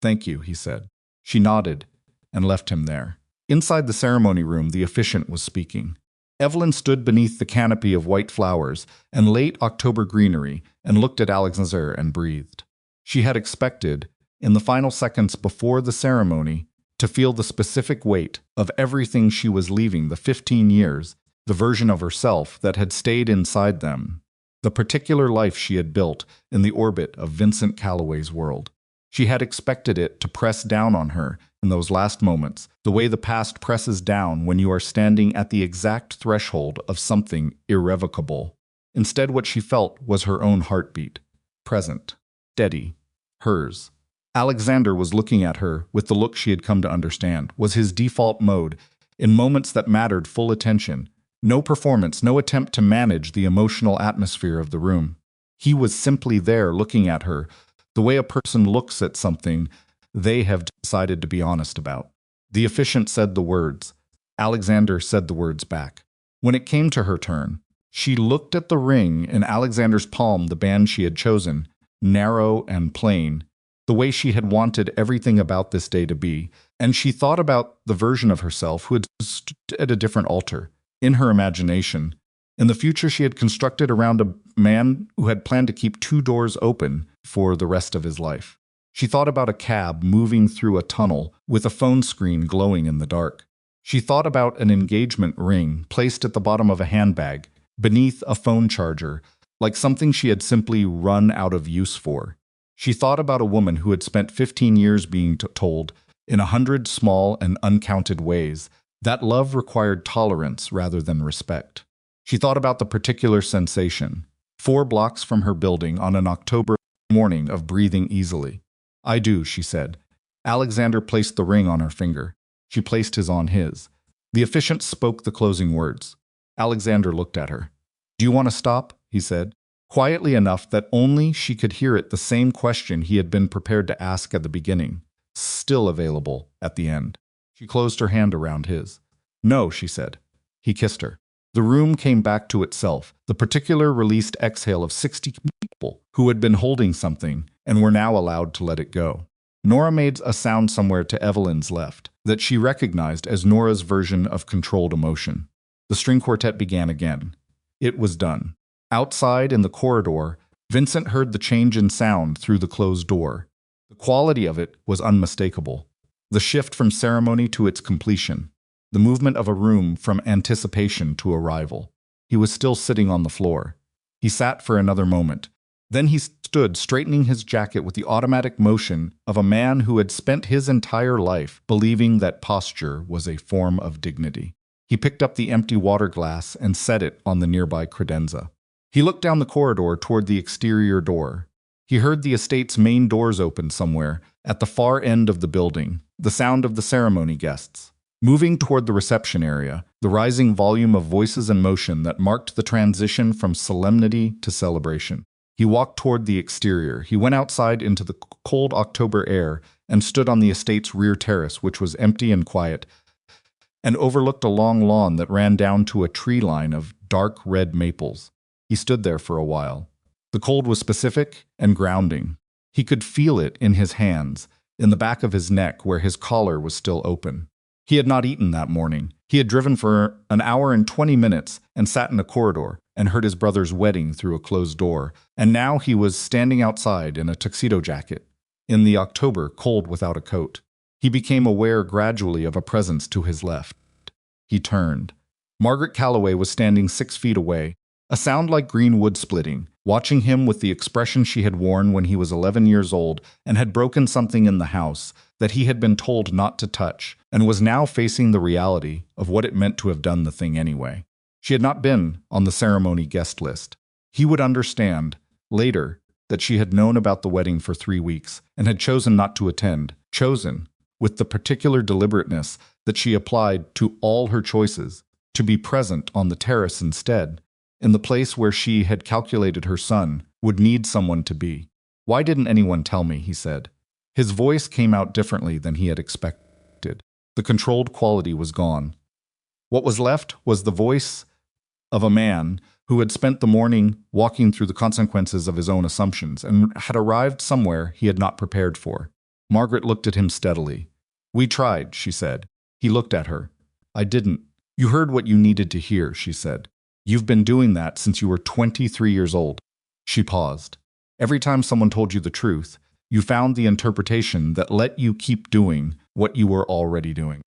"Thank you," he said. She nodded and left him there. Inside the ceremony room, the officiant was speaking. Evelyn stood beneath the canopy of white flowers and late October greenery and looked at Alexander and breathed. She had expected, in the final seconds before the ceremony, to feel the specific weight of everything she was leaving, the 15 years, the version of herself that had stayed inside them, the particular life she had built in the orbit of Vincent Calloway's world. She had expected it to press down on her in those last moments, the way the past presses down when you are standing at the exact threshold of something irrevocable. Instead, what she felt was her own heartbeat, present, steady, hers. Alexander was looking at her with the look she had come to understand, was his default mode, in moments that mattered full attention. No performance, no attempt to manage the emotional atmosphere of the room. He was simply there looking at her, the way a person looks at something they have decided to be honest about. The officiant said the words. Alexander said the words back. When it came to her turn, she looked at the ring in Alexander's palm, the band she had chosen, narrow and plain, the way she had wanted everything about this day to be, and she thought about the version of herself who had stood at a different altar. In her imagination, in the future she had constructed around a man who had planned to keep 2 doors open for the rest of his life. She thought about a cab moving through a tunnel with a phone screen glowing in the dark. She thought about an engagement ring placed at the bottom of a handbag, beneath a phone charger, like something she had simply run out of use for. She thought about a woman who had spent 15 years being told, in 100 small and uncounted ways, that love required tolerance rather than respect. She thought about the particular sensation, 4 blocks from her building on an October morning, of breathing easily. "I do," she said. Alexander placed the ring on her finger. She placed his on his. The officiant spoke the closing words. Alexander looked at her. "Do you want to stop?" he said, quietly enough that only she could hear it, the same question he had been prepared to ask at the beginning, still available at the end. She closed her hand around his. "No," she said. He kissed her. The room came back to itself, the particular released exhale of 60 people who had been holding something and were now allowed to let it go. Nora made a sound somewhere to Evelyn's left that she recognized as Nora's version of controlled emotion. The string quartet began again. It was done. Outside in the corridor, Vincent heard the change in sound through the closed door. The quality of it was unmistakable. The shift from ceremony to its completion. The movement of a room from anticipation to arrival. He was still sitting on the floor. He sat for another moment. Then he stood, straightening his jacket with the automatic motion of a man who had spent his entire life believing that posture was a form of dignity. He picked up the empty water glass and set it on the nearby credenza. He looked down the corridor toward the exterior door. He heard the estate's main doors open somewhere at the far end of the building, the sound of the ceremony guests. Moving toward the reception area, the rising volume of voices and motion that marked the transition from solemnity to celebration. He walked toward the exterior. He went outside into the cold October air and stood on the estate's rear terrace, which was empty and quiet, and overlooked a long lawn that ran down to a tree line of dark red maples. He stood there for a while. The cold was specific and grounding. He could feel it in his hands, in the back of his neck where his collar was still open. He had not eaten that morning. He had driven for an hour and 20 minutes and sat in a corridor and heard his brother's wedding through a closed door, and now he was standing outside in a tuxedo jacket, in the October cold without a coat. He became aware gradually of a presence to his left. He turned. Margaret Calloway was standing 6 feet away, a sound like green wood splitting, watching him with the expression she had worn when he was 11 years old and had broken something in the house that he had been told not to touch, and was now facing the reality of what it meant to have done the thing anyway. She had not been on the ceremony guest list. He would understand, later, that she had known about the wedding for 3 weeks and had chosen not to attend, chosen, with the particular deliberateness that she applied to all her choices, to be present on the terrace instead, in the place where she had calculated her son would need someone to be. "Why didn't anyone tell me?" he said. His voice came out differently than he had expected. The controlled quality was gone. What was left was the voice of a man who had spent the morning walking through the consequences of his own assumptions and had arrived somewhere he had not prepared for. Margaret looked at him steadily. "We tried," she said. He looked at her. "I didn't." "You heard what you needed to hear," she said. "You've been doing that since you were 23 years old." She paused. "Every time someone told you the truth, you found the interpretation that let you keep doing what you were already doing."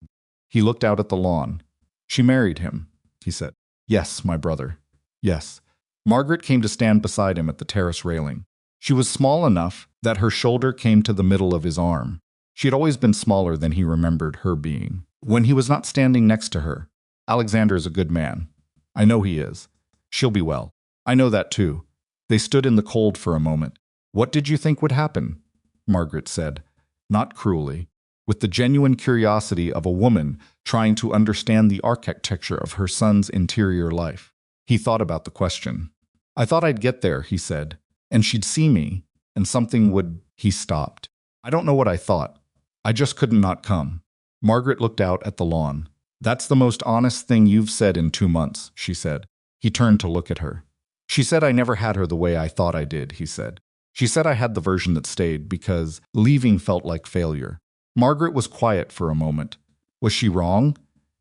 He looked out at the lawn. "She married him," he said. "Yes, my brother. Yes." Margaret came to stand beside him at the terrace railing. She was small enough that her shoulder came to the middle of his arm. She had always been smaller than he remembered her being. When he was not standing next to her, "Alexander is a good man. I know he is. She'll be well. I know that too." They stood in the cold for a moment. "What did you think would happen?" Margaret said, not cruelly, with the genuine curiosity of a woman trying to understand the architecture of her son's interior life. He thought about the question. "I thought I'd get there," he said, "and she'd see me, and something would—" He stopped. "I don't know what I thought. I just couldn't not come." Margaret looked out at the lawn. "That's the most honest thing you've said in 2 months," she said. He turned to look at her. "She said I never had her the way I thought I did," he said. "She said I had the version that stayed because leaving felt like failure." Margaret was quiet for a moment. "Was she wrong?"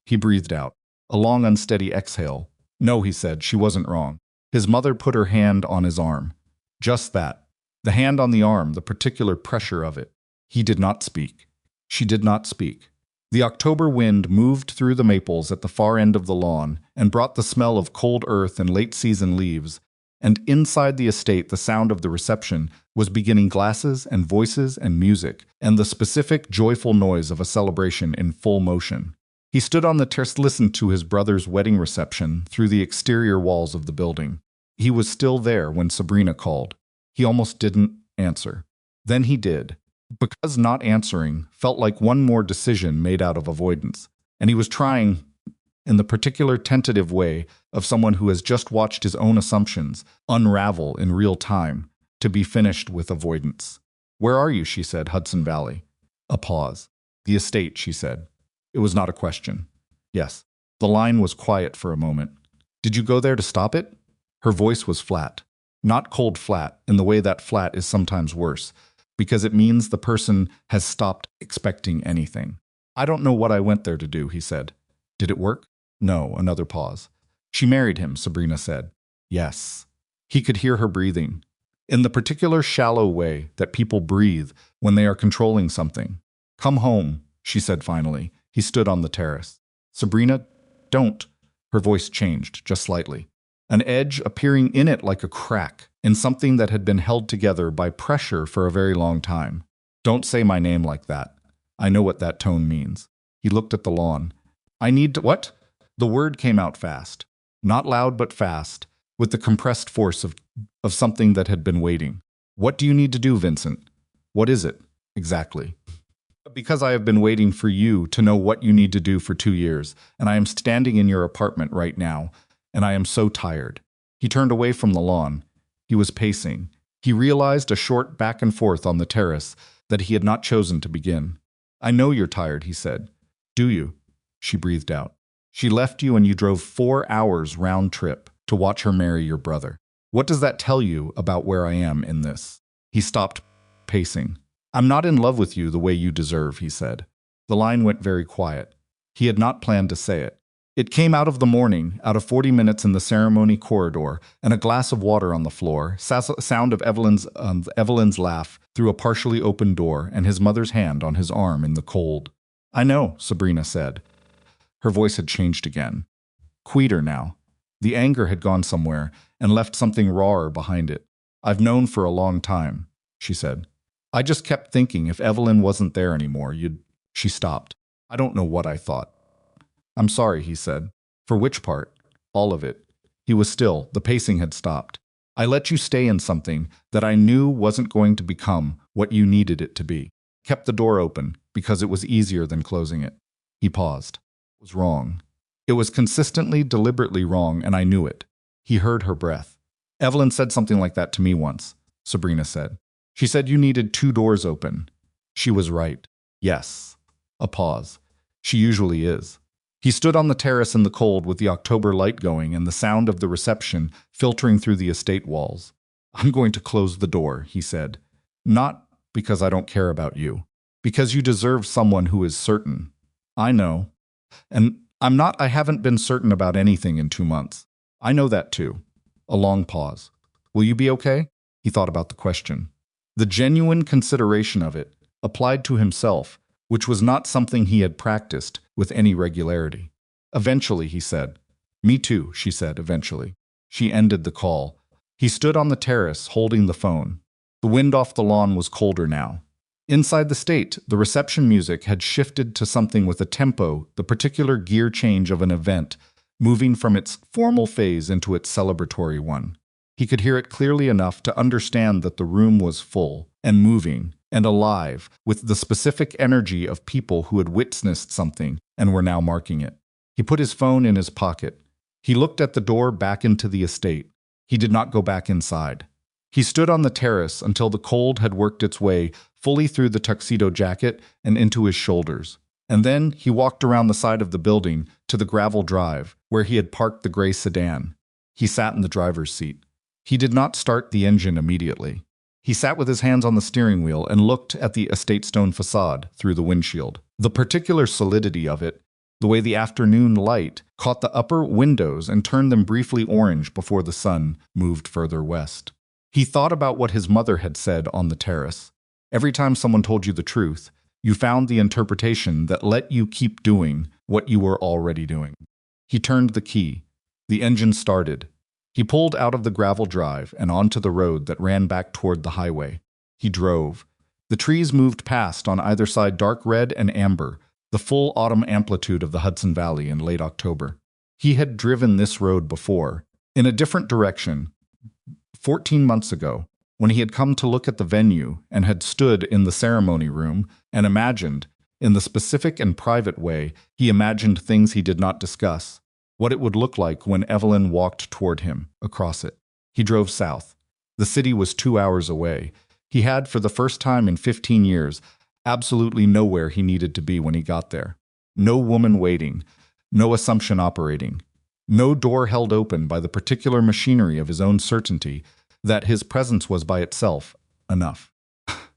He breathed out. A long, unsteady exhale. "No," he said, "she wasn't wrong." His mother put her hand on his arm. Just that. The hand on the arm, the particular pressure of it. He did not speak. She did not speak. The October wind moved through the maples at the far end of the lawn and brought the smell of cold earth and late-season leaves, and inside the estate the sound of the reception was beginning, glasses and voices and music, and the specific, joyful noise of a celebration in full motion. He stood on the terrace, listened to his brother's wedding reception through the exterior walls of the building. He was still there when Sabrina called. He almost didn't answer. Then he did, because not answering felt like one more decision made out of avoidance, and he was trying, in the particular tentative way of someone who has just watched his own assumptions unravel in real time, to be finished with avoidance. "Where are you?" she said. "Hudson Valley." A pause. "The estate," she said. It was not a question. "Yes." The line was quiet for a moment. "Did you go there to stop it?" Her voice was flat. Not cold flat, in the way that flat is sometimes worse, because it means the person has stopped expecting anything. "I don't know what I went there to do," he said. "Did it work?" "No." Another pause. "She married him," Sabrina said. "Yes." He could hear her breathing, in the particular shallow way that people breathe when they are controlling something. "Come home," she said finally. He stood on the terrace. "Sabrina, don't." Her voice changed, just slightly. An edge appearing in it like a crack, in something that had been held together by pressure for a very long time. "Don't say my name like that. I know what that tone means." He looked at the lawn. "I need to—" "What?" The word came out fast. Not loud, but fast, with the compressed force of something that had been waiting. "What do you need to do, Vincent?" "What is it?" "Exactly." "Because I have been waiting for you to know what you need to do for 2 years, and I am standing in your apartment right now, and I am so tired." He turned away from the lawn. He was pacing. He realized a short back and forth on the terrace that he had not chosen to begin. "I know you're tired," he said. "Do you?" She breathed out. "She left you and you drove 4 hours round trip to watch her marry your brother. What does that tell you about where I am in this?" He stopped pacing. "I'm not in love with you the way you deserve," he said. The line went very quiet. He had not planned to say it. It came out of the morning, out of 40 minutes in the ceremony corridor, and a glass of water on the floor, sound of Evelyn's laugh through a partially open door, and his mother's hand on his arm in the cold. "I know," Sabrina said. Her voice had changed again. Quieter now. The anger had gone somewhere and left something rawer behind it. "I've known for a long time," she said. "I just kept thinking if Evelyn wasn't there anymore, you'd—" She stopped. "I don't know what I thought." "I'm sorry," he said. "For which part?" "All of it." He was still. The pacing had stopped. I let you stay in something that I knew wasn't going to become what you needed it to be. Kept the door open because it was easier than closing it. He paused. It was wrong. It was consistently, deliberately wrong, and I knew it. He heard her breath. Evelyn said something like that to me once, Sabrina said. She said you needed 2 doors open. She was right. Yes. A pause. She usually is. He stood on the terrace in the cold with the October light going and the sound of the reception filtering through the estate walls. I'm going to close the door, he said. Not because I don't care about you. Because you deserve someone who is certain. I know. And I haven't been certain about anything in 2 months. I know that too. A long pause. Will you be okay? He thought about the question. The genuine consideration of it, applied to himself, which was not something he had practiced with any regularity. Eventually, he said. Me too, she said, eventually. She ended the call. He stood on the terrace, holding the phone. The wind off the lawn was colder now. Inside the state, the reception music had shifted to something with a tempo, the particular gear change of an event, moving from its formal phase into its celebratory one. He could hear it clearly enough to understand that the room was full and moving and alive with the specific energy of people who had witnessed something and were now marking it. He put his phone in his pocket. He looked at the door back into the estate. He did not go back inside. He stood on the terrace until the cold had worked its way fully through the tuxedo jacket and into his shoulders. And then he walked around the side of the building to the gravel drive where he had parked the gray sedan. He sat in the driver's seat. He did not start the engine immediately. He sat with his hands on the steering wheel and looked at the estate stone facade through the windshield. The particular solidity of it, the way the afternoon light caught the upper windows and turned them briefly orange before the sun moved further west. He thought about what his mother had said on the terrace. Every time someone told you the truth, you found the interpretation that let you keep doing what you were already doing. He turned the key. The engine started. He pulled out of the gravel drive and onto the road that ran back toward the highway. He drove. The trees moved past on either side, dark red and amber, the full autumn amplitude of the Hudson Valley in late October. He had driven this road before, in a different direction, 14 months ago, when he had come to look at the venue and had stood in the ceremony room and imagined, in the specific and private way, he imagined things he did not discuss, what it would look like when Evelyn walked toward him across it. He drove south. The city was 2 hours away. He had, for the first time in 15 years, absolutely nowhere he needed to be when he got there. No woman waiting, no assumption operating, no door held open by the particular machinery of his own certainty that his presence was by itself enough.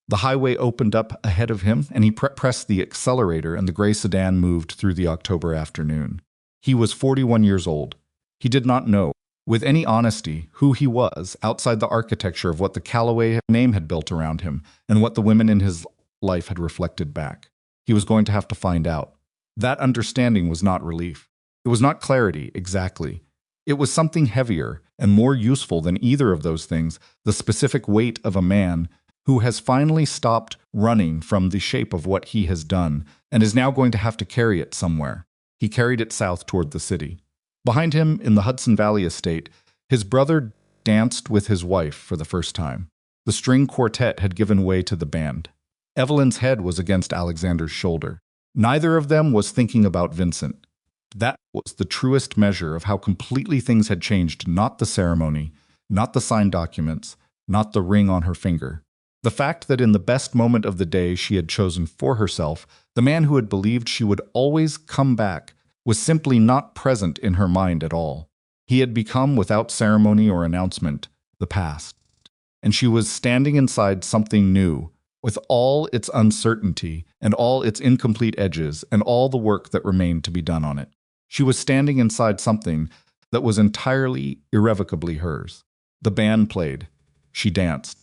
The highway opened up ahead of him, and he pressed the accelerator, and the gray sedan moved through the October afternoon. He was 41 years old. He did not know, with any honesty, who he was outside the architecture of what the Calloway name had built around him and what the women in his life had reflected back. He was going to have to find out. That understanding was not relief. It was not clarity, exactly. It was something heavier and more useful than either of those things, the specific weight of a man who has finally stopped running from the shape of what he has done and is now going to have to carry it somewhere. He carried it south toward the city. Behind him, in the Hudson Valley estate, his brother danced with his wife for the first time. The string quartet had given way to the band. Evelyn's head was against Alexander's shoulder. Neither of them was thinking about Vincent. That was the truest measure of how completely things had changed, not the ceremony, not the signed documents, not the ring on her finger. The fact that in the best moment of the day she had chosen for herself, the man who had believed she would always come back, was simply not present in her mind at all. He had become, without ceremony or announcement, the past. And she was standing inside something new, with all its uncertainty and all its incomplete edges and all the work that remained to be done on it. She was standing inside something that was entirely, irrevocably hers. The band played. She danced.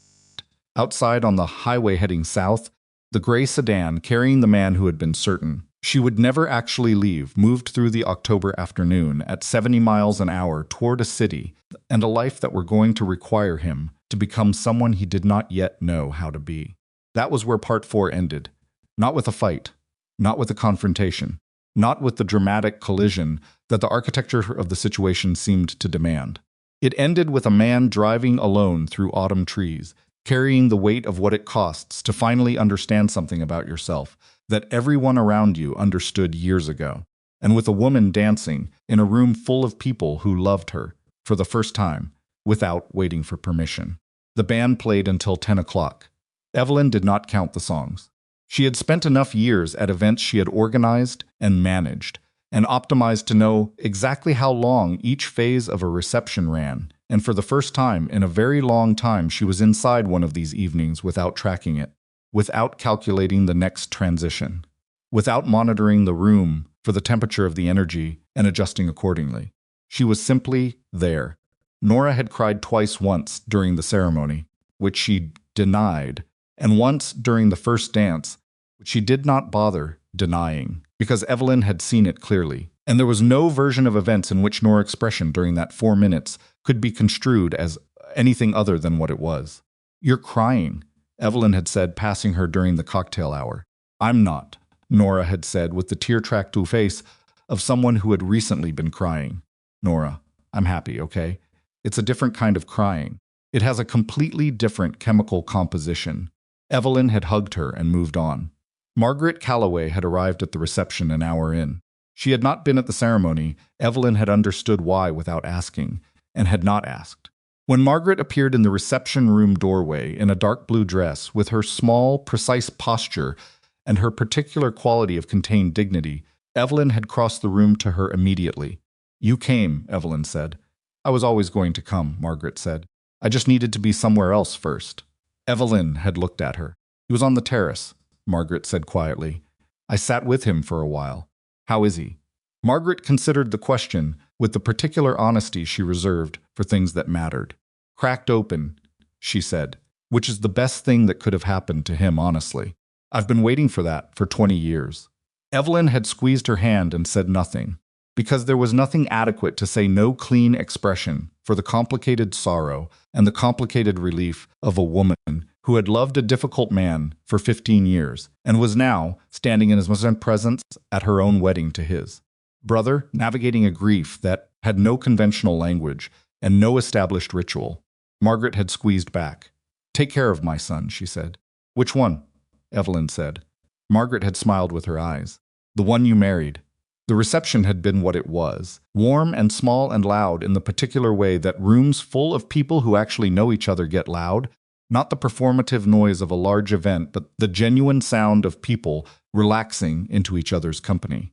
Outside on the highway heading south, the gray sedan carrying the man who had been certain she would never actually leave moved through the October afternoon at 70 miles an hour toward a city and a life that were going to require him to become someone he did not yet know how to be. That was where part 4 ended. Not with a fight, not with a confrontation, not with the dramatic collision that the architecture of the situation seemed to demand. It ended with a man driving alone through autumn trees, carrying the weight of what it costs to finally understand something about yourself that everyone around you understood years ago, and with a woman dancing in a room full of people who loved her for the first time without waiting for permission. The band played until 10 o'clock. Evelyn did not count the songs. She had spent enough years at events she had organized and managed and optimized to know exactly how long each phase of a reception ran, and for the first time in a very long time she was inside one of these evenings without tracking it, without calculating the next transition, without monitoring the room for the temperature of the energy and adjusting accordingly. She was simply there. Nora had cried twice, once during the ceremony, which she denied, and once during the first dance, which she did not bother denying, because Evelyn had seen it clearly, and there was no version of events in which Nora's expression during that 4 minutes could be construed as anything other than what it was. "You're crying," Evelyn had said, passing her during the cocktail hour. "I'm not," Nora had said with the tear-tracked face of someone who had recently been crying. "Nora, I'm happy, okay? It's a different kind of crying. It has a completely different chemical composition." Evelyn had hugged her and moved on. Margaret Calloway had arrived at the reception an hour in. She had not been at the ceremony. Evelyn had understood why without asking, and had not asked. When Margaret appeared in the reception room doorway in a dark blue dress, with her small, precise posture and her particular quality of contained dignity, Evelyn had crossed the room to her immediately. "You came," Evelyn said. "I was always going to come," Margaret said. "I just needed to be somewhere else first." Evelyn had looked at her. "He was on the terrace," Margaret said quietly. "I sat with him for a while. How is he?" Margaret considered the question with the particular honesty she reserved for things that mattered. "Cracked open," she said, "which is the best thing that could have happened to him, honestly. I've been waiting for that for 20 years. Evelyn had squeezed her hand and said nothing, because there was nothing adequate to say no clean expression for the complicated sorrow and the complicated relief of a woman who had loved a difficult man for 15 years and was now standing in his presence at her own wedding to his brother, navigating a grief that had no conventional language and no established ritual. Margaret had squeezed back. "Take care of my son," she said. "Which one?" Evelyn said. Margaret had smiled with her eyes. "The one you married." The reception had been what it was, warm and small and loud in the particular way that rooms full of people who actually know each other get loud, not the performative noise of a large event, but the genuine sound of people relaxing into each other's company.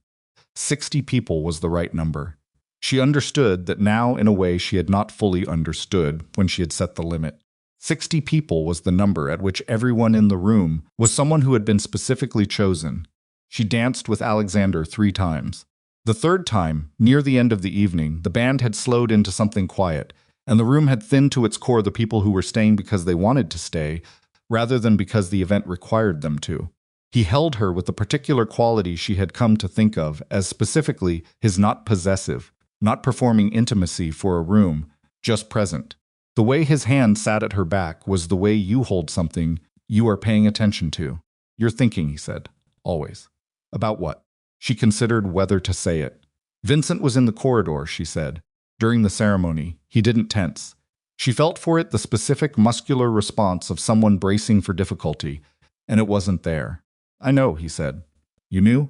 60 people was the right number. She understood that now in a way she had not fully understood when she had set the limit. 60 people was the number at which everyone in the room was someone who had been specifically chosen. She danced with Alexander 3 times. The third time, near the end of the evening, the band had slowed into something quiet, and the room had thinned to its core the people who were staying because they wanted to stay, rather than because the event required them to. He held her with the particular quality she had come to think of as specifically his not possessive, not performing intimacy for a room, just present. The way his hand sat at her back was the way you hold something you are paying attention to. "You're thinking," he said, "always." "About what?" She considered whether to say it. "Vincent was in the corridor," she said. "During the ceremony, he didn't tense." She felt for it the specific muscular response of someone bracing for difficulty, and it wasn't there. "I know," he said. "You knew?"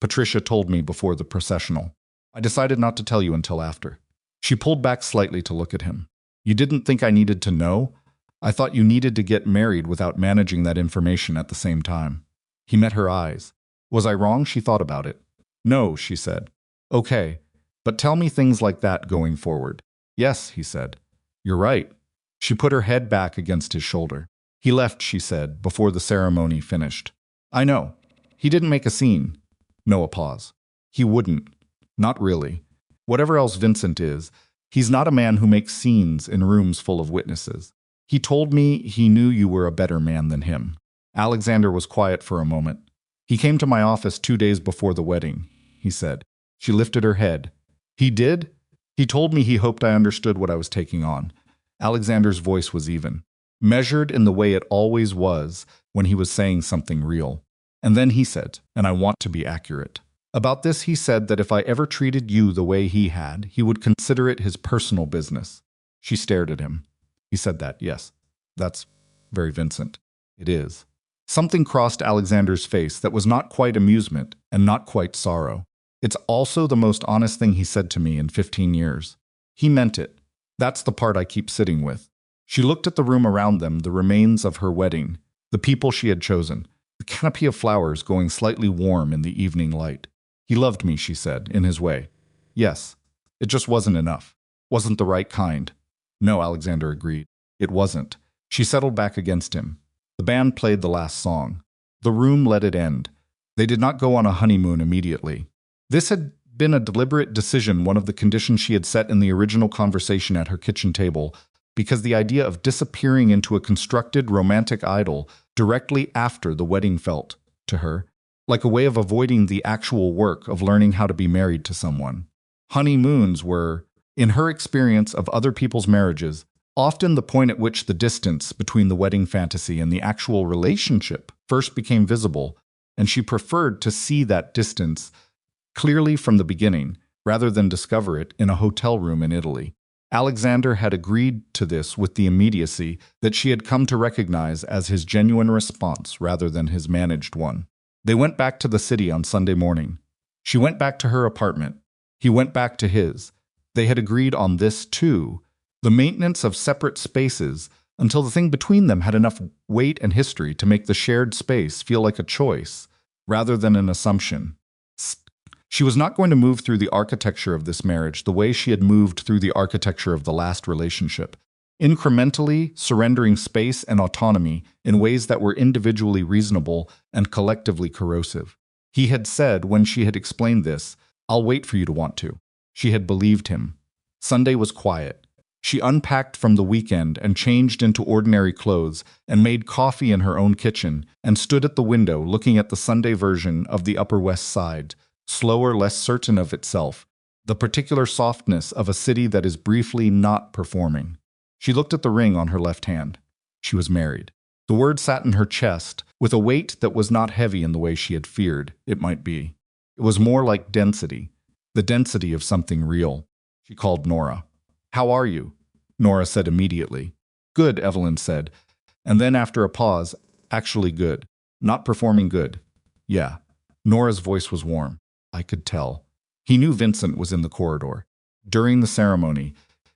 "Patricia told me before the processional. I decided not to tell you until after." She pulled back slightly to look at him. "You didn't think I needed to know? I thought you needed to get married without managing that information at the same time." He met her eyes. "Was I wrong?" She thought about it. "No," she said. "Okay, but tell me things like that going forward." "Yes," he said. "You're right." She put her head back against his shoulder. "He left," she said, before the ceremony finished. "I know. He didn't make a scene." No, a pause. "He wouldn't. Not really. Whatever else Vincent is, he's not a man who makes scenes in rooms full of witnesses. He told me he knew you were a better man than him." Alexander was quiet for a moment. "He came to my office 2 days before the wedding," he said. She lifted her head. "He did? He told me he hoped I understood what I was taking on." Alexander's voice was even, measured in the way it always was when he was saying something real. "And then he said, and I want to be accurate. About this he said that if I ever treated you the way he had, he would consider it his personal business. She stared at him. He said that, yes. That's very Vincent. It is. Something crossed Alexander's face that was not quite amusement and not quite sorrow. It's also the most honest thing he said to me in 15 years. He meant it. That's the part I keep sitting with. She looked at the room around them, the remains of her wedding, the people she had chosen, the canopy of flowers going slightly warm in the evening light. He loved me, she said, in his way. Yes. It just wasn't enough. Wasn't the right kind. No, Alexander agreed. It wasn't. She settled back against him. The band played the last song. The room let it end. They did not go on a honeymoon immediately. This had been a deliberate decision, one of the conditions she had set in the original conversation at her kitchen table, because the idea of disappearing into a constructed romantic idyll directly after the wedding felt, to her, like a way of avoiding the actual work of learning how to be married to someone. Honeymoons were, in her experience of other people's marriages, often the point at which the distance between the wedding fantasy and the actual relationship first became visible, and she preferred to see that distance clearly from the beginning, rather than discover it in a hotel room in Italy. Alexander had agreed to this with the immediacy that she had come to recognize as his genuine response rather than his managed one. They went back to the city on Sunday morning. She went back to her apartment. He went back to his. They had agreed on this too, the maintenance of separate spaces, until the thing between them had enough weight and history to make the shared space feel like a choice, rather than an assumption. She was not going to move through the architecture of this marriage the way she had moved through the architecture of the last relationship, incrementally surrendering space and autonomy in ways that were individually reasonable and collectively corrosive. He had said, when she had explained this, "I'll wait for you to want to." She had believed him. Sunday was quiet. She unpacked from the weekend and changed into ordinary clothes and made coffee in her own kitchen and stood at the window looking at the Sunday version of the Upper West Side, slower, less certain of itself, the particular softness of a city that is briefly not performing. She looked at the ring on her left hand. She was married. The word sat in her chest with a weight that was not heavy in the way she had feared it might be. It was more like density, the density of something real. She called Nora. "How are you?" Nora said immediately. "Good," Evelyn said, and then after a pause, "Actually good. Not performing good." "Yeah." Nora's voice was warm. I could tell. He knew Vincent was in the corridor. During the ceremony,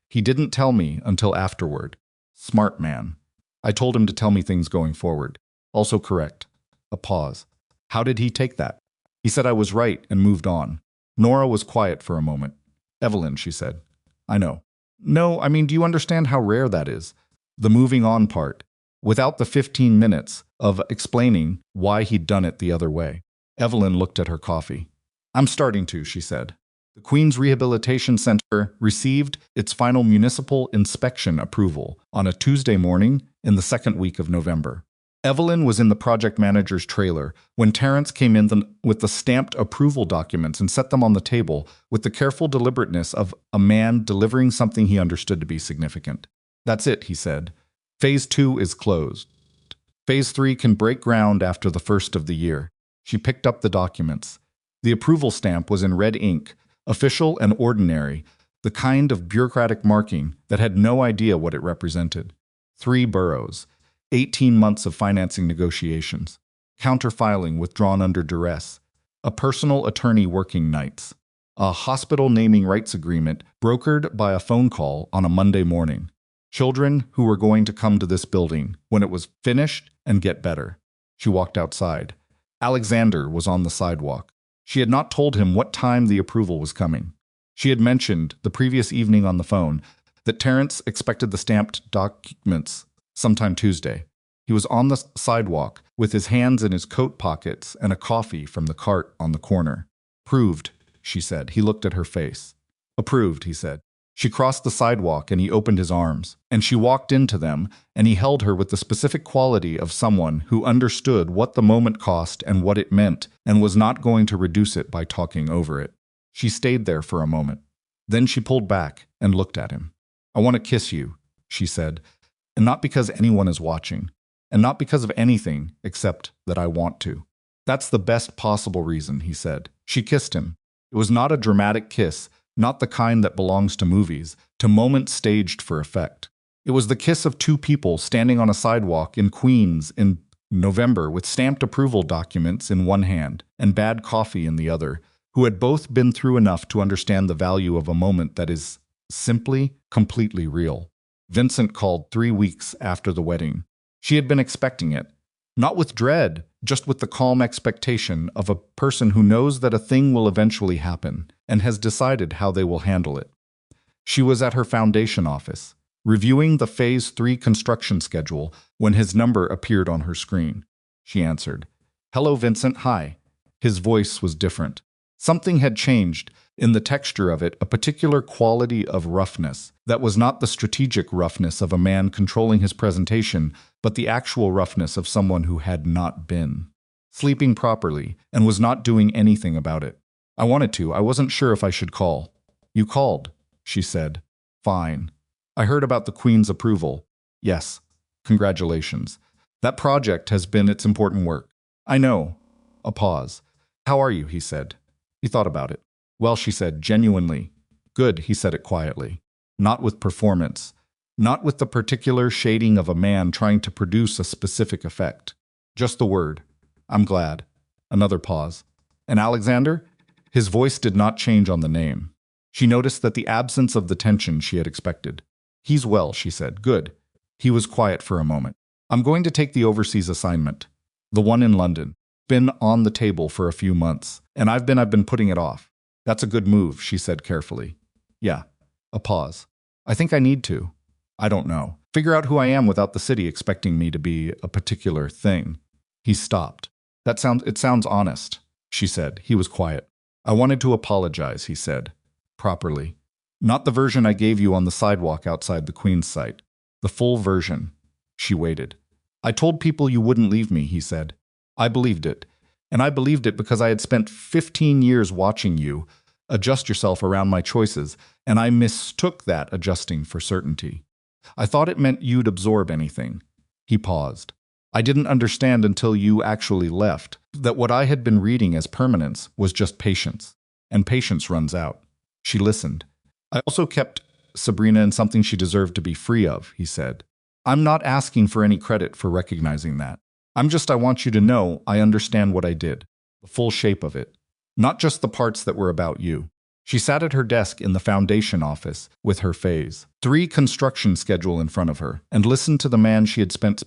he didn't tell me until afterward. Smart man. I told him to tell me things going forward. Also correct. A pause. How did he take that? He said I was right and moved on. Nora was quiet for a moment. "Evelyn," she said. "I know." "No, I mean, do you understand how rare that is? The moving on part, without the 15 minutes of explaining why he'd done it the other way." Evelyn looked at her coffee. "I'm starting to," she said. The Queen's Rehabilitation Center received its final municipal inspection approval on a Tuesday morning in the second week of November. Evelyn was in the project manager's trailer when Terrence came in with the stamped approval documents and set them on the table with the careful deliberateness of a man delivering something he understood to be significant. "That's it," he said. "Phase 2 is closed. Phase 3 can break ground after the first of the year." She picked up the documents. The approval stamp was in red ink, official and ordinary, the kind of bureaucratic marking that had no idea what it represented. 3 boroughs, 18 months of financing negotiations, counter-filing withdrawn under duress, a personal attorney working nights, a hospital naming rights agreement brokered by a phone call on a Monday morning, children who were going to come to this building when it was finished and get better. She walked outside. Alexander was on the sidewalk. She had not told him what time the approval was coming. She had mentioned the previous evening on the phone that Terrence expected the stamped documents sometime Tuesday. He was on the sidewalk with his hands in his coat pockets and a coffee from the cart on the corner. "Approved," she said. He looked at her face. "Approved," he said. She crossed the sidewalk and he opened his arms, and she walked into them, and he held her with the specific quality of someone who understood what the moment cost and what it meant and was not going to reduce it by talking over it. She stayed there for a moment. Then she pulled back and looked at him. "I want to kiss you," she said, "and not because anyone is watching, and not because of anything except that I want to." "That's the best possible reason," he said. She kissed him. It was not a dramatic kiss, Not the kind that belongs to movies, to moments staged for effect. It was the kiss of two people standing on a sidewalk in Queens in November with stamped approval documents in one hand and bad coffee in the other, who had both been through enough to understand the value of a moment that is simply, completely real. Vincent called 3 weeks after the wedding. She had been expecting it. Not with dread, just with the calm expectation of a person who knows that a thing will eventually happen and has decided how they will handle it. She was at her foundation office, reviewing the Phase 3 construction schedule when his number appeared on her screen. She answered. "Hello, Vincent, hi." His voice was different. Something had changed in the texture of it, a particular quality of roughness that was not the strategic roughness of a man controlling his presentation, but the actual roughness of someone who had not been sleeping properly and was not doing anything about it. "I wanted to. I wasn't sure if I should call." "You called," she said. "Fine. I heard about the Queen's approval." "Yes. Congratulations. That project has been its important work." "I know." A pause. "How are you?" he said. He thought about it. "Well," she said, genuinely. "Good," he said it quietly. Not with performance. Not with the particular shading of a man trying to produce a specific effect. Just the word. "I'm glad." Another pause. "And Alexander?" His voice did not change on the name. She noticed that the absence of the tension she had expected. "He's well," she said. "Good." He was quiet for a moment. "I'm going to take the overseas assignment. The one in London. Been on the table for a few months, and I've been putting it off." "That's a good move," she said carefully. "Yeah." A pause. "I think I need to. I don't know. Figure out who I am without the city expecting me to be a particular thing." He stopped. It sounds honest," she said. He was quiet. "I wanted to apologize," he said. "Properly. Not the version I gave you on the sidewalk outside the Queen's site. The full version." She waited. "I told people you wouldn't leave me," he said. "I believed it. And I believed it because I had spent 15 years watching you adjust yourself around my choices, and I mistook that adjusting for certainty. I thought it meant you'd absorb anything." He paused. "I didn't understand until you actually left that what I had been reading as permanence was just patience. And patience runs out." She listened. "I also kept Sabrina in something she deserved to be free of," he said. "I'm not asking for any credit for recognizing that. I want you to know I understand what I did, the full shape of it, not just the parts that were about you." She sat at her desk in the foundation office with her Phase 3 construction schedule in front of her and listened to the man she had spent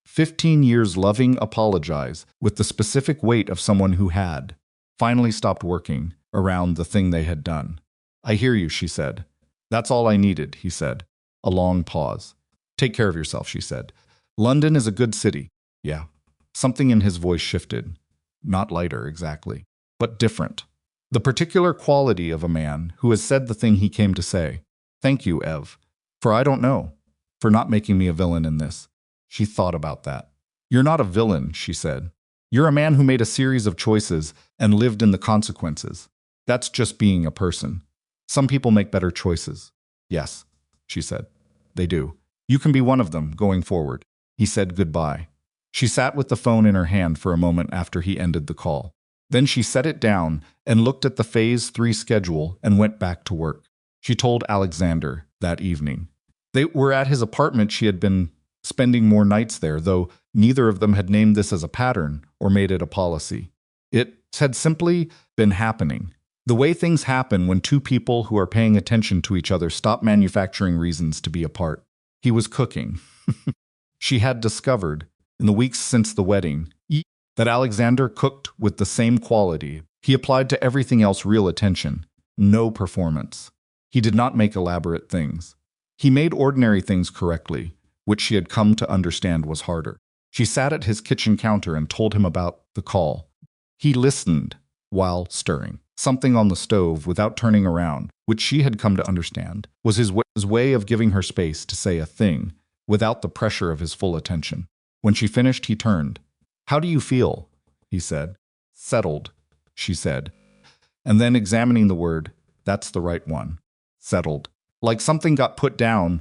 15 years loving apologize with the specific weight of someone who had finally stopped working around the thing they had done. "I hear you," she said. "That's all I needed," he said. A long pause. "Take care of yourself," she said. "London is a good city." "Yeah." Something in his voice shifted. Not lighter, exactly, but different. The particular quality of a man who has said the thing he came to say. "Thank you, Ev. For I don't know. For not making me a villain in this." She thought about that. "You're not a villain," she said. "You're a man who made a series of choices and lived in the consequences. That's just being a person. Some people make better choices." "Yes," she said. "They do. You can be one of them going forward." He said goodbye. She sat with the phone in her hand for a moment after he ended the call. Then she set it down and looked at the Phase 3 schedule and went back to work. She told Alexander that evening. They were at his apartment. She had been spending more nights there, though neither of them had named this as a pattern or made it a policy. It had simply been happening. The way things happen when two people who are paying attention to each other stop manufacturing reasons to be apart. He was cooking. She had discovered, in the weeks since the wedding, that Alexander cooked with the same quality. He applied to everything else real attention, no performance. He did not make elaborate things. He made ordinary things correctly, which she had come to understand was harder. She sat at his kitchen counter and told him about the call. He listened while stirring something on the stove without turning around, which she had come to understand was his way of giving her space to say a thing without the pressure of his full attention. When she finished, he turned. "How do you feel?" he said. "Settled," she said. And then examining the word, "That's the right one. Settled. Like something got put down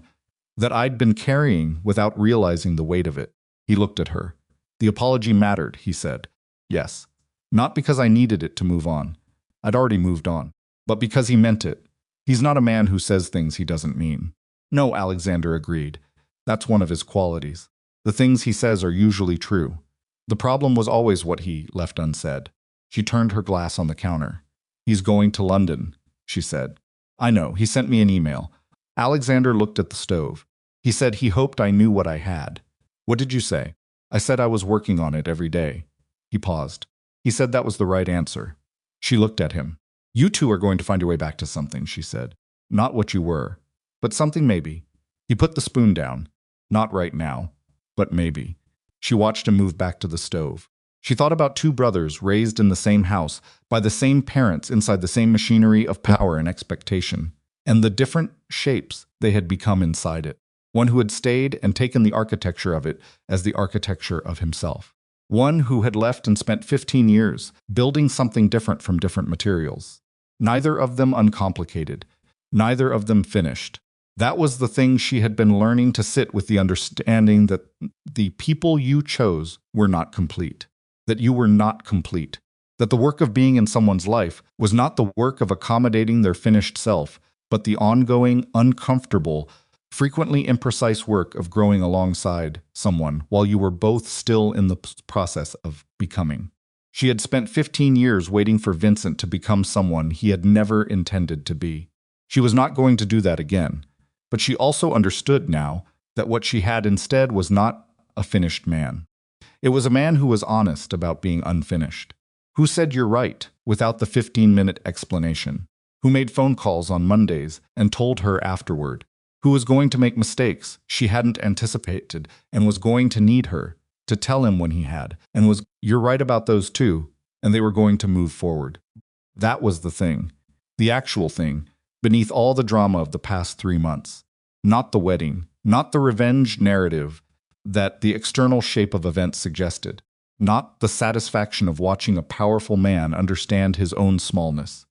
that I'd been carrying without realizing the weight of it." He looked at her. "The apology mattered," he said. "Yes. Not because I needed it to move on. I'd already moved on. But because he meant it. He's not a man who says things he doesn't mean. No, Alexander agreed. That's one of his qualities. The things he says are usually true. The problem was always what he left unsaid. She turned her glass on the counter. He's going to London, she said. I know, he sent me an email. Alexander looked at the stove. He said he hoped I knew what I had. What did you say? I said I was working on it every day. He paused. He said that was the right answer. She looked at him. You two are going to find your way back to something, she said. Not what you were, but something maybe. He put the spoon down. Not right now, but maybe. She watched him move back to the stove. She thought about two brothers raised in the same house, by the same parents inside the same machinery of power and expectation, and the different shapes they had become inside it. One who had stayed and taken the architecture of it as the architecture of himself. One who had left and spent 15 years building something different from different materials. Neither of them uncomplicated, neither of them finished. That was the thing she had been learning to sit with, the understanding that the people you chose were not complete, that you were not complete, that the work of being in someone's life was not the work of accommodating their finished self, but the ongoing, uncomfortable, frequently imprecise work of growing alongside someone while you were both still in the process of becoming. She had spent 15 years waiting for Vincent to become someone he had never intended to be. She was not going to do that again, but she also understood now that what she had instead was not a finished man. It was a man who was honest about being unfinished, who said you're right without the 15-minute explanation, who made phone calls on Mondays and told her afterward, who was going to make mistakes she hadn't anticipated and was going to need her to tell him when he had, and was, you're right about those too, and they were going to move forward. That was the thing, the actual thing, beneath all the drama of the past 3 months. Not the wedding, not the revenge narrative that the external shape of events suggested, not the satisfaction of watching a powerful man understand his own smallness.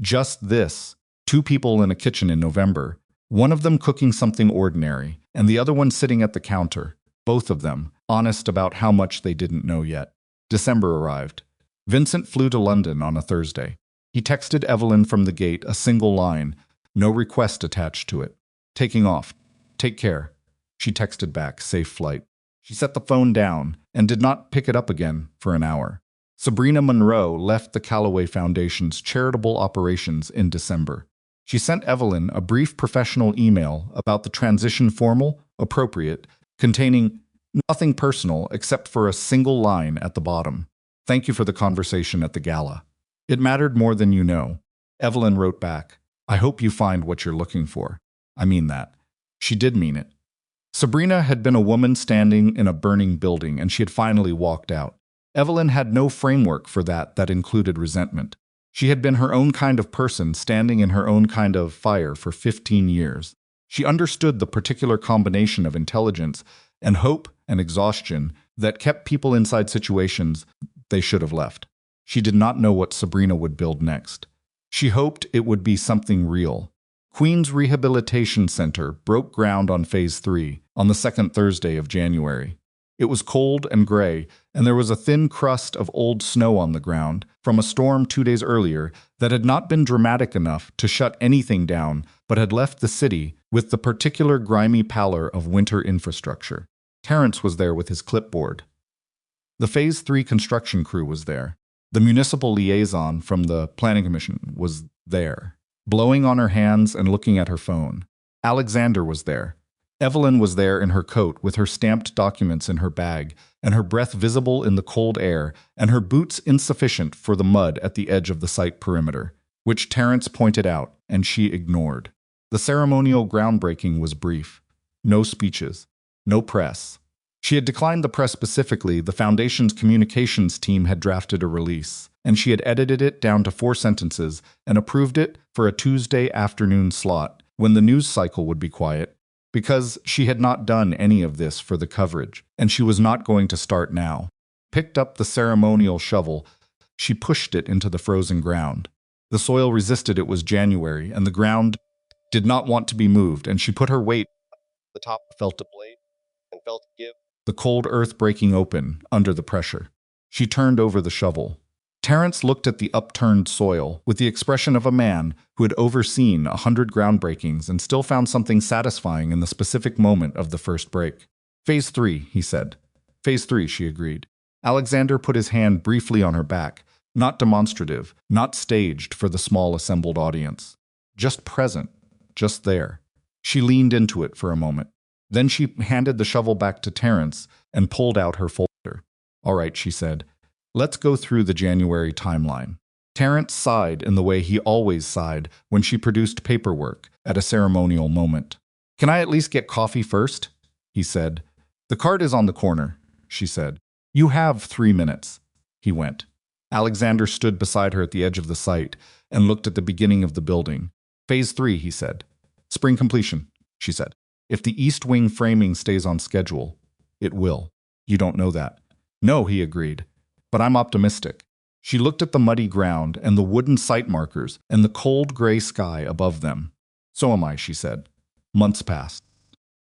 Just this, two people in a kitchen in November, one of them cooking something ordinary, and the other one sitting at the counter, both of them honest about how much they didn't know yet. December arrived. Vincent flew to London on a Thursday. He texted Evelyn from the gate a single line, no request attached to it. Taking off. Take care. She texted back, safe flight. She set the phone down and did not pick it up again for an hour. Sabrina Monroe left the Callaway Foundation's charitable operations in December. She sent Evelyn a brief professional email about the transition, formal, appropriate, containing nothing personal except for a single line at the bottom. Thank you for the conversation at the gala. It mattered more than you know. Evelyn wrote back, I hope you find what you're looking for. I mean that. She did mean it. Sabrina had been a woman standing in a burning building, and she had finally walked out. Evelyn had no framework for that included resentment. She had been her own kind of person, standing in her own kind of fire for 15 years. She understood the particular combination of intelligence and hope and exhaustion that kept people inside situations they should have left. She did not know what Sabrina would build next. She hoped it would be something real. Queen's Rehabilitation Center broke ground on Phase 3 on the second Thursday of January. It was cold and gray, and there was a thin crust of old snow on the ground from a storm 2 days earlier that had not been dramatic enough to shut anything down, but had left the city with the particular grimy pallor of winter infrastructure. Terrence was there with his clipboard. The Phase 3 construction crew was there. The municipal liaison from the Planning Commission was there, blowing on her hands and looking at her phone. Alexander was there. Evelyn was there in her coat with her stamped documents in her bag, and her breath visible in the cold air, and her boots insufficient for the mud at the edge of the site perimeter, which Terrence pointed out, and she ignored. The ceremonial groundbreaking was brief. No speeches. No press. She had declined the press specifically. The Foundation's communications team had drafted a release, and she had edited it down to 4 sentences and approved it for a Tuesday afternoon slot when the news cycle would be quiet, because she had not done any of this for the coverage, and she was not going to start now. Picked up the ceremonial shovel, she pushed it into the frozen ground. The soil resisted. It was January, and the ground did not want to be moved, and she put her weight. The top felt a blade and felt it give. The cold earth breaking open under the pressure. She turned over the shovel. Terrence looked at the upturned soil with the expression of a man who had overseen 100 groundbreakings and still found something satisfying in the specific moment of the first break. Phase 3, he said. Phase 3, she agreed. Alexander put his hand briefly on her back, not demonstrative, not staged for the small assembled audience. Just present, just there. She leaned into it for a moment. Then she handed the shovel back to Terrence and pulled out her folder. All right, she said. Let's go through the January timeline. Terrence sighed in the way he always sighed when she produced paperwork at a ceremonial moment. Can I at least get coffee first? He said. The cart is on the corner, she said. You have 3 minutes. He went. Alexander stood beside her at the edge of the site and looked at the beginning of the building. Phase 3, he said. Spring completion, she said. If the east wing framing stays on schedule, it will. You don't know that. No, he agreed. But I'm optimistic. She looked at the muddy ground and the wooden site markers and the cold gray sky above them. So am I, she said. Months passed.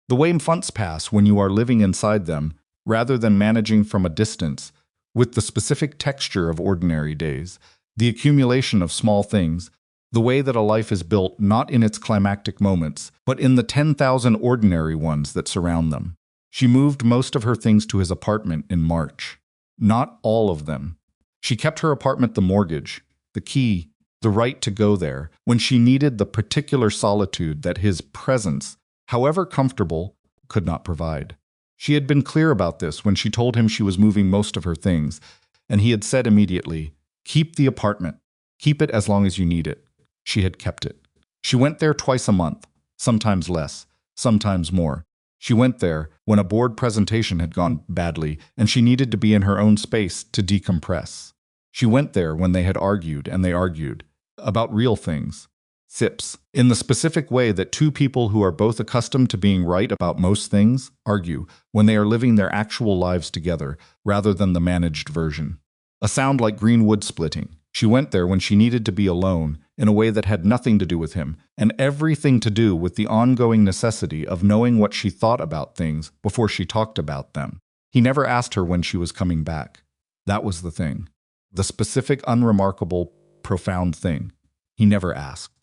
The way months pass when you are living inside them, rather than managing from a distance, with the specific texture of ordinary days, the accumulation of small things, the way that a life is built not in its climactic moments, but in the 10,000 ordinary ones that surround them. She moved most of her things to his apartment in March. Not all of them. She kept her apartment the mortgage, the key, the right to go there, when she needed the particular solitude that his presence, however comfortable, could not provide. She had been clear about this when she told him she was moving most of her things, and he had said immediately, "Keep the apartment. Keep it as long as you need it." She had kept it. She went there twice a month, sometimes less, sometimes more. She went there when a board presentation had gone badly and she needed to be in her own space to decompress. She went there when they had argued, and they argued about real things. Sips, in the specific way that two people who are both accustomed to being right about most things argue when they are living their actual lives together rather than the managed version. A sound like green wood splitting. She went there when she needed to be alone in a way that had nothing to do with him, and everything to do with the ongoing necessity of knowing what she thought about things before she talked about them. He never asked her when she was coming back. That was the thing. The specific, unremarkable, profound thing. He never asked.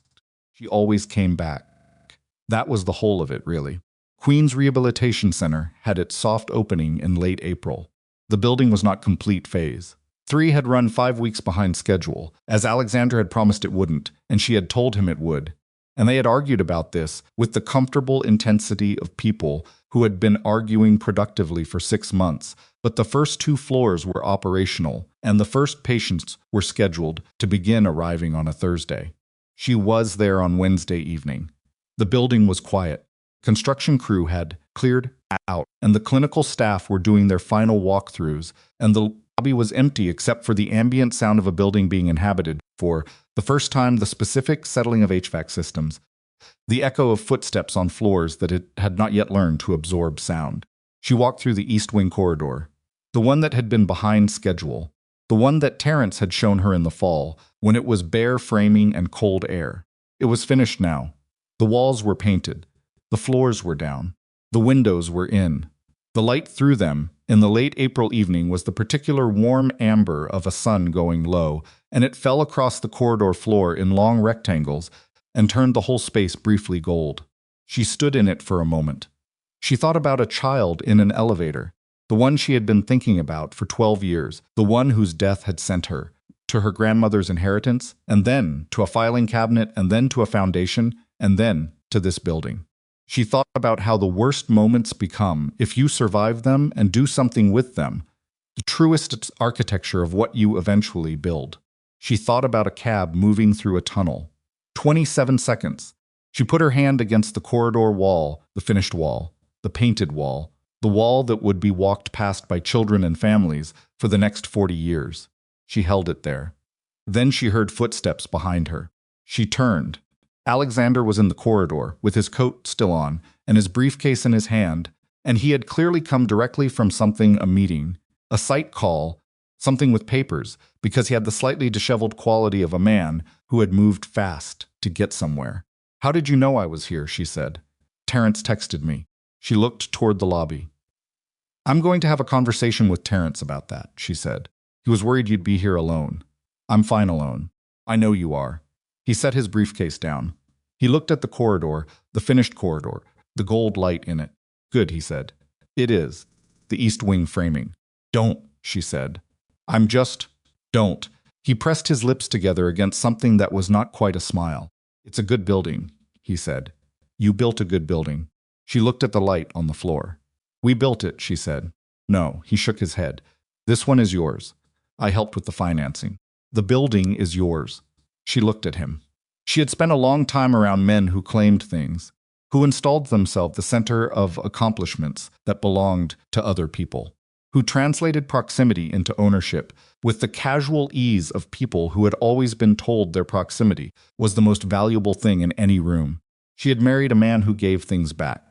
She always came back. That was the whole of it, really. Queen's Rehabilitation Center had its soft opening in late April. The building was not complete phase. 3 had run 5 weeks behind schedule, as Alexander had promised it wouldn't, and she had told him it would. And they had argued about this with the comfortable intensity of people who had been arguing productively for 6 months, but the first 2 floors were operational, and the first patients were scheduled to begin arriving on a Thursday. She was there on Wednesday evening. The building was quiet. Construction crew had cleared out, and the clinical staff were doing their final walkthroughs, and the lobby was empty except for the ambient sound of a building being inhabited for the first time, the specific settling of HVAC systems, the echo of footsteps on floors that it had not yet learned to absorb sound. She walked through the East Wing corridor, the one that had been behind schedule, the one that Terrence had shown her in the fall, when it was bare framing and cold air. It was finished now. The walls were painted. The floors were down. The windows were in. The light through them, in the late April evening, was the particular warm amber of a sun going low, and it fell across the corridor floor in long rectangles and turned the whole space briefly gold. She stood in it for a moment. She thought about a child in an elevator, the one she had been thinking about for 12 years, the one whose death had sent her to her grandmother's inheritance, and then to a filing cabinet, and then to a foundation, and then to this building. She thought about how the worst moments become, if you survive them and do something with them, the truest architecture of what you eventually build. She thought about a cab moving through a tunnel. 27 seconds. She put her hand against the corridor wall, the finished wall, the painted wall, the wall that would be walked past by children and families for the next 40 years. She held it there. Then she heard footsteps behind her. She turned. Alexander was in the corridor, with his coat still on, and his briefcase in his hand, and he had clearly come directly from a meeting, a site call, something with papers, because he had the slightly disheveled quality of a man who had moved fast to get somewhere. "How did you know I was here?" she said. "Terrence texted me." She looked toward the lobby. "I'm going to have a conversation with Terrence about that," she said. "He was worried you'd be here alone." I'm fine alone. I know you are. He set his briefcase down. He looked at the corridor, the finished corridor, the gold light in it. Good, he said. It is. The east wing framing. Don't, she said. Don't. He pressed his lips together against something that was not quite a smile. It's a good building, he said. You built a good building. She looked at the light on the floor. We built it, she said. No, he shook his head. This one is yours. I helped with the financing. The building is yours. She looked at him. She had spent a long time around men who claimed things, who installed themselves the center of accomplishments that belonged to other people, who translated proximity into ownership with the casual ease of people who had always been told their proximity was the most valuable thing in any room. She had married a man who gave things back.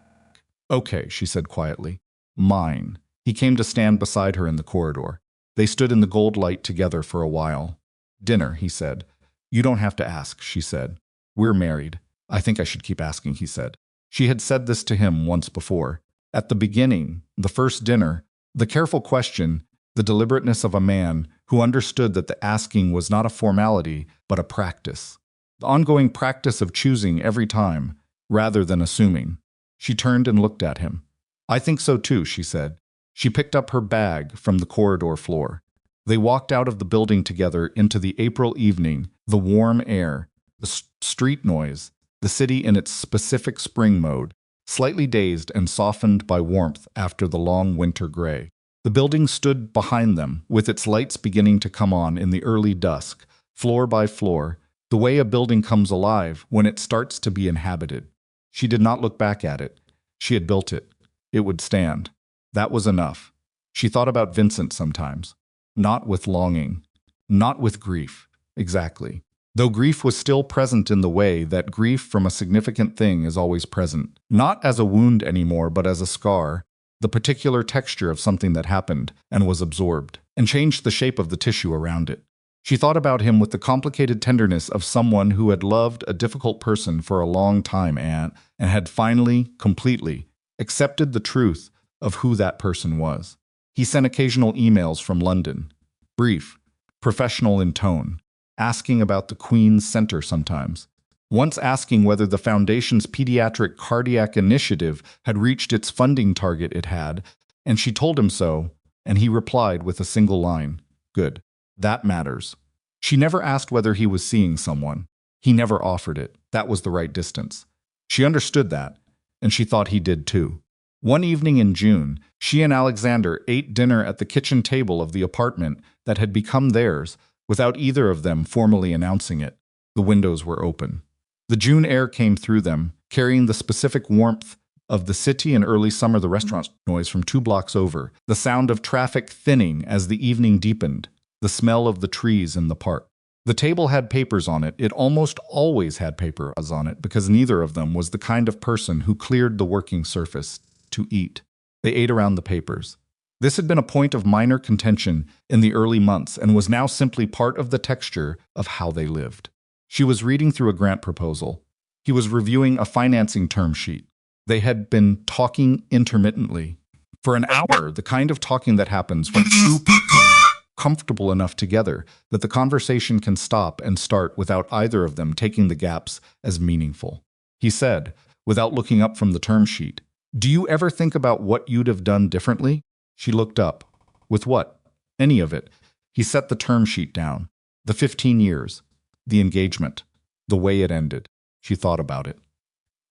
Okay, she said quietly. Mine. He came to stand beside her in the corridor. They stood in the gold light together for a while. Dinner, he said. You don't have to ask, she said. We're married. I think I should keep asking, he said. She had said this to him once before. At the beginning, the first dinner, the careful question, the deliberateness of a man who understood that the asking was not a formality, but a practice. The ongoing practice of choosing every time, rather than assuming. She turned and looked at him. I think so too, she said. She picked up her bag from the corridor floor. They walked out of the building together into the April evening, the warm air, the street noise, the city in its specific spring mode, slightly dazed and softened by warmth after the long winter gray. The building stood behind them, with its lights beginning to come on in the early dusk, floor by floor, the way a building comes alive when it starts to be inhabited. She did not look back at it. She had built it. It would stand. That was enough. She thought about Vincent sometimes. Not with longing. Not with grief. Exactly. Though grief was still present in the way that grief from a significant thing is always present. Not as a wound anymore, but as a scar. The particular texture of something that happened and was absorbed, and changed the shape of the tissue around it. She thought about him with the complicated tenderness of someone who had loved a difficult person for a long time and had finally, completely, accepted the truth of who that person was. He sent occasional emails from London, brief, professional in tone, asking about the Queen's Center sometimes, once asking whether the Foundation's Pediatric Cardiac Initiative had reached its funding target it had, and she told him so, and he replied with a single line, Good. That matters. She never asked whether he was seeing someone. He never offered it. That was the right distance. She understood that, and she thought he did too. One evening in June, she and Alexander ate dinner at the kitchen table of the apartment that had become theirs, without either of them formally announcing it. The windows were open. The June air came through them, carrying the specific warmth of the city in early summer, the restaurant noise from 2 blocks over, the sound of traffic thinning as the evening deepened, the smell of the trees in the park. The table had papers on it. It almost always had papers on it because neither of them was the kind of person who cleared the working surface to eat. They ate around the papers. This had been a point of minor contention in the early months and was now simply part of the texture of how they lived. She was reading through a grant proposal. He was reviewing a financing term sheet. They had been talking intermittently. For an hour, the kind of talking that happens when two people are comfortable enough together that the conversation can stop and start without either of them taking the gaps as meaningful. He said, without looking up from the term sheet, Do you ever think about what you'd have done differently? She looked up. With what? Any of it. He set the term sheet down. The 15 years. The engagement. The way it ended. She thought about it.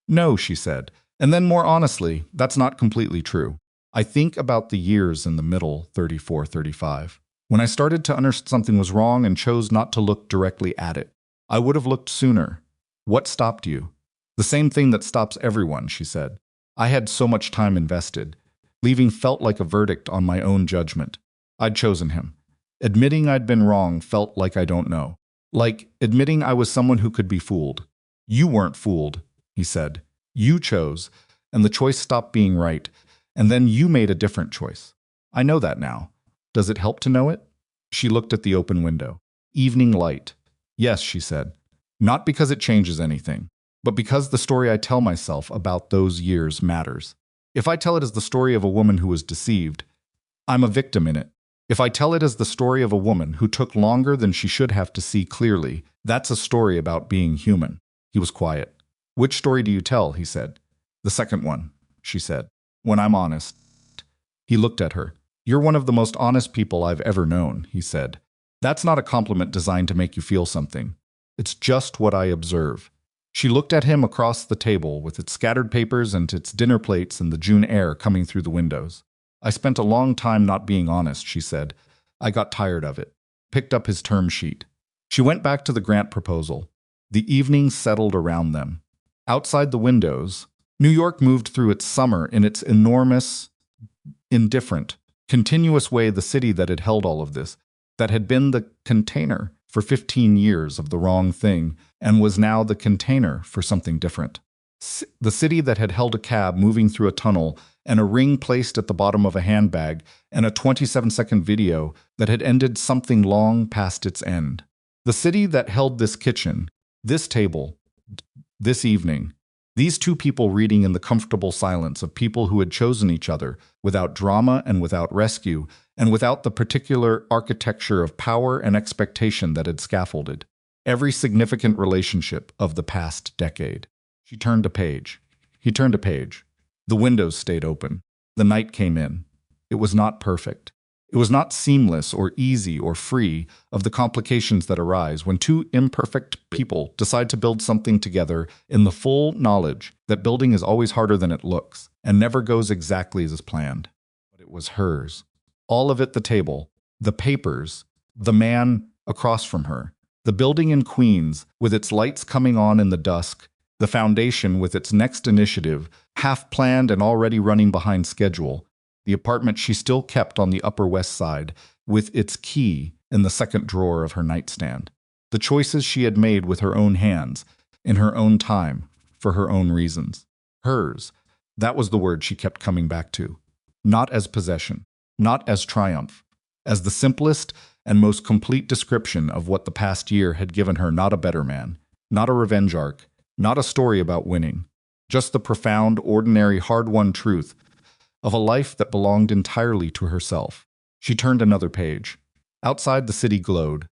No, she said. And then more honestly, that's not completely true. I think about the years in the middle, 34, 35. When I started to understand something was wrong and chose not to look directly at it. I would have looked sooner. What stopped you? The same thing that stops everyone, she said. I had so much time invested. Leaving felt like a verdict on my own judgment. I'd chosen him. Admitting I'd been wrong felt like I don't know. Like admitting I was someone who could be fooled. You weren't fooled, he said. You chose, and the choice stopped being right, and then you made a different choice. I know that now. Does it help to know it? She looked at the open window. Evening light. Yes, she said. Not because it changes anything, but because the story I tell myself about those years matters. If I tell it as the story of a woman who was deceived, I'm a victim in it. If I tell it as the story of a woman who took longer than she should have to see clearly, that's a story about being human." He was quiet. "Which story do you tell?" he said. "The second one," she said. "When I'm honest." He looked at her. "You're one of the most honest people I've ever known," he said. "That's not a compliment designed to make you feel something. It's just what I observe." She looked at him across the table with its scattered papers and its dinner plates and the June air coming through the windows. "I spent a long time not being honest," she said. "I got tired of it." Picked up his term sheet. She went back to the grant proposal. The evening settled around them. Outside the windows, New York moved through its summer in its enormous, indifferent, continuous way, the city that had held all of this, that had been the container for 15 years of the wrong thing and was now the container for something different. The city that had held a cab moving through a tunnel and a ring placed at the bottom of a handbag and a 27-second video that had ended something long past its end. The city that held this kitchen, this table, this evening, these two people reading in the comfortable silence of people who had chosen each other without drama and without rescue and without the particular architecture of power and expectation that had scaffolded every significant relationship of the past decade. She turned a page. He turned a page. The windows stayed open. The night came in. It was not perfect. It was not seamless or easy or free of the complications that arise when two imperfect people decide to build something together in the full knowledge that building is always harder than it looks and never goes exactly as planned. But it was hers. All of it, the table, the papers, the man across from her, the building in Queens with its lights coming on in the dusk, the foundation with its next initiative, half planned and already running behind schedule, the apartment she still kept on the Upper West Side with its key in the second drawer of her nightstand, the choices she had made with her own hands, in her own time, for her own reasons. Hers, that was the word she kept coming back to. Not as possession, not as triumph, as the simplest and most complete description of what the past year had given her. Not a better man, not a revenge arc, not a story about winning, just the profound, ordinary, hard-won truth of a life that belonged entirely to herself. She turned another page. Outside, the city glowed.